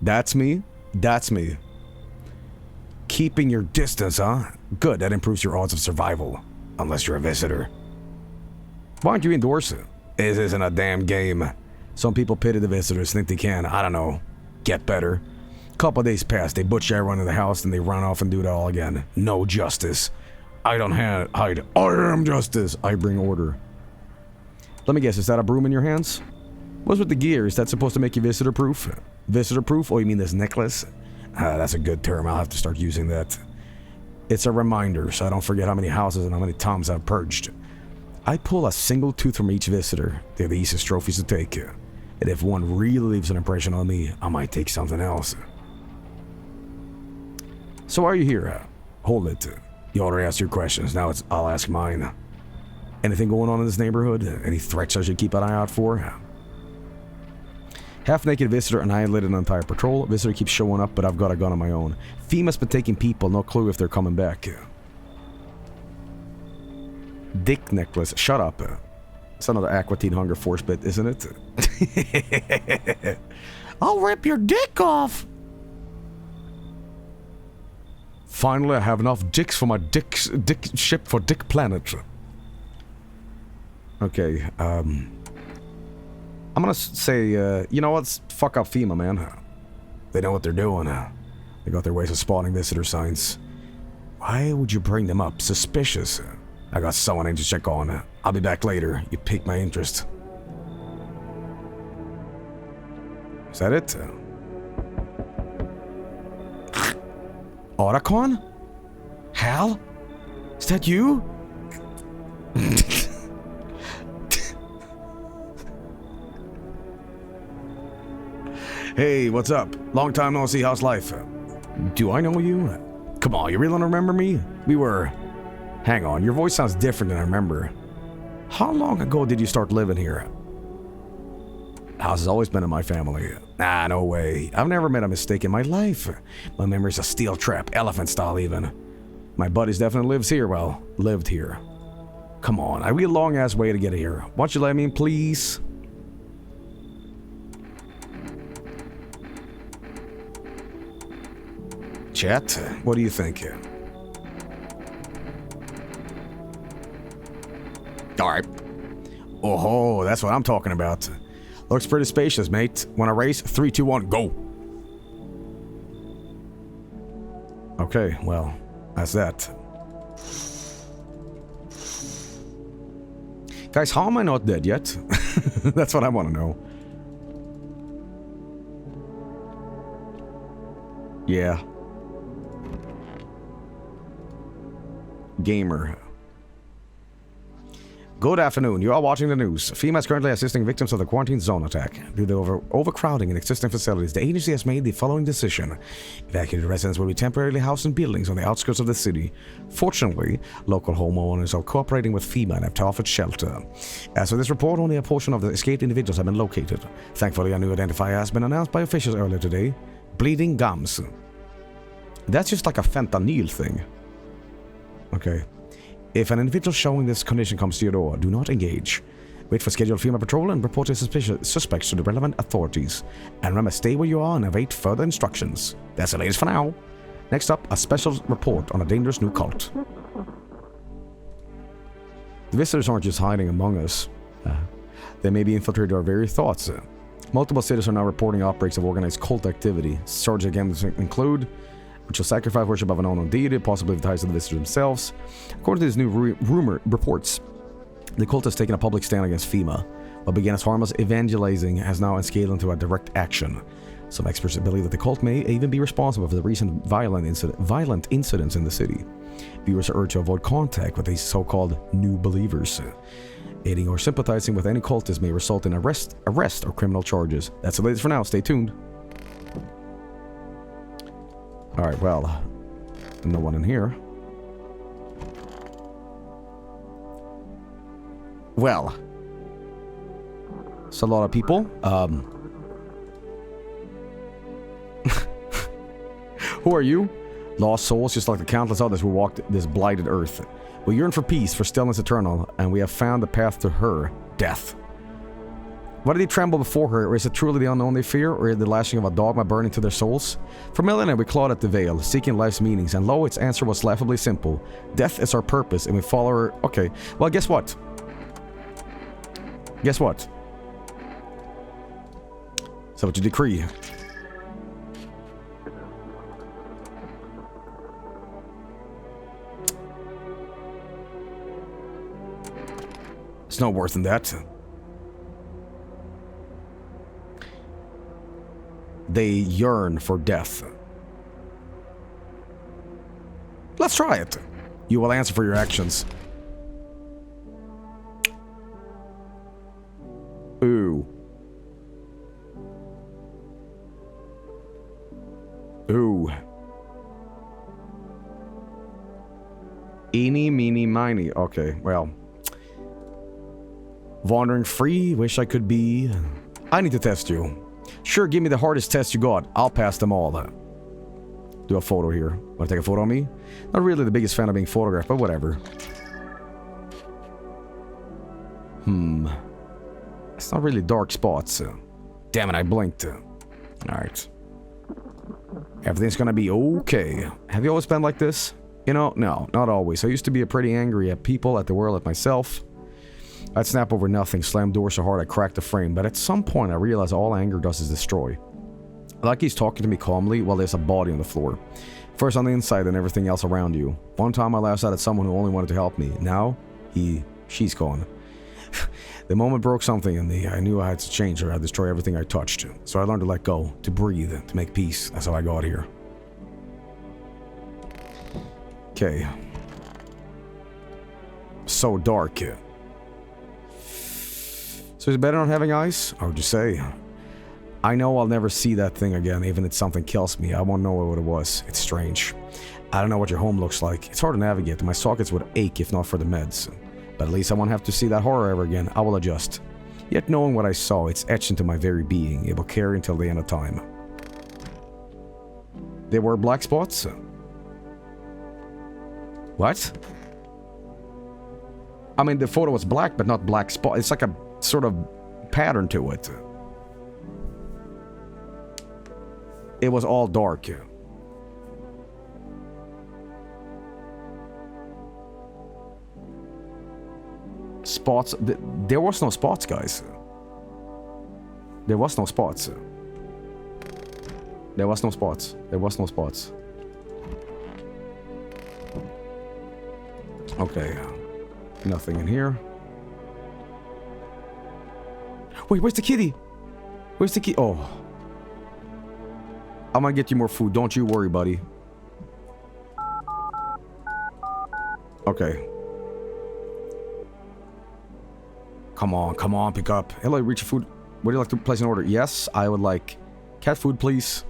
That's me. That's me. Keeping your distance, huh? Good, that improves your odds of survival. Unless you're a visitor. Why aren't you indoors? This isn't a damn game. Some people pity the visitors, think they can, I don't know, get better. Couple days pass, they butcher everyone in the house and they run off and do it all again. No justice. I don't hide. I am justice. I bring order. Let me guess, is that a broom in your hands? What's with the gear? Is that supposed to make you visitor-proof? Visitor-proof? Oh, you mean this necklace? That's a good term. I'll have to start using that. It's a reminder, so I don't forget how many houses and how many toms I've purged. I pull a single tooth from each visitor. They're the easiest trophies to take. And if one really leaves an impression on me, I might take something else. So why are you here? Hold it. You already asked your questions. Now I'll ask mine. Anything going on in this neighborhood? Any threats I should keep an eye out for? Half-naked visitor annihilated an entire patrol. Visitor keeps showing up, but I've got a gun of my own. FEMA's been taking people. No clue if they're coming back. Dick necklace. Shut up. It's another Aqua Teen Hunger Force bit, isn't it? I'll rip your dick off. Finally, I have enough dicks for my dick ship for Dick Planet. Okay, I'm gonna say, you know what? Fuck up FEMA, man. They know what they're doing. They got their ways of spawning visitor signs. Why would you bring them up? Suspicious. I got someone I need to check on. I'll be back later. You piqued my interest. Is that it? Otacon? Hal? Is that you? Hey, what's up? Long time no see, how's life? Do I know you? Come on, you really don't remember me? We were... Hang on, your voice sounds different than I remember. How long ago did you start living here? House has always been in my family. Nah, no way. I've never made a mistake in my life. My memory's a steel trap, elephant style even. My buddies definitely lived here. Come on, I wait a long ass way to get here. Why don't you let me in, please? Chat, what do you think? Alright. Oh, that's what I'm talking about. Looks pretty spacious, mate. Want to race? 3, 2, 1, go! Okay, well, that's that. Guys, how am I not dead yet? That's what I want to know. Yeah. Gamer. Good afternoon. You are watching the news. FEMA is currently assisting victims of the quarantine zone attack. Due to overcrowding in existing facilities, the agency has made the following decision. Evacuated residents will be temporarily housed in buildings on the outskirts of the city. Fortunately, local homeowners are cooperating with FEMA and have offered shelter. As of this report, only a portion of the escaped individuals have been located. Thankfully, a new identifier has been announced by officials earlier today. Bleeding gums. That's just like a fentanyl thing. Okay. If an individual showing this condition comes to your door, do not engage. Wait for scheduled FEMA patrol and report the suspects to the relevant authorities. And remember, stay where you are and await further instructions. That's the latest for now. Next up, a special report on a dangerous new cult. The visitors aren't just hiding among us. They may be infiltrated our very thoughts. Multiple cities are now reporting outbreaks of organized cult activity. Charges against include ritual sacrifice, worship of an unknown deity, possibly with ties to the visitors themselves. According to these new rumor reports, the cult has taken a public stand against FEMA. What began as harmless evangelizing has now escalated into a direct action. Some experts believe that the cult may even be responsible for the recent violent incidents in the city. Viewers are urged to avoid contact with these so-called new believers. Aiding or sympathizing with any cultist may result in arrest or criminal charges. That's the latest for now. Stay tuned. Alright, well, no one in here. Well, it's a lot of people. Who are you? Lost souls, just like the countless others who walked this blighted earth. We yearn for peace, for stillness eternal, and we have found the path to her, death. Why did they tremble before her? Or is it truly the unknown they fear? Or the lashing of a dogma burning to their souls? For millennia we clawed at the veil, seeking life's meanings, and lo, its answer was laughably simple. Death is our purpose, and we follow her. Okay, well, guess what? Guess what? So what you decree. It's no worse than that. They yearn for death. Let's try it. You will answer for your actions. Ooh. Ooh. Eeny, meeny, miny. Okay, well. Wandering free, wish I could be. I need to test you. Sure, give me the hardest test you got. I'll pass them all. Do a photo here. Want to take a photo of me? Not really the biggest fan of being photographed, but whatever. It's not really dark spots. Damn it, I blinked. Alright. Everything's gonna be okay. Have you always been like this? You know, no, not always. I used to be pretty angry at people, at the world, at myself. I'd snap over nothing, slam doors so hard I cracked the frame, but at some point I realized all anger does is destroy. Like he's talking to me calmly while there's a body on the floor. First on the inside, then everything else around you. One time I lashed out at someone who only wanted to help me. Now, she's gone. The moment broke something in me. I knew I had to change or I'd destroy everything I touched. So I learned to let go, to breathe, to make peace. That's how I got here. Okay. So dark. So is it better not having eyes? Or would you say? I know I'll never see that thing again, even if something kills me. I won't know what it was. It's strange. I don't know what your home looks like. It's hard to navigate. My sockets would ache if not for the meds. But at least I won't have to see that horror ever again. I will adjust. Yet knowing what I saw, it's etched into my very being. It will carry until the end of time. There were black spots? What? I mean, the photo was black, but not black spot. It's like a sort of pattern to it. It was all dark. Spots. There was no spots, guys. There was no spots. There was no spots. There was no spots. Okay. Nothing in here. Wait, where's the kitty? Where's the kitty? Oh. I'm gonna get you more food. Don't you worry, buddy. Okay. Come on, pick up. Hello, reach your food. Would you like to place an order? Yes, I would like cat food, please.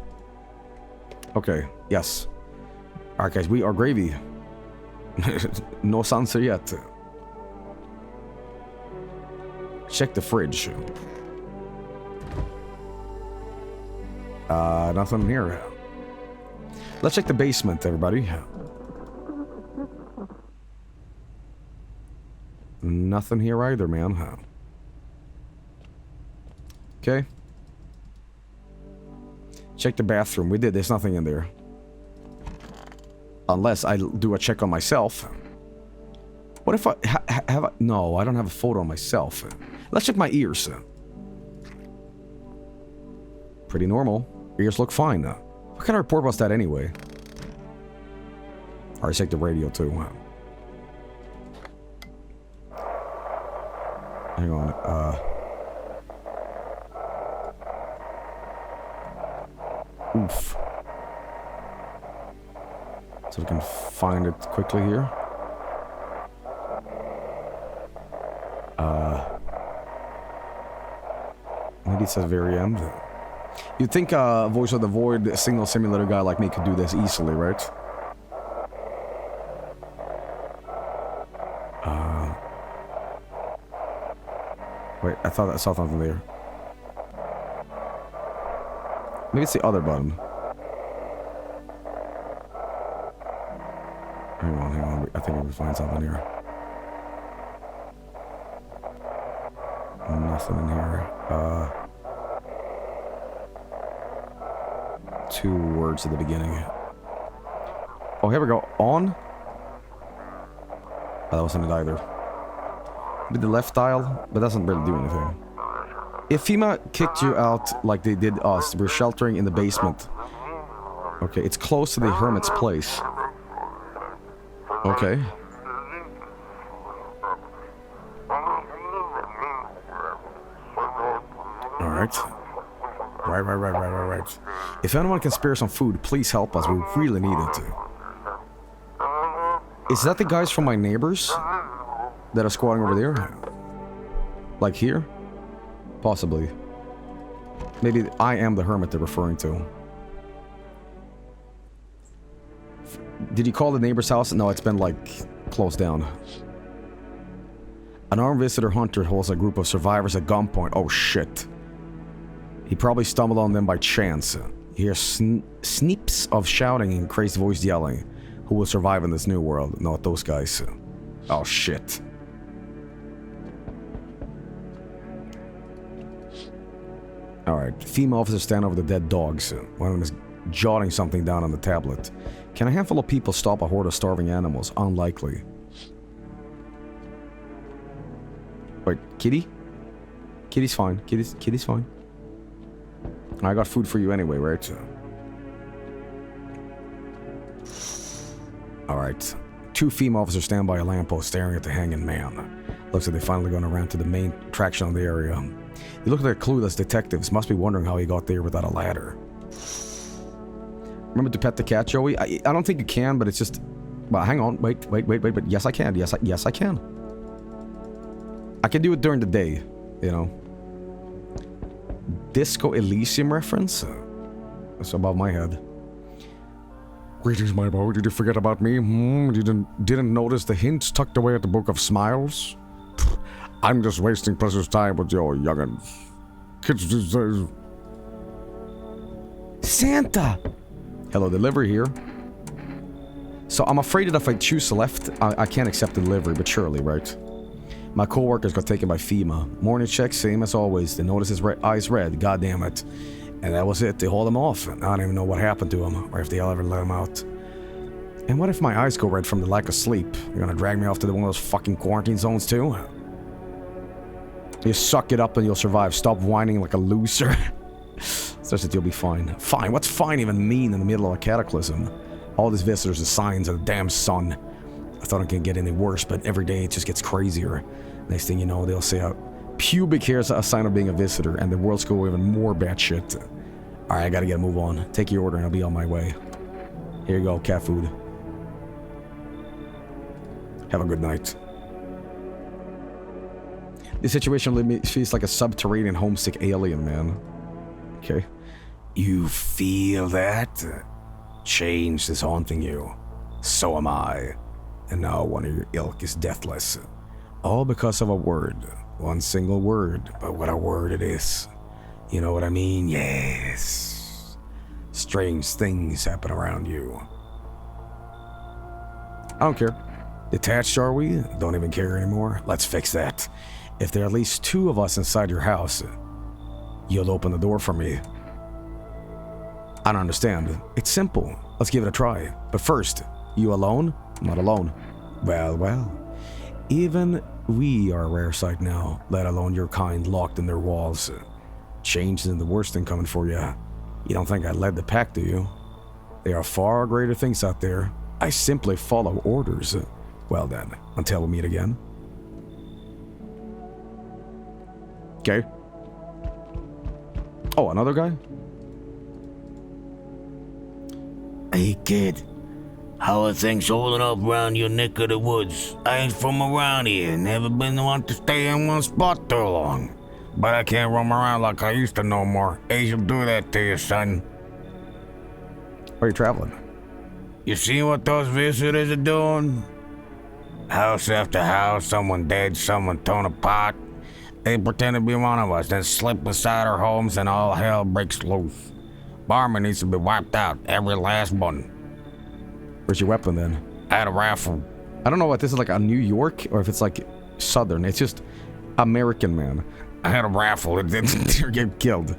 Okay, yes. Alright, guys, we are gravy. No answer yet. Check the fridge. Nothing in here. Let's check the basement, everybody. Nothing here either, man. Okay. Check the bathroom. We did. There's nothing in there. Unless I do a check on myself. What if I have I... No, I don't have a photo on myself. Let's check my ears. Pretty normal. Ears look fine. What kind of report was that anyway? Alright, check the radio too. Hang on. Oof. So we can find it quickly here. Maybe it says very end. You'd think a voice of the void signal simulator guy like me could do this easily, right? Wait, I thought I saw something there. Maybe it's the other button. Hang on. I think we can find something here. Nothing in here. 2 words at the beginning. Oh, here we go. On? Oh, that wasn't it either. Did the left dial, but doesn't really do anything. If FEMA kicked you out like they did us, we're sheltering in the basement. Okay, it's close to the hermit's place. Okay. Alright. Right. If anyone can spare some food, please help us. We really need it. Is that the guys from my neighbors that are squatting over there? Like here? Possibly. Maybe I am the hermit they're referring to. Did you call the neighbor's house? No, it's been like closed down. An armed visitor hunter holds a group of survivors at gunpoint. Oh shit. He probably stumbled on them by chance. You hear snips of shouting and crazed voice yelling. Who will survive in this new world? Not those guys. Oh shit. Alright, female officers stand over the dead dogs. One of them is jotting something down on the tablet. Can a handful of people stop a horde of starving animals? Unlikely. Wait, kitty? Kitty's fine. Kitty's fine. I got food for you anyway, right? Alright. 2 female officers stand by a lamppost staring at the hanging man. Looks like they're finally going to run to the main attraction of the area. They look like clueless detectives. Must be wondering how he got there without a ladder. Remember to pet the cat, Joey? I don't think you can, but it's just... Well, hang on. Wait. But yes, I can. Yes, I can. I can do it during the day, you know. Disco Elysium reference? That's above my head.
Greetings, my boy. Did you forget about me? Didn't notice the hints tucked away at the Book of Smiles? Pfft, I'm just wasting precious time with your young'uns. Kids these days.
Santa! Hello, delivery here. So I'm afraid that if I choose left, I can't accept the delivery, but surely, right? My co-workers got taken by FEMA. Morning check, same as always. They noticed his eyes red, god damn it. And that was it, they hauled him off. I don't even know what happened to him, or if they'll ever let him out. And what if my eyes go red from the lack of sleep? You're gonna drag me off to one of those fucking quarantine zones too? You suck it up and you'll survive. Stop whining like a loser. Such that you'll be fine. Fine, what's fine even mean in the middle of a cataclysm? All these visitors are signs of the damn sun. I thought it couldn't get any worse, but every day it just gets crazier. Next thing you know, they'll say Pubic hair is a sign of being a visitor, and the world's go even more batshit. Alright, I gotta get a move on. Take your order and I'll be on my way. Here you go, cat food. Have a good night. This situation feels like a subterranean homesick alien, man. Okay. You feel that? Change is haunting you. So am I. And now one of your ilk is deathless. All because of a word. One single word, but what a word it is. You know what I mean? Yes. Strange things happen around you. I don't care. Detached, are we? Don't even care anymore? Let's fix that. If there are at least 2 of us inside your house, you'll open the door for me. I don't understand. It's simple. Let's give it a try. But first, you alone? Not alone. Well, well. Even we are a rare sight now, let alone your kind locked in their walls. Change isn't the worst thing coming for you. You don't think I led the pack, do you? There are far greater things out there. I simply follow orders. Well then, until we meet again. Okay. Oh, another guy?
Hey, kid. How are things holding up around your neck of the woods? I ain't from around here. Never been the one to stay in one spot too long. But I can't roam around like I used to no more. Age will do that to you, son.
Where are you traveling?
You see what those visitors are doing? House after house, someone dead, someone torn apart. They pretend to be one of us, then slip inside our homes and all hell breaks loose. Barman needs to be wiped out, every last one.
Where's your weapon then?
I had a rifle.
I don't know what this is, like a New York or if it's like Southern. It's just American, man.
I had a rifle. It didn't get killed.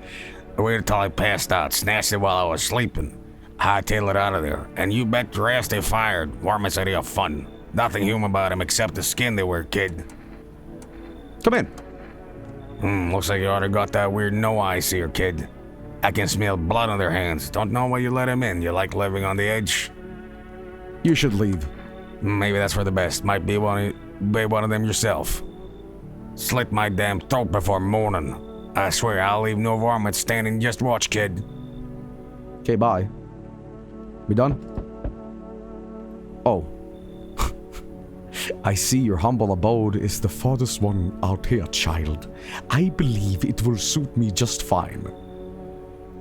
I waited until I passed out, snatched it while I was sleeping. Hightailed it out of there. And you bet your ass they fired. Warman said he had fun. Nothing human about him except the skin they wear, kid.
Come in.
Looks like you already got that weird no eyes here, kid. I can smell blood on their hands. Don't know why you let him in. You like living on the edge?
You should leave.
Maybe that's for the best. Might be one of them yourself. Slit my damn throat before morning. I swear I'll leave no varmint standing. Just watch, kid.
Okay, bye. We done? Oh. I see your humble abode is the farthest one out here, child. I believe it will suit me just fine.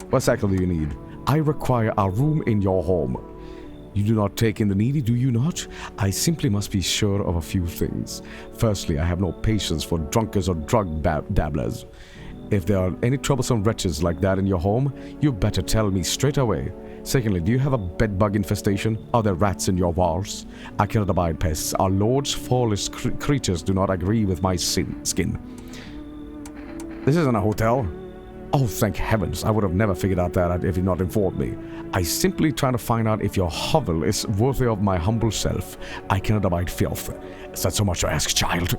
What exactly do you need? I require a room in your home. You do not take in the needy, do you not? I simply must be sure of a few things. Firstly, I have no patience for drunkards or drug dabblers. If there are any troublesome wretches like that in your home, you better tell me straight away. Secondly, do you have a bedbug infestation? Are there rats in your walls? I cannot abide pests. Our Lord's foolish creatures do not agree with my skin. This isn't a hotel. Oh, thank heavens. I would have never figured out that if you'd not informed me. I simply trying to find out if your hovel is worthy of my humble self. I cannot abide filth. Is that so much to ask, child?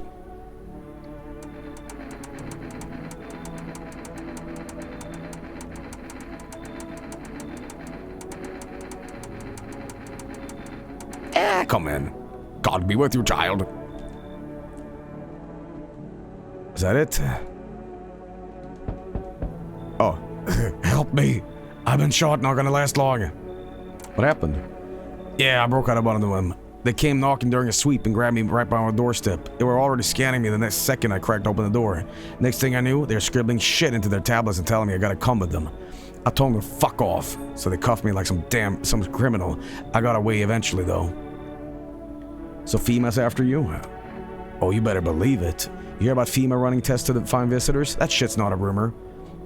Come in. God be with you, child.
Is that it?
Oh, help me. I've been shot, not gonna last long.
What happened?
Yeah, I broke out of one of them. They came knocking during a sweep and grabbed me right by my doorstep. They were already scanning me the next second I cracked open the door. Next thing I knew, they were scribbling shit into their tablets and telling me I gotta come with them. I told them to fuck off, so they cuffed me like some criminal. I got away eventually, though.
So FEMA's after you?
Oh, you better believe it.
You hear about FEMA running tests to find visitors? That shit's not a rumor.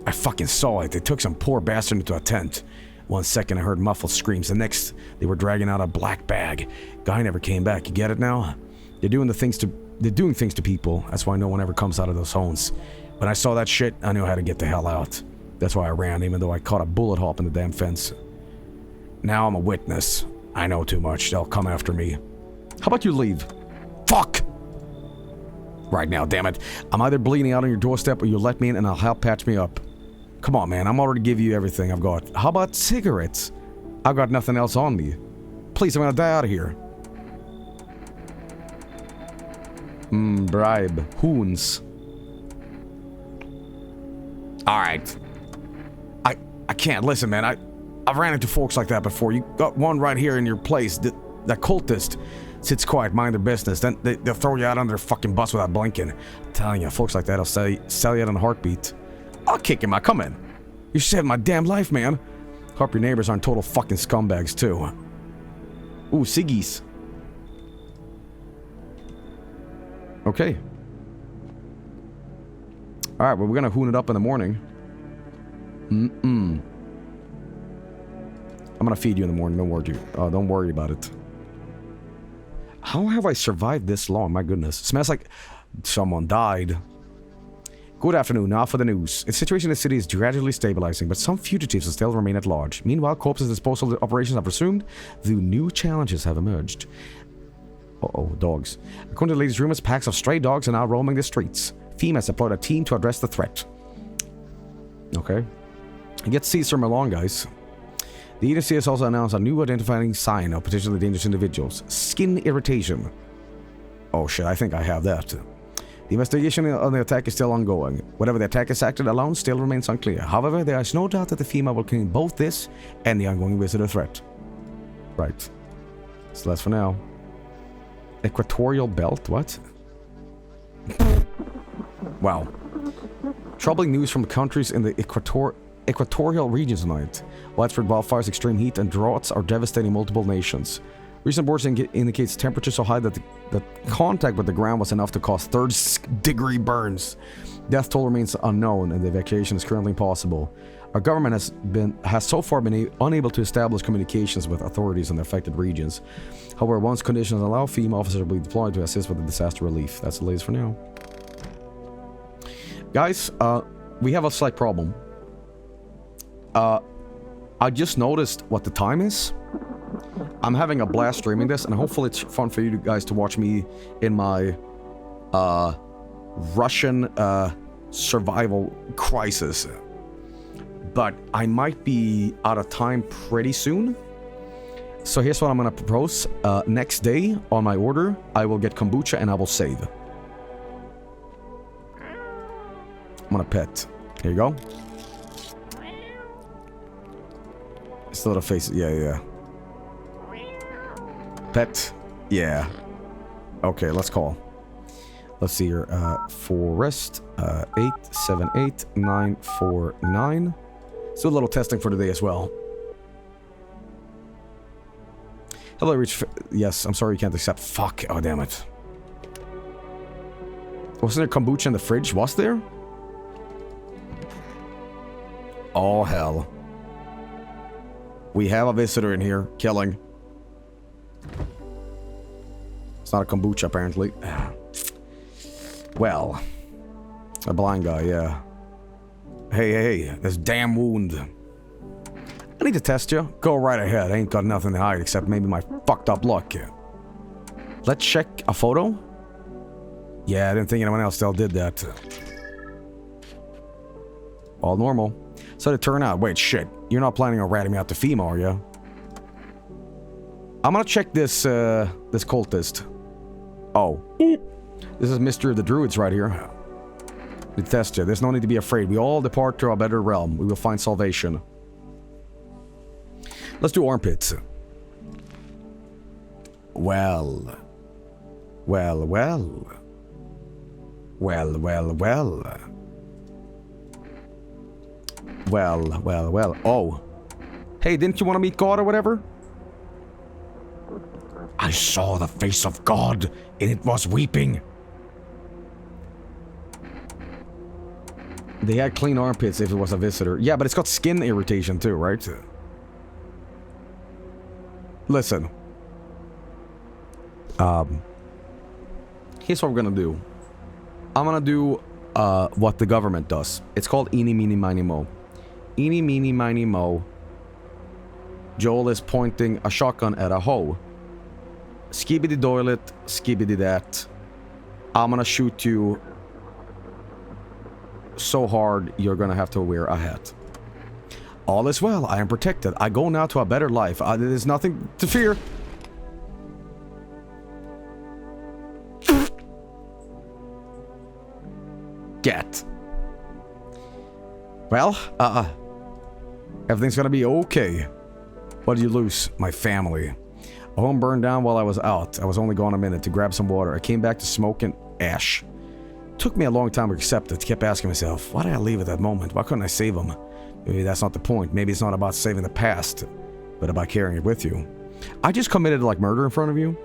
I fucking saw it. They took some poor bastard into a tent. 1 second I heard muffled screams. The next, they were dragging out a black bag. Guy never came back. You get it now? They're doing things to people. That's why no one ever comes out of those homes. When I saw that shit, I knew how to get the hell out. That's why I ran, even though I caught a bullet hole in the damn fence. Now I'm a witness. I know too much. They'll come after me. How about you leave? Fuck! Right now, damn it. I'm either bleeding out on your doorstep or you let me in and I'll help patch me up. Come on, man. I'm already giving you everything I've got. How about cigarettes? I've got nothing else on me. Please, I'm gonna die out of here. Bribe. Hoons. Alright. I can't. Listen, man. I've ran into folks like that before. You got one right here in your place. That cultist sits quiet, mind their business. Then they'll throw you out under their fucking bus without blinking. I'm telling you, folks like that will sell you out in a heartbeat. I'll kick him out. Come in. You saved my damn life, man. Hope your neighbors aren't total fucking scumbags, too. Ooh, ciggies. Okay. Alright, well, we're gonna hoon it up in the morning. I'm gonna feed you in the morning, don't worry about it. How have I survived this long? My goodness. It smells like someone died. Good afternoon, now for the news. The situation in the city is gradually stabilizing, but some fugitives will still remain at large. Meanwhile, corpses disposal operations have resumed, though new challenges have emerged. Uh-oh, dogs. According to the latest rumors, packs of stray dogs are now roaming the streets. FEMA has deployed a team to address the threat. Okay. Get Caesar along, guys. The agency has also announced a new identifying sign of potentially dangerous individuals. Skin irritation. Oh shit, I think I have that. The investigation on the attack is still ongoing. Whatever the attack is acted alone still remains unclear. However, there is no doubt that the FEMA will clean both this and the ongoing visitor threat. Right. So that's for now. Equatorial belt? What? Wow. Troubling news from countries in the equatorial regions tonight. Widespread wildfires, extreme heat, and droughts are devastating multiple nations. Recent reports indicates temperatures so high that contact with the ground was enough to cause third-degree burns. Death toll remains unknown, and the evacuation is currently impossible. Our government has so far been unable to establish communications with authorities in the affected regions. However, once conditions allow, FEMA officers will be deployed to assist with the disaster relief. That's the latest for now. Guys, we have a slight problem. I just noticed what the time is. I'm having a blast streaming this, and hopefully it's fun for you guys to watch me in my Russian survival crisis. But I might be out of time pretty soon. So here's what I'm gonna propose. Next day, on my order, I will get kombucha and I will save. I'm gonna pet. Here you go. Still the face. Yeah. Pet. Yeah. Okay, let's call. Let's see here. Forest. 878949. Let's do a little testing for today as well. Hello, Reach. Yes, I'm sorry you can't accept. Fuck. Oh, damn it. Wasn't there kombucha in the fridge? Was there? Oh, hell. We have a visitor in here. Killing. It's not a kombucha, apparently. Well. A blind guy, yeah. Hey, this damn wound. I need to test you. Go right ahead. I ain't got nothing to hide except maybe my fucked up luck. Let's check a photo. Yeah, I didn't think anyone else still did that. All normal. So to turn out. Wait, shit. You're not planning on ratting me out to FEMA, are you? I'm gonna check this, this cultist. Oh. This is Mr. the Druids right here. We test you. There's no need to be afraid. We all depart to a better realm. We will find salvation. Let's do armpits. Well. Well. Oh. Hey, didn't you want to meet God or whatever?
I saw the face of God, and it was weeping.
They had clean armpits if it was a visitor. Yeah, but it's got skin irritation too, right? Listen. Here's what we're gonna do. I'm gonna do what the government does. It's called eeny, meeny, miny, mo. Eeny, meeny, miny, mo. Joel is pointing a shotgun at a hoe. Skibbity doilet, skibbity that. I'm gonna shoot you so hard you're gonna have to wear a hat. All is well. I am protected. I go now to a better life. There's nothing to fear. Get. Well, everything's gonna be okay. What did you lose? My family. A home burned down while I was out. I was only gone a minute to grab some water. I came back to smoke and ash. Took me a long time to accept it. Kept asking myself, why did I leave at that moment? Why couldn't I save him? Maybe that's not the point. Maybe it's not about saving the past, but about carrying it with you. I just committed like murder in front of you.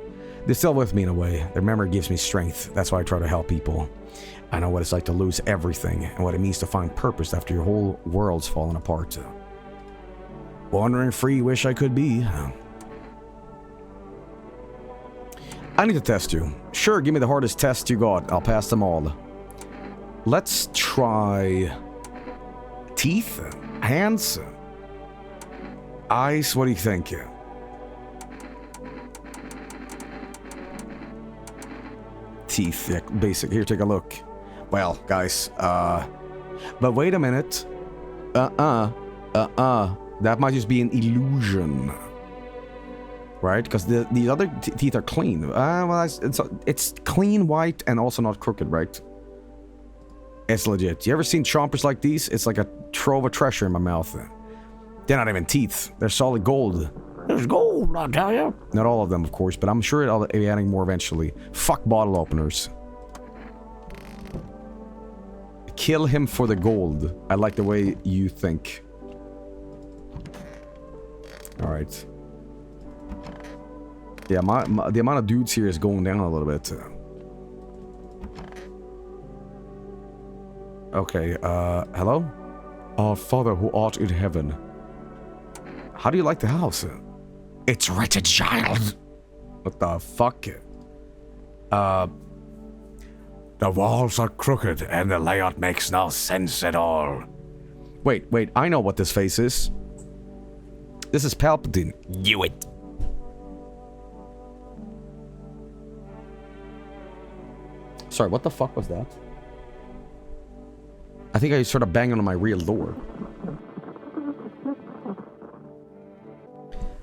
They're still with me in a way. Their memory gives me strength. That's why I try to help people. I know what it's like to lose everything and what it means to find purpose after your whole world's fallen apart. Wandering free, wish I could be. I need to test you. Sure, give me the hardest test you got. I'll pass them all. Let's try... teeth? Hands? Eyes? What do you think? Teeth, yeah, basic. Here, take a look. Well, guys, but wait a minute. That might just be an illusion. Right? Because the other teeth are clean. Well, it's clean, white, and also not crooked, right? It's legit. You ever seen chompers like these? It's like a trove of treasure in my mouth. They're not even teeth. They're solid gold. There's gold, I'll tell you. Not all of them, of course, but I'm sure I'll be adding more eventually. Fuck bottle openers. Kill him for the gold. I like the way you think. Alright. Yeah, the amount of dudes here is going down a little bit. Okay, hello?
Our Father who art in heaven.
How do you like the house?
It's wretched, child.
What the fuck?
The walls are crooked and the layout makes no sense at all.
Wait, I know what this face is. This is Palpatine.
You it.
Sorry, what the fuck was that? I think I sort of banged on my real door.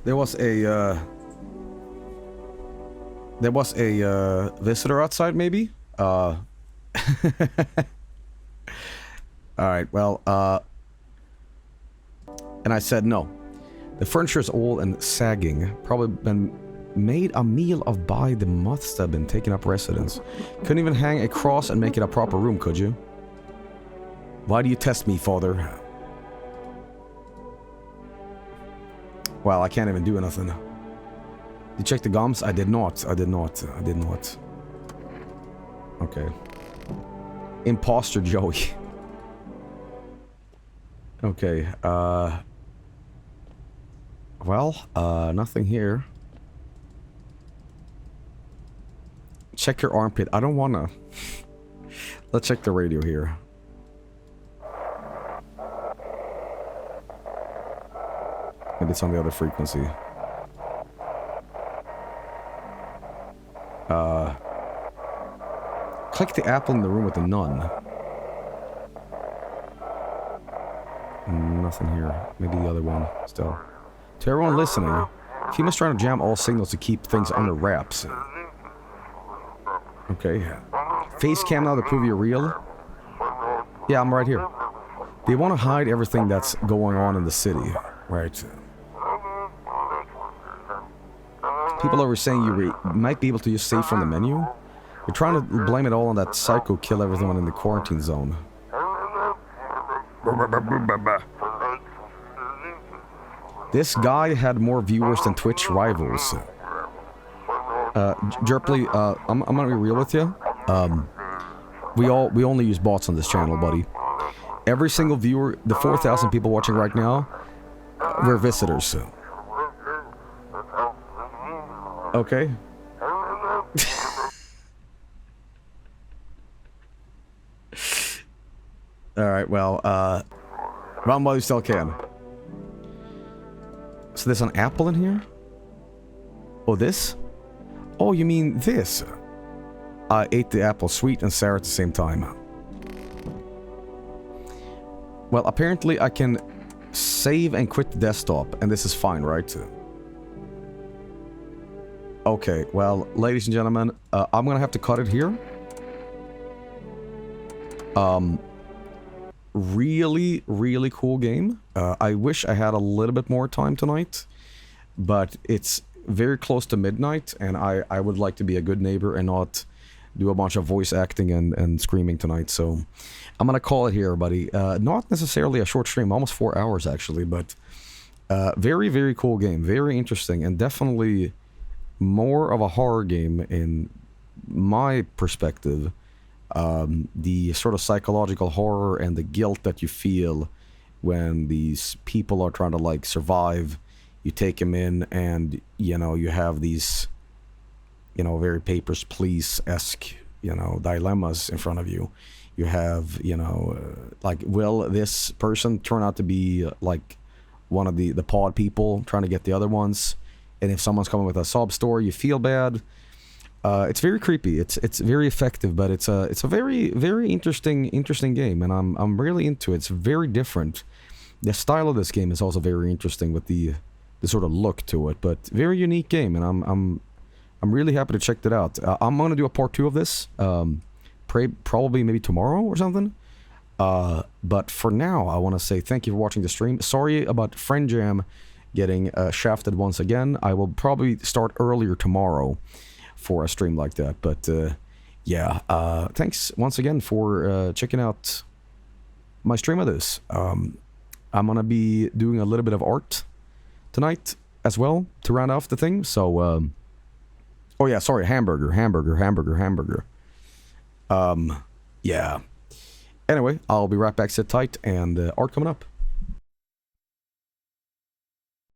There was a visitor outside, maybe? Alright, well, and I said no. The furniture is old and sagging. Probably been made a meal of by the moths that have been taking up residence. Couldn't even hang a cross and make it a proper room, could you? Why do you test me, father? Well, I can't even do anything. You check the gums? I did not. Okay. Imposter Joey. Okay, well, nothing here. Check your armpit. I don't wanna. Let's check the radio here. Maybe it's on the other frequency. Click the apple in the room with the nun. Nothing here. Maybe the other one still. To everyone listening, Kima's trying to jam all signals to keep things under wraps. Okay. Face cam now to prove you're real? Yeah, I'm right here. They want to hide everything that's going on in the city, right? People are saying you might be able to just save from the menu. You're trying to blame it all on that psycho kill everyone in the quarantine zone. This guy had more viewers than Twitch rivals. Jerpley, I'm gonna be real with you. We only use bots on this channel, buddy. Every single viewer, the 4,000 people watching right now, we're visitors. Okay. Alright, well, run while you still can. So there's an apple in here? Oh, this? Oh, you mean this? I ate the apple sweet and sour at the same time. Well, apparently I can save and quit the desktop, and this is fine, right? Okay, well, ladies and gentlemen, I'm gonna have to cut it here. really, really cool game. I wish I had a little bit more time tonight, but it's very close to midnight, and I would like to be a good neighbor and not do a bunch of voice acting and screaming tonight. So I'm gonna call it here, everybody. Not necessarily a short stream, almost 4 hours actually, but very, very cool game, very interesting, and definitely more of a horror game in my perspective. The sort of psychological horror and the guilt that you feel when these people are trying to like survive. You take them in, and you know you have these, you know, very Papers, Please-esque, you know, dilemmas in front of you. You have, you know, like, will this person turn out to be like one of the pod people trying to get the other ones? And if someone's coming with a sob story, you feel bad. It's very creepy. It's very effective, but it's a very, very interesting game, and I'm really into it. It's very different. The style of this game is also very interesting with the sort of look to it, but very unique game, and I'm really happy to check that out. I'm gonna do a part 2 of this, probably maybe tomorrow or something. But for now, I want to say thank you for watching the stream. Sorry about Friend Jam getting shafted once again. I will probably start earlier tomorrow for a stream like that. But yeah, thanks once again for checking out my stream of this. I'm gonna be doing a little bit of art tonight as well to round off the thing. So, oh yeah, sorry, hamburger. Yeah. Anyway, I'll be right back. Sit tight, and art coming up.